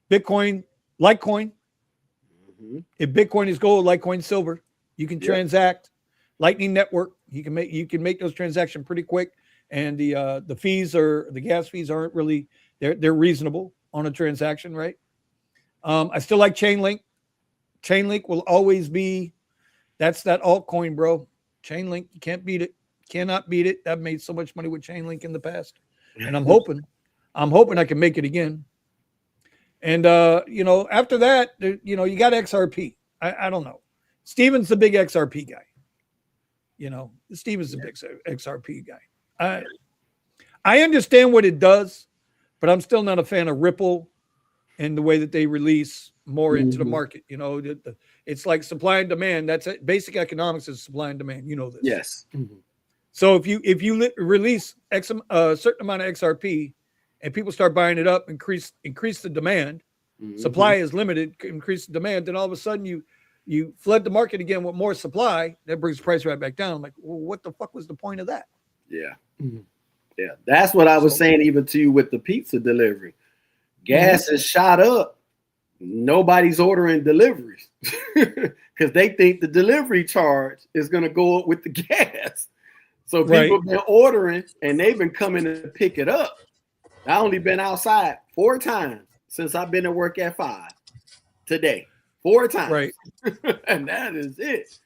Bitcoin, Litecoin. Mm-hmm. If Bitcoin is gold, Litecoin silver, you can transact. Lightning Network, you can make those transactions pretty quick, and the fees the gas fees aren't really they're reasonable on a transaction, right? I still like Chainlink. Chainlink will always be that's that altcoin, bro. Chainlink, you can't beat it. Cannot beat it. I've made so much money with Chainlink in the past, and I'm hoping I can make it again. And you know, after that, you know, you got XRP. I don't know. Steven's the big XRP guy. You know, Steven's the big XRP guy. I understand what it does, but I'm still not a fan of Ripple and the way that they release more into the market. You know, it's like supply and demand. That's it. Basic economics is supply and demand. You know this. Yes. Mm-hmm. So if you release a certain amount of XRP and people start buying it up, increase the demand, supply is limited, increase the demand, then all of a sudden you flood the market again with more supply. That brings the price right back down. I'm like, well, what the fuck was the point of that? Yeah. Mm-hmm. Yeah. That's what I was saying even to you with the pizza delivery. Gas is shot up. Nobody's ordering deliveries because they think the delivery charge is going to go up with the gas. So people have been ordering and they've been coming to pick it up. I only been outside 4 times since I've been at work at 5 today. 4 times. Right. And that is it.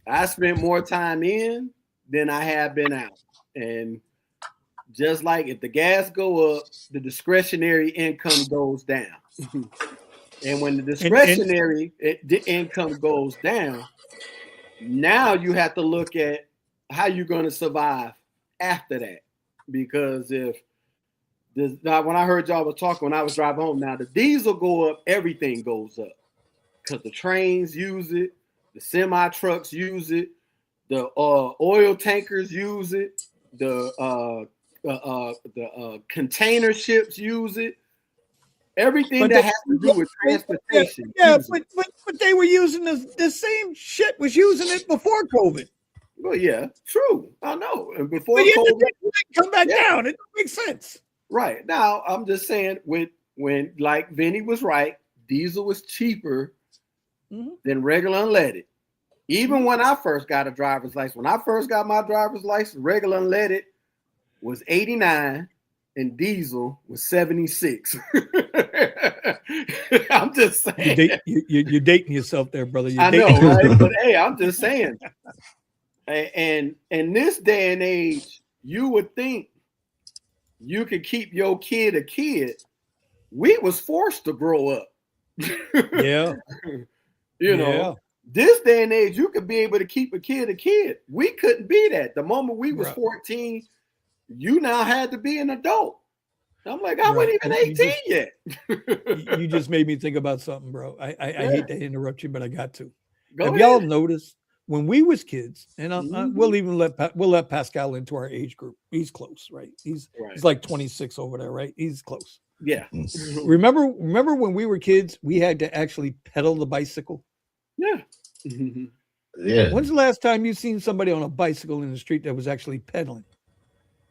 I spent more time in than I have been out. And just like if the gas go up, the discretionary income goes down. And when the discretionary the income goes down, now you have to look at how you're going to survive after that. Because when I heard y'all was talking when I was driving home, now the diesel go up, everything goes up. Because the trains use it, the semi trucks use it, the oil tankers use it, the container ships use it. Everything that has to do with transportation. Yeah, but they were using the same shit was using it before COVID. Well, yeah, true. I know. And before but COVID, it come back down. It makes sense. Right. Now, I'm just saying when like Vinny was right, diesel was cheaper than regular unleaded. Even when I first got a driver's license, when I first got my driver's license, regular unleaded was 89 and diesel was 76. I'm just saying. You're dating yourself there, brother. I know, right? But hey, I'm just saying. And in this day and age, you would think you could keep your kid a kid. We was forced to grow up. Yeah. You know, this day and age, you could be able to keep a kid a kid. We couldn't be that. The moment we was 14, you now had to be an adult. I'm like, I wasn't even 18 yet. You just made me think about something, bro. I hate to interrupt you, but I got to. Have y'all noticed when we was kids, and we'll even let Pascal into our age group. He's close, right? He's like 26 over there, right? He's close. Yeah. Remember when we were kids, we had to actually pedal the bicycle? Yeah. Yeah. When's the last time you seen somebody on a bicycle in the street that was actually pedaling?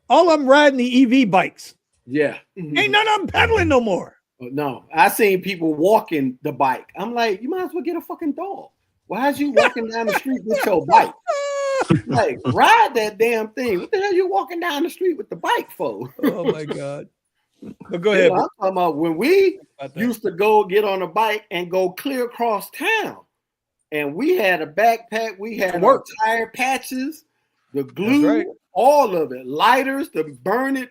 All of them riding the EV bikes. Yeah. Ain't none of them pedaling no more. No, I seen people walking the bike. I'm like, you might as well get a fucking dog. Why is you walking down the street with your bike? Like, ride that damn thing. What the hell you walking down the street with the bike for? Oh my God. But go ahead. I'm talking about when we used to go get on a bike and go clear across town. And we had a backpack, we had our tire patches, the glue, right. all of it, lighters to burn it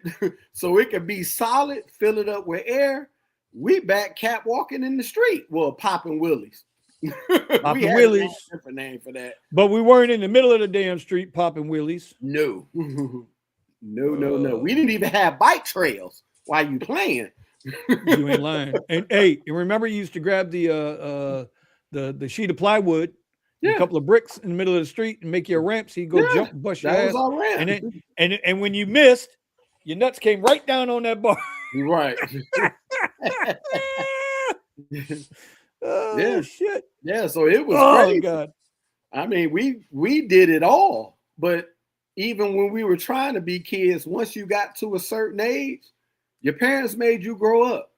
so it could be solid, fill it up with air. We back cat walking in the street. Well, popping willies. Popping We had wheelies. a different name for that. But we weren't in the middle of the damn street popping wheelies. No. No. We didn't even have bike trails while you playing. You ain't lying. And hey, you remember you used to grab the sheet of plywood, a couple of bricks in the middle of the street, and make you a ramp so you go jump and bust your ass. Was our ramp. And when you missed, your nuts came right down on that bar. Right. Oh shit. Yeah, so it was crazy. God. I mean, we did it all, but even when we were trying to be kids, once you got to a certain age, your parents made you grow up.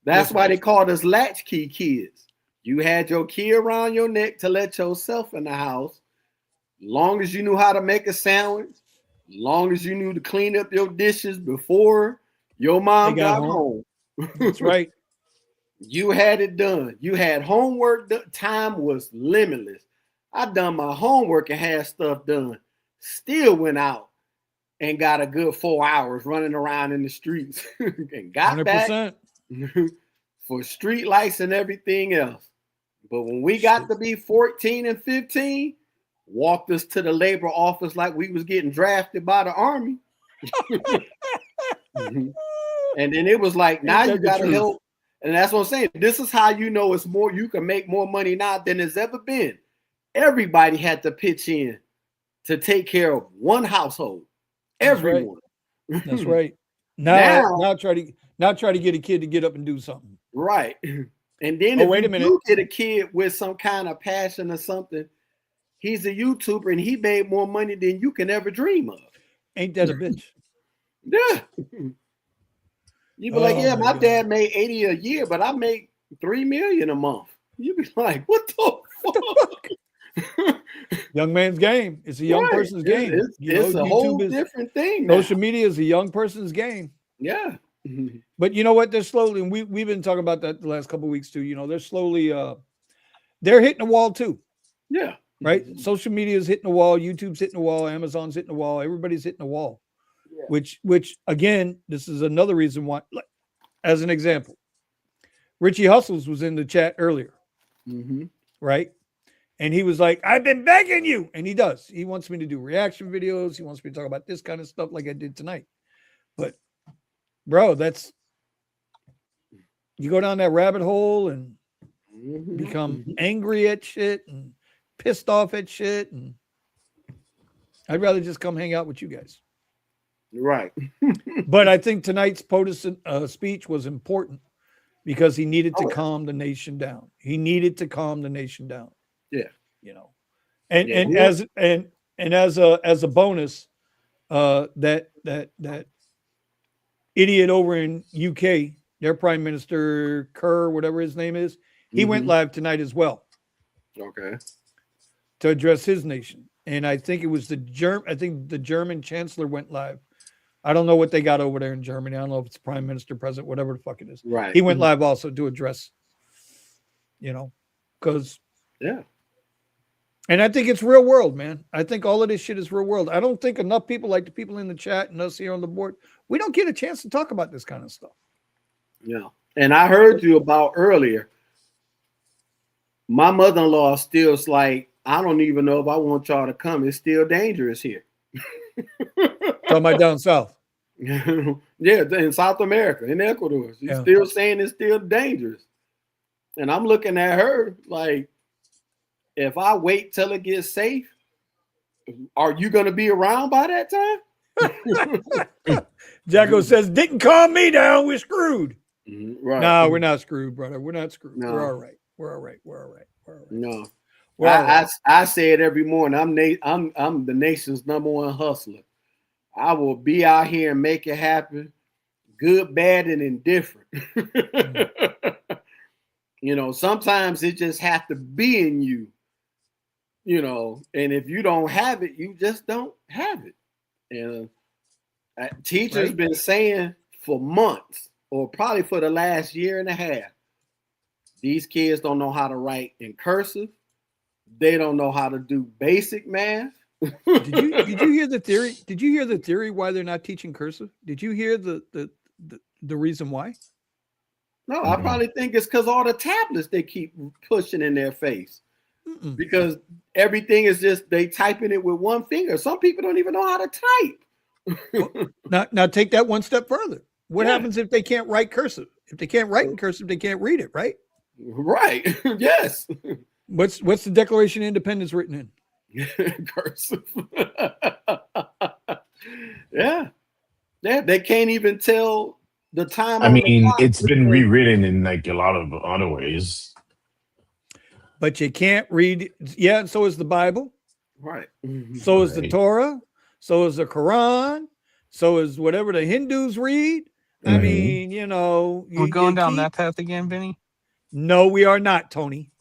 That's why they called us latchkey kids. You had your key around your neck to let yourself in the house. Long as you knew how to make a sandwich, long as you knew to clean up your dishes before your mom got home. That's right. You had it done. You had homework. Time was limitless. I done my homework and had stuff done. Still went out and got a good 4 hours running around in the streets and got 100%. Back for street lights and everything else. But when we got to be 14 and 15, walked us to the labor office like we was getting drafted by the army. And then it was like, now you got to help. And that's what I'm saying. This is how you know it's more, you can make more money now than it's ever been. Everybody had to pitch in to take care of one household. Everyone. That's right. Now try to get a kid to get up and do something. Right. And then if you get a kid with some kind of passion or something, he's a YouTuber and he made more money than you can ever dream of. Ain't that a bitch? Yeah. You be like, yeah, my dad made 80 a year, but I make $3 million a month. You be like, what the fuck? Young man's game. It's a young person's game. It's a whole different thing. Social media is a young person's game. Yeah. But you know what? They're slowly, and we've been talking about that the last couple of weeks too. You know, they're slowly they're hitting the wall too. Yeah. Right? Social media is hitting the wall, YouTube's hitting the wall, Amazon's hitting the wall, everybody's hitting the wall. Yeah. Which again, this is another reason why, as an example, Richie Hustles was in the chat earlier. Right? And he was like, I've been begging you. And he does. He wants me to do reaction videos. He wants me to talk about this kind of stuff like I did tonight. But bro, you go down that rabbit hole and become angry at shit and pissed off at shit. And I'd rather just come hang out with you guys. Right. But I think tonight's POTUS speech was important because he needed to calm the nation down. He needed to calm the nation down. Yeah. You know, and as a bonus, that idiot over in UK, their Prime Minister Kerr, whatever his name is, he went live tonight as well. Okay. To address his nation. And I think it was the German Chancellor went live. I don't know what they got over there in Germany. I don't know if it's Prime Minister, President, whatever the fuck it is. Right. He went live also to address, you know, because and I think it's real world, man. I think all of this shit is real world. I don't think enough people, like the people in the chat and us here on the board, we don't get a chance to talk about this kind of stuff. Yeah. And I heard you about earlier. My mother-in-law still's like, I don't even know if I want y'all to come. It's still dangerous here. Talking about down south. Yeah, in South America, in Ecuador. She's still saying it's still dangerous. And I'm looking at her like, if I wait till it gets safe, are you going to be around by that time? Jacko says, didn't calm me down. We're screwed. Right. No, we're not screwed, brother. We're not screwed. No. We're all right. We're all right. We're all right. We're all right. No. Well, I say it every morning. I'm the nation's #1 hustler. I will be out here and make it happen, good, bad, and indifferent. You know, sometimes it just has to be in you. You know, and if you don't have it, you just don't have it. And teachers been saying for months, or probably for the last year and a half, these kids don't know how to write in cursive. They don't know how to do basic math. Did you hear the theory? Did you hear the theory why they're not teaching cursive? Did you hear the reason why? No, I probably think it's because all the tablets they keep pushing in their face. Because everything is just they typing it with one finger. Some people don't even know how to type. Now take that one step further. What happens if they can't write cursive? If they can't write in cursive, they can't read it, right? Right. Yes. What's the Declaration of Independence written in? Cursive. Yeah. They can't even tell the time. I mean, it's been rewritten in like a lot of other ways. But you can't read. Yeah, and so is the Bible. Right. So is the Torah. So is the Quran. So is whatever the Hindus read. I mean, you know. We're going down that path again, Vinny? No, we are not, Tony.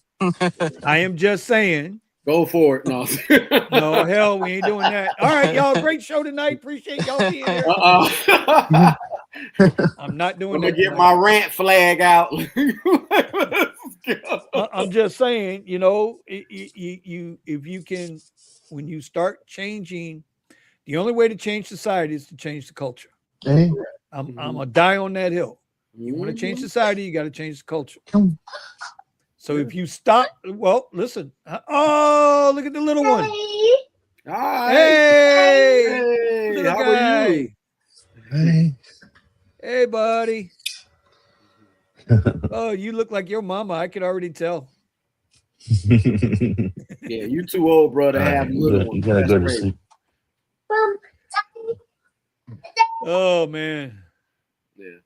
I am just saying. Go for it. No. No, hell, we ain't doing that. All right, y'all. Great show tonight. Appreciate y'all being here. I'm not doing that. I'm gonna get my rant flag out. I'm just saying, you know, if you can, when you start changing, the only way to change society is to change the culture. Hey. I'm gonna die on that hill. You want to change society, you got to change the culture. So if you stop, well, listen. Oh, look at the little one. Hi. Hey, little how guy. are you? Hey. Hey, buddy. Oh, you look like your mama. I could already tell. Yeah, you too old, bro, to have little ones. You gotta go to sleep. Oh man. Yeah.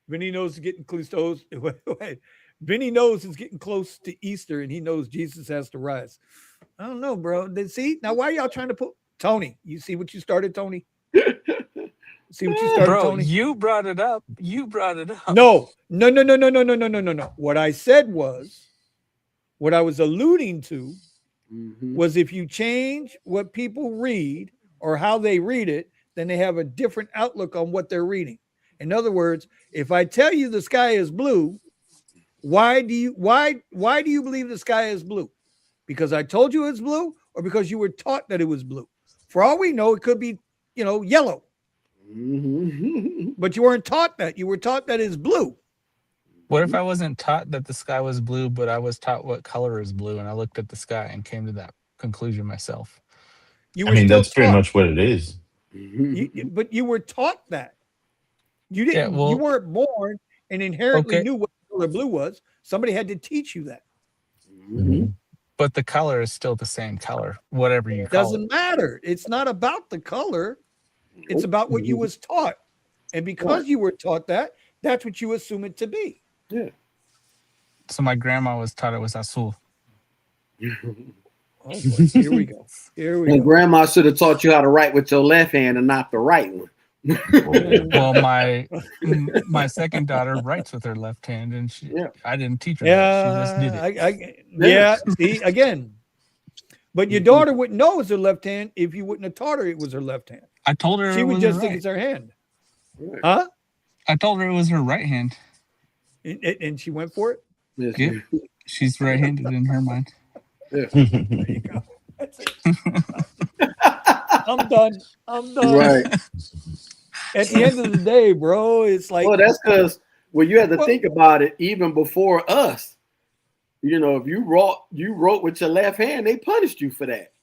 Vinny knows it's getting close to Vinny knows it's getting close to Easter, and he knows Jesus has to rise. I don't know, bro. See now, why are y'all trying to put Tony? You see what you started, Tony? See what you started, Bro, Tony? you brought it up. No. What I said was, what I was alluding to was if you change what people read or how they read it, then they have a different outlook on what they're reading. In other words, if I tell you the sky is blue, why do you believe the sky is blue? Because I told you it's blue, or because you were taught that it was blue? For all we know, it could be, yellow. But you weren't taught that. You were taught that it's blue. What if I wasn't taught that the sky was blue, but I was taught what color is blue, and I looked at the sky and came to that conclusion myself? That's pretty much what it is. But you were taught that. You didn't. You weren't born and inherently knew what color blue was. Somebody had to teach you that. But the color is still the same color, whatever you call it. Doesn't matter. It's not about the color. It's about what you was taught. And because you were taught that, that's what you assume it to be. Yeah. So my grandma was taught it was azul. Oh boy, here we go. And grandma should have taught you how to write with your left hand and not the right one. Well, my second daughter writes with her left hand, and I didn't teach her that. She just did it. See, again. But your daughter wouldn't know it's her left hand if you wouldn't have taught her it was her left hand. I told her she would just think it's her hand. Huh? I told her it was her right hand. And she went for it? Yes. Yeah. She's right-handed in her mind. Yeah. There you go. That's it. I'm done. Right. At the end of the day, bro, it's like. Well, that's because you had to think about it even before us. If you wrote with your left hand, they punished you for that.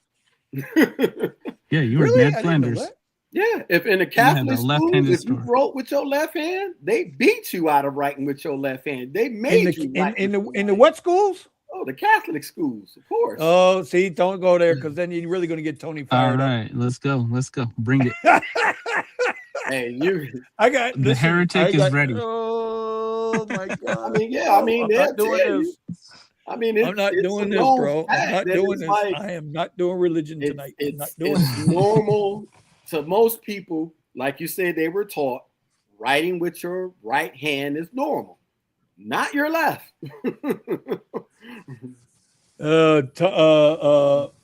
Yeah, you were Ned Flanders. Yeah, if in the Catholic schools, if you wrote with your left hand, they beat you out of writing with your left hand. They made you write in the what schools? Oh, the Catholic schools, of course. Oh, see, don't go there because then you're really going to get Tony fired. All right, let's go. Bring it. Hey, the heretic is ready. Oh my God! I'm not doing this. I'm not doing this, bro. I'm not doing this. I am not doing religion tonight. It's normal to most people. Like you said, they were taught writing with your right hand is normal, not your left.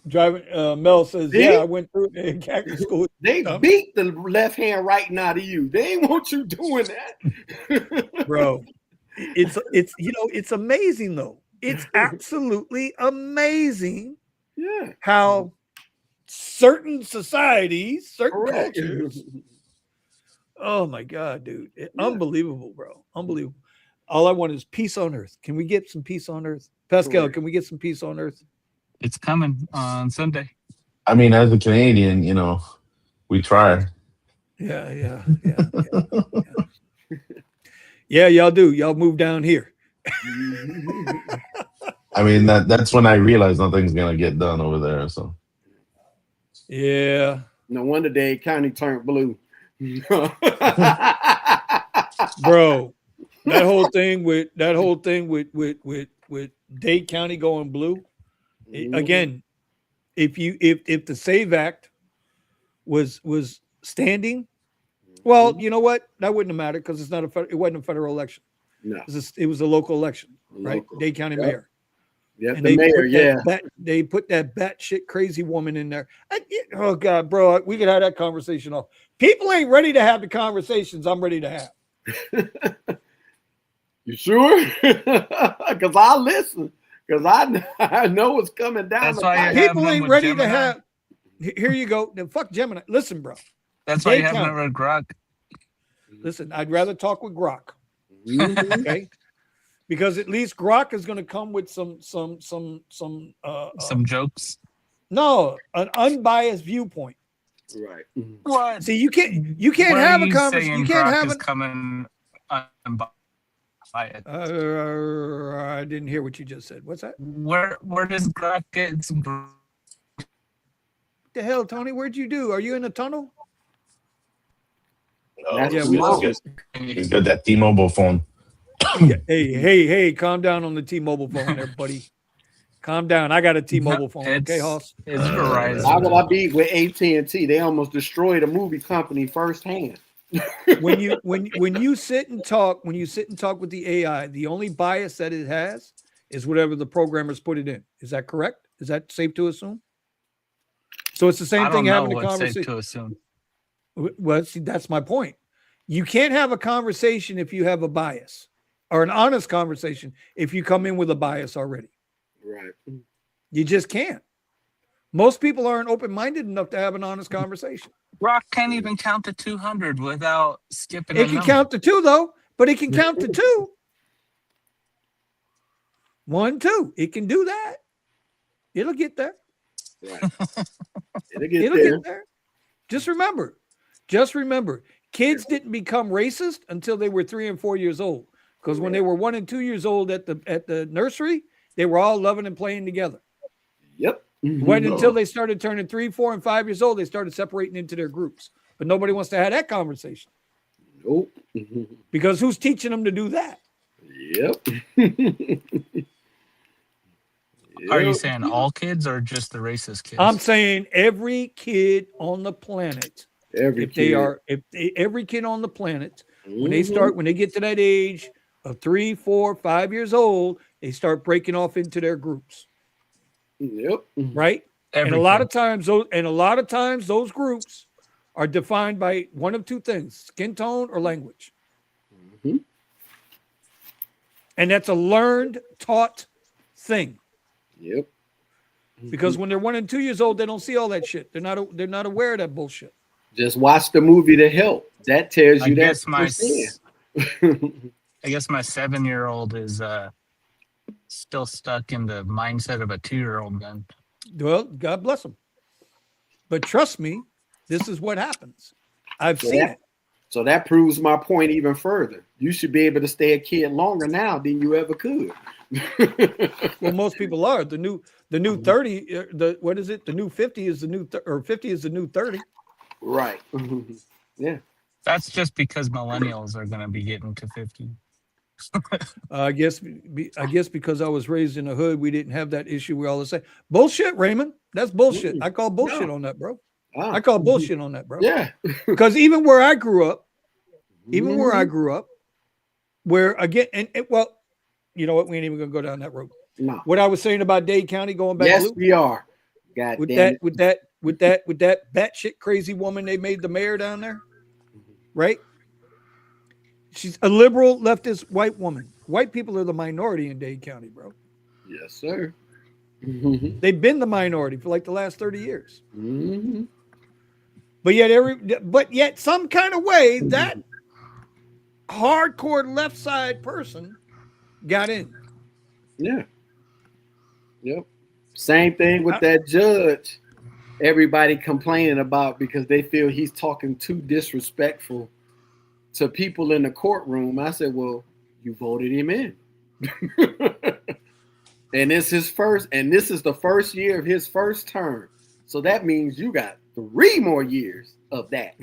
Driving. Mel says, "Yeah, I went through Catholic school. They beat the left hand writing out of you. They ain't want you doing that, bro. It's amazing though. It's absolutely amazing. Yeah. How certain societies, certain Correct. cultures. Oh my God, dude. Unbelievable, bro. Unbelievable. All I want is peace on earth. Can we get some peace on earth? Pascal, Correct. can we get some peace on earth? It's coming on Sunday. I mean, as a Canadian, we try. Yeah. Yeah, y'all do. Y'all move down here. I mean, that's when I realized nothing's gonna get done over there. So Yeah. No wonder Dade County turned blue. Bro, that whole thing with Dade County going blue. Again, if the SAVE Act was standing, well, you know what? That wouldn't have mattered because it wasn't a federal election. No. It was a local election, right? Local. Dade County Yep. mayor. Yeah, And the mayor, they put that batshit crazy woman in there. Oh God, bro, we could have that conversation off. People ain't ready to have the conversations I'm ready to have. You sure? Because I listen. Because I know what's coming down. That's why you have People them ain't with ready Gemini. to have. Here you go. Then fuck Gemini. Listen, bro. That's why you Dade have County. them with Grok. Listen, I'd rather talk with Grok. Mhm. Okay. Because at least Grok is going to come with some jokes. No, an unbiased viewpoint. Right. What? See, you can't Where have are a you conversation. saying You can't Grok have is an. coming unbiased? I didn't hear what you just said. What's that? Where does Grok get some? What the hell, Tony? Where'd you do? Are you in a tunnel? That's Yeah, the we law. lost. he's got that T-Mobile phone. Hey, calm down on the T-Mobile phone there, buddy. Calm down. I got a T-Mobile phone. Okay, Hoss? It's Verizon. How would I be with AT&T? They almost destroyed a movie company firsthand. When you sit and talk with the AI, the only bias that it has is whatever the programmers put it in. Is that correct? Is that safe to assume? So it's the same thing having a conversation. Safe to assume. Well, see, that's my point. You can't have a conversation if you have a bias, or an honest conversation if you come in with a bias already. Right. You just can't. Most people aren't open-minded enough to have an honest conversation. Grok can't even count to 200 without skipping. It can count to 2 though, but it can count to 2. 1, 2. It can do that. It'll get there. Right. It'll get It'll there. get there. Just remember, kids didn't become racist until they were 3 and 4 years old. Because when they were 1 and 2 years old at the nursery, they were all loving and playing together. Yep. It wasn't until they started turning 3, 4, and 5 years old, they started separating into their groups. But nobody wants to have that conversation. Nope. Because who's teaching them to do that? Yep. Are you saying all kids or just the racist kids? I'm saying every kid on the planet. Every kid on the planet, when they get to that age of 3, 4, 5 years old, they start breaking off into their groups. Yep. Right. And a lot of times those groups are defined by one of 2 things: skin tone or language. Mm-hmm. And that's a learned, taught thing. Yep. Because when they're 1 and 2 years old, they don't see all that shit. They're not aware of that bullshit. Just watch the movie To Help. That tells you that. I guess my 7-year-old is still stuck in the mindset of a 2-year-old then. Well, God bless them. But trust me, this is what happens. I've seen it. So that proves my point even further. You should be able to stay a kid longer now than you ever could. Well, most people are. The new 30, what is it? The new 50 is the new 50 is the new 30. Right. Yeah. That's just because millennials are going to be getting to 50. I guess because I was raised in the hood, we didn't have that issue. We all the same. Bullshit, Raymond. That's bullshit. I call bullshit on that, bro. I call bullshit on that, bro. Yeah. Because even where I grew up, where again, well, you know what? We ain't even gonna go down that road. No. What I was saying about Dade County going back. Yes, we are. God with damn that batshit crazy woman they made the mayor down there, right? She's a liberal leftist white woman. White people are the minority in Dade County, bro. Yes, sir. Mhm. They've been the minority for like the last 30 years. Mhm. But yet some kind of way that hardcore left side person got in. Yeah. Yep. Same thing with that judge. Everybody complaining about because they feel he's talking too disrespectful to people in the courtroom. I said, well, you voted him in. And this is the first year of his first term. So that means you got 3 more years of that.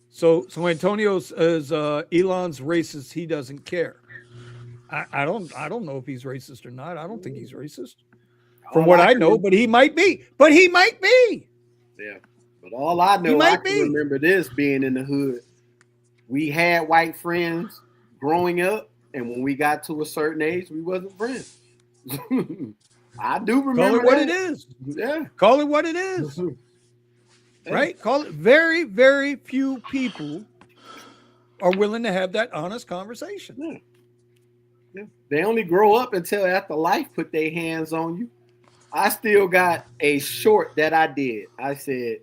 So Antonio says Elon's racist. He doesn't care. I don't know if he's racist or not. I don't think he's racist from what I know, but he might be. Yeah. But all I know, I can remember this being in the hood. We had white friends growing up, and when we got to a certain age, we wasn't friends. I do remember Call it what it is. Yeah. Call it what it is. Right? Call it. Very, very few people are willing to have that honest conversation. Yeah. Yeah. They only grow up until after life put their hands on you. I still got a short that I did. I said,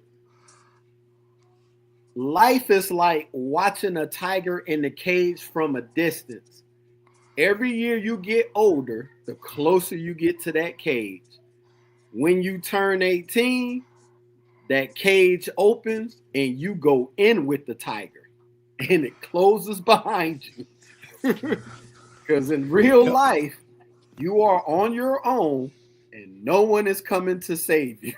life is like watching a tiger in the cage from a distance. Every year you get older, the closer you get to that cage. When you turn 18, that cage opens and you go in with the tiger and it closes behind you. Because in real life, you are on your own and no one is coming to save you.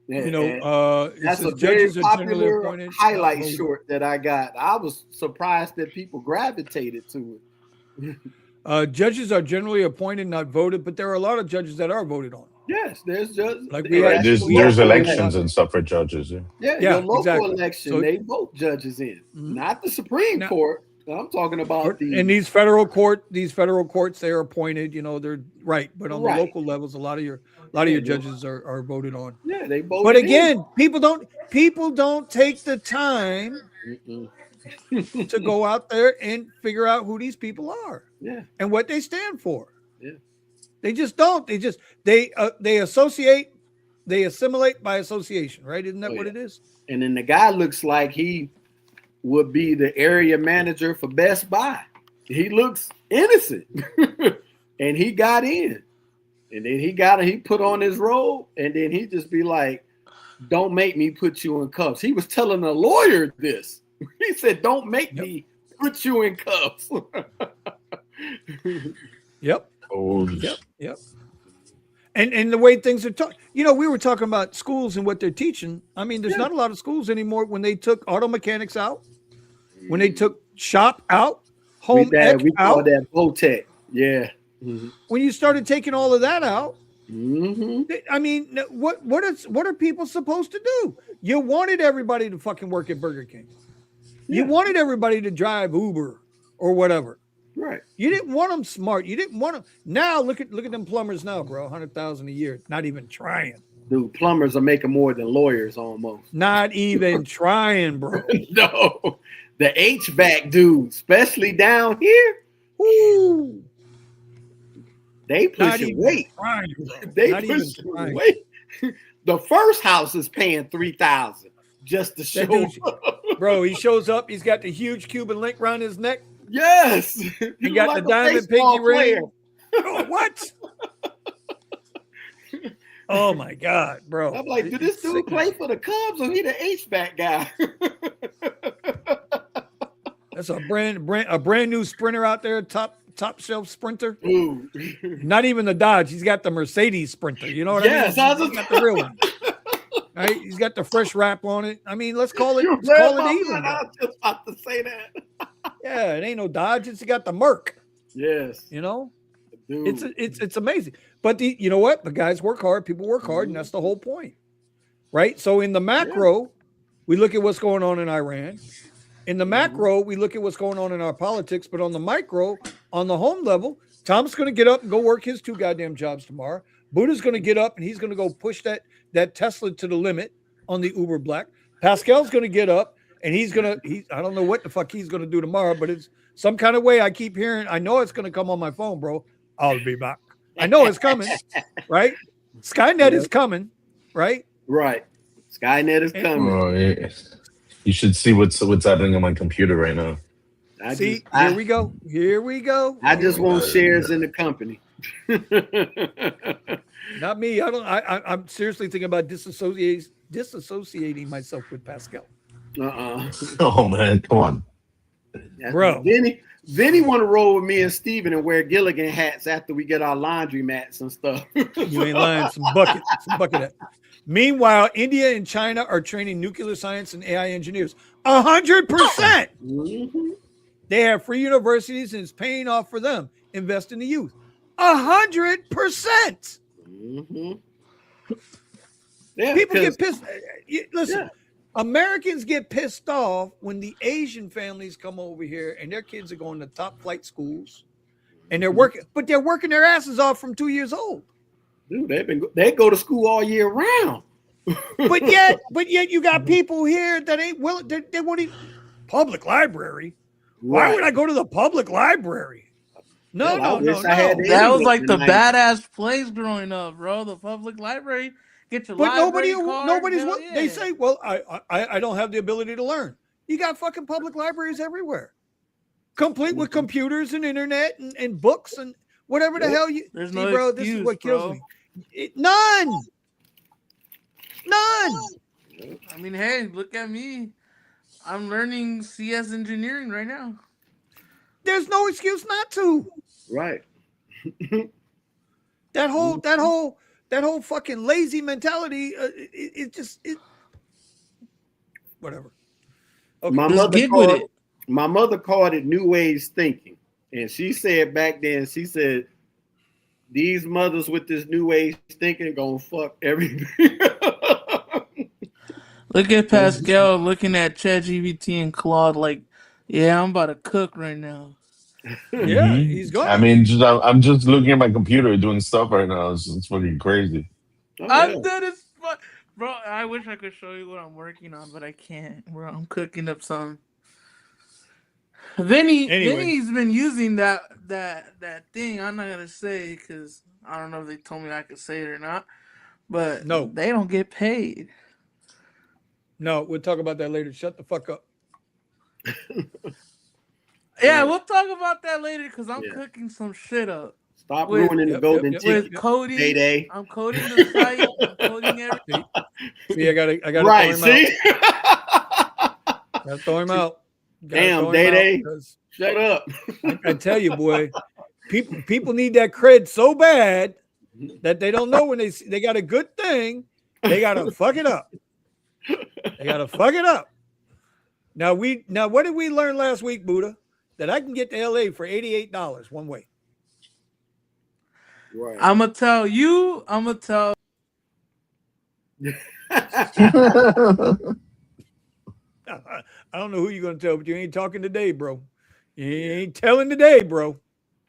That's a very popular highlight short that I got. I was surprised that people gravitated to it. Judges are generally appointed, not voted, but there are a lot of judges that are voted on. Yes, there's judges. Like there's elections and stuff for judges. Yeah, your local election, so, they vote judges in, not the Supreme Court. I'm talking about these federal courts, they are appointed. They're right, but on the local levels, a lot of your judges are voted on. Yeah, they vote. But again, people don't take the time to go out there and figure out who these people are. Yeah, and what they stand for. Yeah, they just don't. They associate, they assimilate by association, right? Isn't that what it is? And then the guy looks like he would be the area manager for Best Buy. He looks innocent. And he got in. And then he put on his robe, and then he just be like, don't make me put you in cuffs. He was telling a lawyer this. He said, don't make me put you in cuffs. Yep. And the way things are taught, we were talking about schools and what they're teaching. I mean, there's not a lot of schools anymore. When they took auto mechanics out, when they took shop out, home ec we call out, that VOTEC. Yeah. Mm-hmm. When you started taking all of that out, I mean, what are people supposed to do? You wanted everybody to fucking work at Burger King. You wanted everybody to drive Uber or whatever. Right. You didn't want them smart. You didn't want them. Now look at them plumbers now, bro. 100,000 a year. Not even trying. Dude, plumbers are making more than lawyers almost. Not even trying, bro. No. The HVAC dude, especially down here. Woo. They pushing weight. They pushing weight. The first house is paying $3,000 just to show up. Bro, he shows up. He's got the huge Cuban link around his neck. Yes. He got the diamond pinky ring. Oh, what? Oh my God, bro. I'm like, did this dude play for the Cubs or he the HVAC guy? That's a brand new sprinter out there, top shelf sprinter. Ooh. Not even the Dodge. He's got the Mercedes Sprinter. You know what I mean? He's got the real one. Right? He's got the fresh wrap on it. I mean, let's call it even. I was just about to say that. Yeah, it ain't no Dodge. It's got the Merc. Yes. Dude. It's amazing. But you know what? The guys work hard. People work hard, and that's the whole point. Right? So in the macro, we look at what's going on in Iran. In the macro, we look at what's going on in our politics. But on the micro, on the home level, Tom's going to get up and go work his 2 goddamn jobs tomorrow. Buddha's going to get up and he's going to go push that Tesla to the limit on the Uber Black. Pascal's going to get up and I don't know what the fuck he's going to do tomorrow, but it's some kind of way I keep hearing, I know it's going to come on my phone, bro. I'll be back. I know it's coming, right? Skynet is coming, right? Right. Skynet is coming. Oh, yeah. You should see what's happening on my computer right now. Here we go. Here we go. I just want shares in the company. Not me. I'm seriously thinking about disassociating myself with Pascal. Oh man, come on, bro. Vinny want to roll with me and Steven and wear Gilligan hats after we get our laundry mats and stuff. You ain't lying. Some bucket. Meanwhile, India and China are training nuclear science and AI engineers. 100%. Mm-hmm. They have free universities and it's paying off for them. Invest in the youth. 100%. Mm-hmm. Yeah, people get pissed. Listen, Americans get pissed off when the Asian families come over here and their kids are going to top flight schools and they're working, but they're working their asses off from 2 years old. Dude, they go to school all year round. but yet you got people here that ain't willing. They won't even public library. Right. Why would I go to the public library? No. That was like the badass place growing up, bro. The public library. Get your but library nobody's. card, They say, well, I don't have the ability to learn. You got fucking public libraries everywhere, complete with computers and internet and books and whatever the hell you. There's see, no bro. excuse, This is what kills bro. me. None. I mean, hey, look at me. I'm learning CS engineering right now. There's no excuse not to. Right. That whole fucking lazy mentality. Whatever. Okay. My mother called it new age thinking, and she said back then, she said, "These mothers with this new age thinking gonna fuck everything." Look at Pascal looking at ChatGPT and Claude like, yeah, I'm about to cook right now. Yeah, he's gone. I mean, I'm just looking at my computer doing stuff right now. It's fucking crazy. I'm dead as fuck. Bro, I wish I could show you what I'm working on, but I can't. Bro, I'm cooking up some. Vinny's been using that thing. I'm not gonna say because I don't know if they told me I could say it or not. But no, they don't get paid. No, we'll talk about that later. Shut the fuck up. Yeah, we'll talk about that later because I'm cooking some shit up. Stop ruining the golden ticket. With coding, Day. I'm coding the site. I'm coding everything. See, I gotta right, throw him see? out. Gotta throw him out. Damn, Day. Shut up. I tell you, boy, people need that cred so bad that they don't know when they got a good thing, they gotta fuck it up. They gotta fuck it up. Now what did we learn last week, Buddha? That I can get to LA for $88 one way. Right. I'm gonna tell. I don't know who you're gonna tell, but you ain't talking today, bro. You ain't telling today, bro.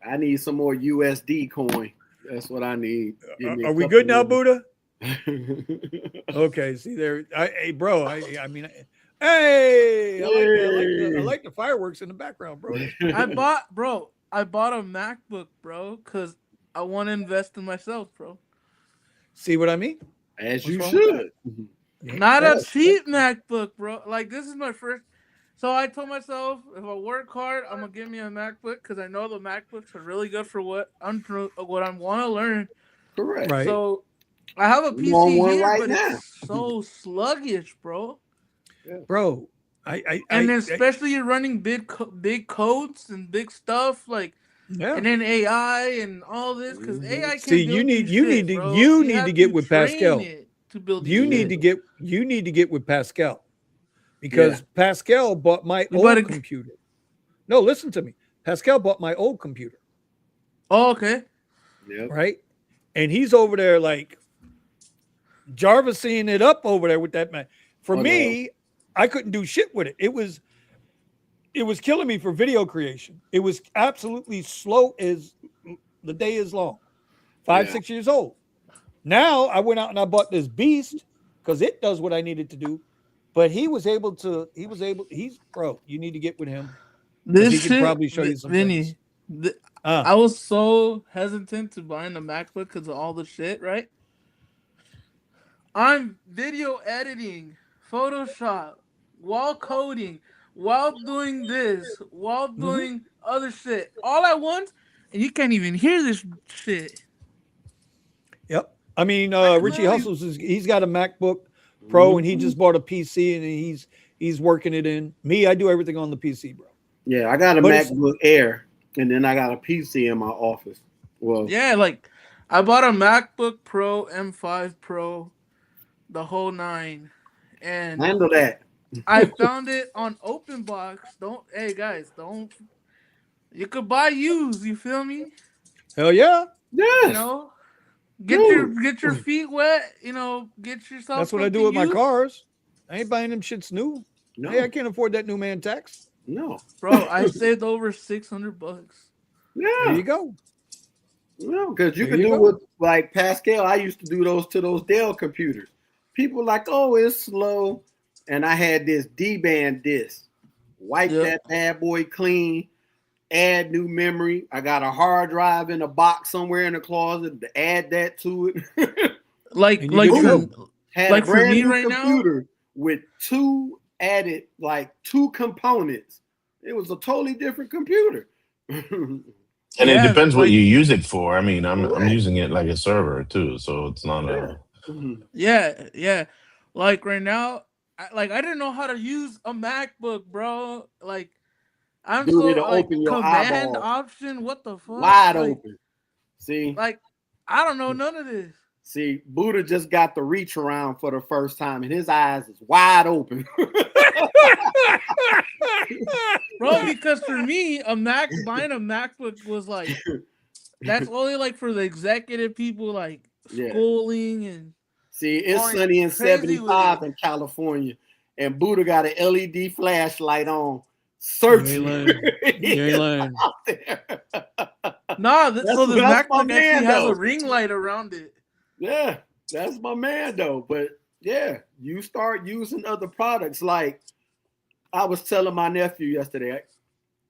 I need some more USD coin. That's what I need. Are we good now, Buddha? Okay, see there. Hey, bro. I mean, hey, I like the fireworks in the background, bro. I bought a MacBook, bro, because I want to invest in myself, bro. See what I mean? As you should. Not a cheap MacBook, bro. Like, this is my first. So I told myself, if I work hard, I'm gonna get me a MacBook because I know the MacBooks are really good for what I want to learn. Correct. Right. So I have a PC here, but now. it's so sluggish, bro. Bro, especially you're running big codes and big stuff like, and then AI and all this because AI can't see you need to get with Pascal. To build you need to get with Pascal because Pascal bought my old computer. No, listen to me. Pascal bought my old computer. Oh, okay. Yep. Right, and he's over there like Jarvising it up over there with that man. For me, I couldn't do shit with it. It was killing me for video creation. It was absolutely slow as the day is long. 6 years old. Now I went out and I bought this beast because it does what I needed to do. But he's bro, you need to get with him. Because This he could shit, probably show you some things. Vinny. Ah, I was so hesitant to buying a MacBook because of all the shit, right? I'm video editing, Photoshop, while coding, while doing this, while mhm. doing other shit, all at once, and you can't even hear this shit. Yep. I mean, I can Richie literally, Hustles he's got a MacBook Pro and he Mhm. just bought a PC and he's working it in. Me, I do everything on the PC, bro. Yeah, I got a But it's MacBook Air, and then I got a PC in my office. Well, yeah, like I bought a MacBook Pro M5 Pro, the whole nine, and handle that. I found it on Open Box. Don't, hey guys, don't. You could buy used. You feel me? hell yeah. You Yes, know, dude. get your feet wet. You know, get yourself That's what I do something with my used, cars. I ain't buying them shits new. Hey, I No, can't afford that new man tax. no. bro. I saved over $600. There Yeah, you go. no, because you There could you do go. what like Pascal. I used to do those to those Dell computers. People like, oh, it's slow, and I had this D-band disk. Wipe Yep. that bad boy clean. Add new memory. I got a hard drive in a box somewhere in the closet to add that to it. Like And you good to for go. Had a like for brand me new right now. computer with two added, like two components. It was a totally different computer. And it Yeah, depends what like you use it for. I mean, I'm Correct. using it like a server too, so it's not Yeah. a. yeah. Like right now, I didn't know how to use a MacBook, bro. Like I'm Dude, so it'll like open your command eyeball option. What the fuck? wide open. See, Like I don't know none of this. see, Buddha just got the reach around for the first time, and his eyes is wide open. Bro, because for me, buying a MacBook was like that's only like for the executive people like Yeah. schooling and See, it's going sunny and crazy with it. 75 in California, and Buddha got an LED flashlight on, You searching. ain't lying. You ain't lying. Out there. Nah, so this That's my MacBook man, actually has though. a ring light around it. Yeah, that's my man, though. But yeah, you start using other products. Like I was telling my nephew yesterday,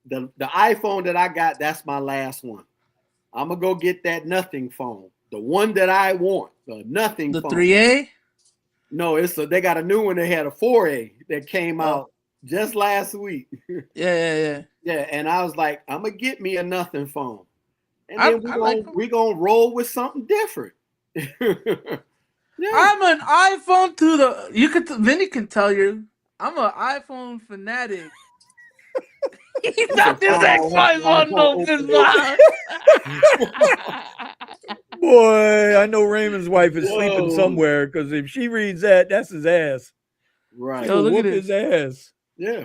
the iPhone that I got, that's my last one. I'm gonna go get that nothing phone, the one that I want, the nothing The phone. 3A? No, they got a new one. They had a 4A that came Oh. out just last week. Yeah. Yeah, and I was like, I'm gonna get me a nothing phone, and I then like them. we gonna roll with something different. Yeah, I'm an iPhone to the. Vinny can tell you, I'm an iPhone fanatic. He got this X5 on open box. Boy, I know Raymond's wife is sleeping Whoa. somewhere because if she reads that, that's his ass. right. She Yo, will look at whoop his ass. Yeah,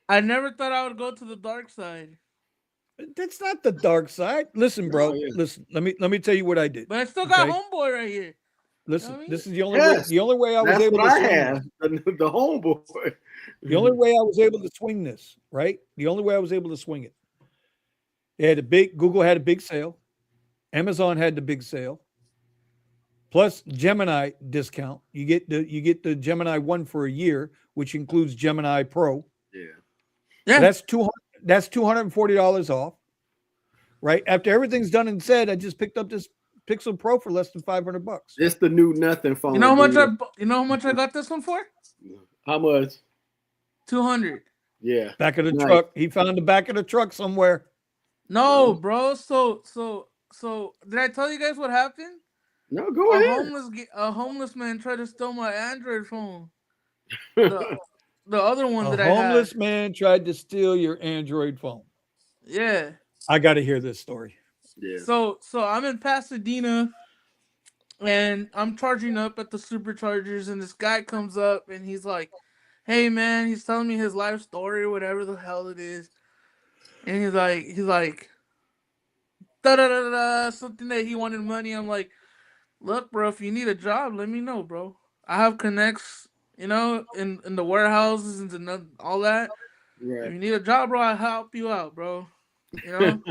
I never thought I would go to the dark side, That's not the dark side. Listen, bro. No, yeah. Listen. Let me tell you what I did. but I still got Okay? homeboy right here. Listen. know what I mean? This is the only Yes. way. The only way I was that's able what to I swing have. this. The homeboy. The only way I was able to swing this, right? The only way I was able to swing it. They had Google had a big sale. Amazon had the big sale. Plus Gemini discount. You get the Gemini 1 for a year, which includes Gemini Pro. Yeah. Yeah. So that's $240 off. Right? After everything's done and said, I just picked up this Pixel Pro for less than $500. It's the new nothing phone. You know how much dude. I got this one for? How much? 200. Yeah. Back of the Nice. truck. He found the back of the truck somewhere. No, bro. So did I tell you guys what happened? No, go ahead. A homeless man tried to steal my Android phone. The other one A that I had. homeless man tried to steal your Android phone. Yeah. I got to hear this story. Yeah. So I'm in Pasadena and I'm charging up at the superchargers and this guy comes up and he's like, "Hey man," he's telling me his life story or whatever the hell it is. And he's like da da da da something that he wanted money. I'm like, "Look, bro, if you need a job, let me know, bro. I have connects, in the warehouses and all that. Right. If you need a job, bro, I'll help you out, bro. You know?"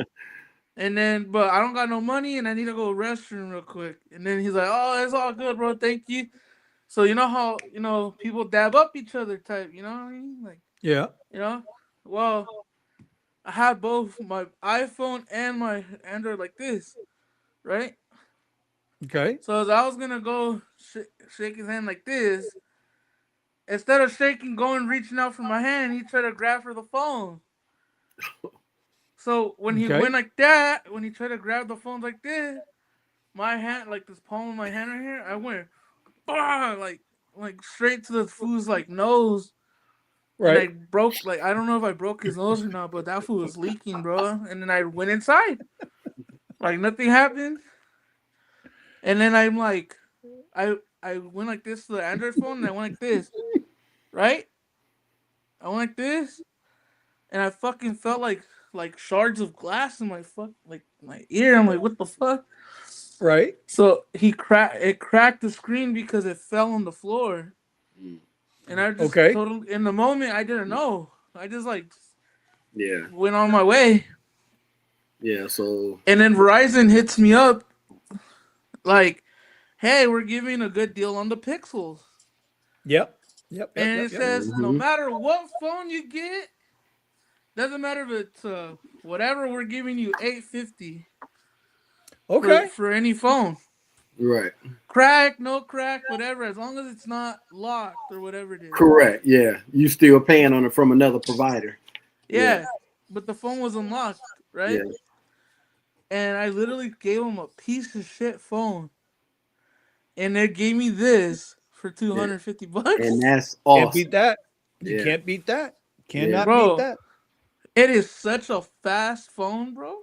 And then, but I don't got no money and I need to go to the restroom real quick. And then he's like, "Oh, it's all good, bro. Thank you." So you know how, people dab up each other type, you know what I mean? Like, Yeah. well, I had both my iPhone and my Android like this, right? Okay. So as I was gonna go shake his hand like this, instead of shaking, going reaching out for my hand, he tried to grab for the phone. So when he Okay. went like that, when he tried to grab the phone like this, my hand, like this palm of my hand right here, I went, bah, like straight to the fool's like nose, and I Right. broke, like, I don't know if I broke his nose or not, but that fool was leaking, bro. And then I went inside, like nothing happened. And then I'm like, I went like this to the Android phone, and I went like this, right? I went like this, and I fucking felt like shards of glass in my like my ear. I'm like, what the fuck? Right. So it cracked the screen because it fell on the floor. And I just Okay. totally, in the moment, I didn't know. I just like Yeah. went on my way. Yeah. So And then Verizon hits me up like, hey, we're giving a good deal on the Pixels. Yep. Yep. Yep. And Yep. it Yep. says, no mhm. matter what phone you get, doesn't matter if it's whatever, we're giving you $850 Okay. for any phone. Right. Crack, no crack, whatever, as long as it's not locked or whatever it is. Correct. Yeah. You still paying on it from another provider. Yeah. Yeah, but the phone was unlocked, Yeah. right? And I literally gave him a piece of shit phone, and they gave me this for Yeah. 250 And bucks. that's Can't awesome. beat that. You Yeah. can't beat that. Yeah. Cannot beat Bro, that. it is such a fast phone, bro.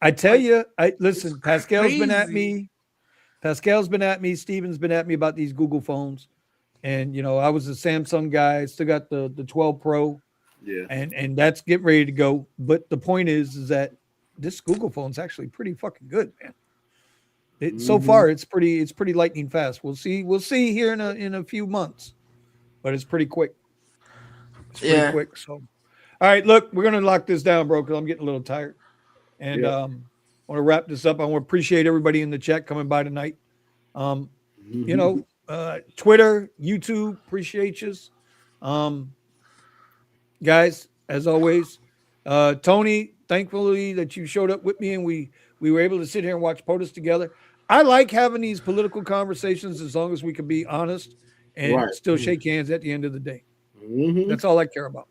I tell Like, you, it's listen, Pascal's been at crazy. me. Pascal's been at me. Steven's been at me about these Google phones. And I was a Samsung guy. I still got the 12 Pro, Yeah. and that's getting ready to go. But the point is that this Google phone's actually pretty fucking good, man. So Hmm. far it's pretty lightning fast. We'll see here in a few months, but it's pretty quick. It's pretty Yeah. quick. So, all right, look, we're gonna lock this down, bro, because I'm getting a little tired. And Yep. I want to wrap this up. I want to appreciate everybody in the chat coming by tonight. Hmm. Twitter, YouTube, appreciate you. Um, guys, as always, Tony, thankfully that you showed up with me and we were able to sit here and watch POTUS together. I like having these political conversations as long as we can be honest and Right. still shake hands at the end of the day. Hmm. That's all I care about,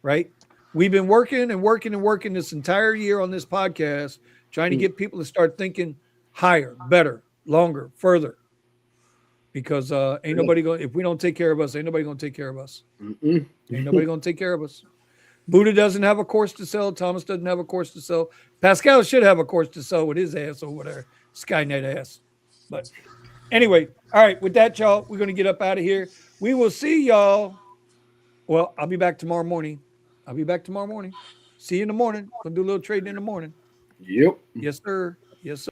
right? We've been working and working and working this entire year on this podcast, trying to get people to start thinking higher, better, longer, further. Because ain't nobody going, if we don't take care of us, ain't nobody going to take care of us. Mm-mm. Ain't nobody going to take care of us. Buddha doesn't have a course to sell. Thomas doesn't have a course to sell. Pascal should have a course to sell with his ass over there, Skynet ass. But anyway, all right, with that, y'all, we're going to get up out of here. We will see y'all. Well, I'll be back tomorrow morning. See you in the morning. Gonna do a little trading in the morning. Yep. Yes, sir. Yes, sir.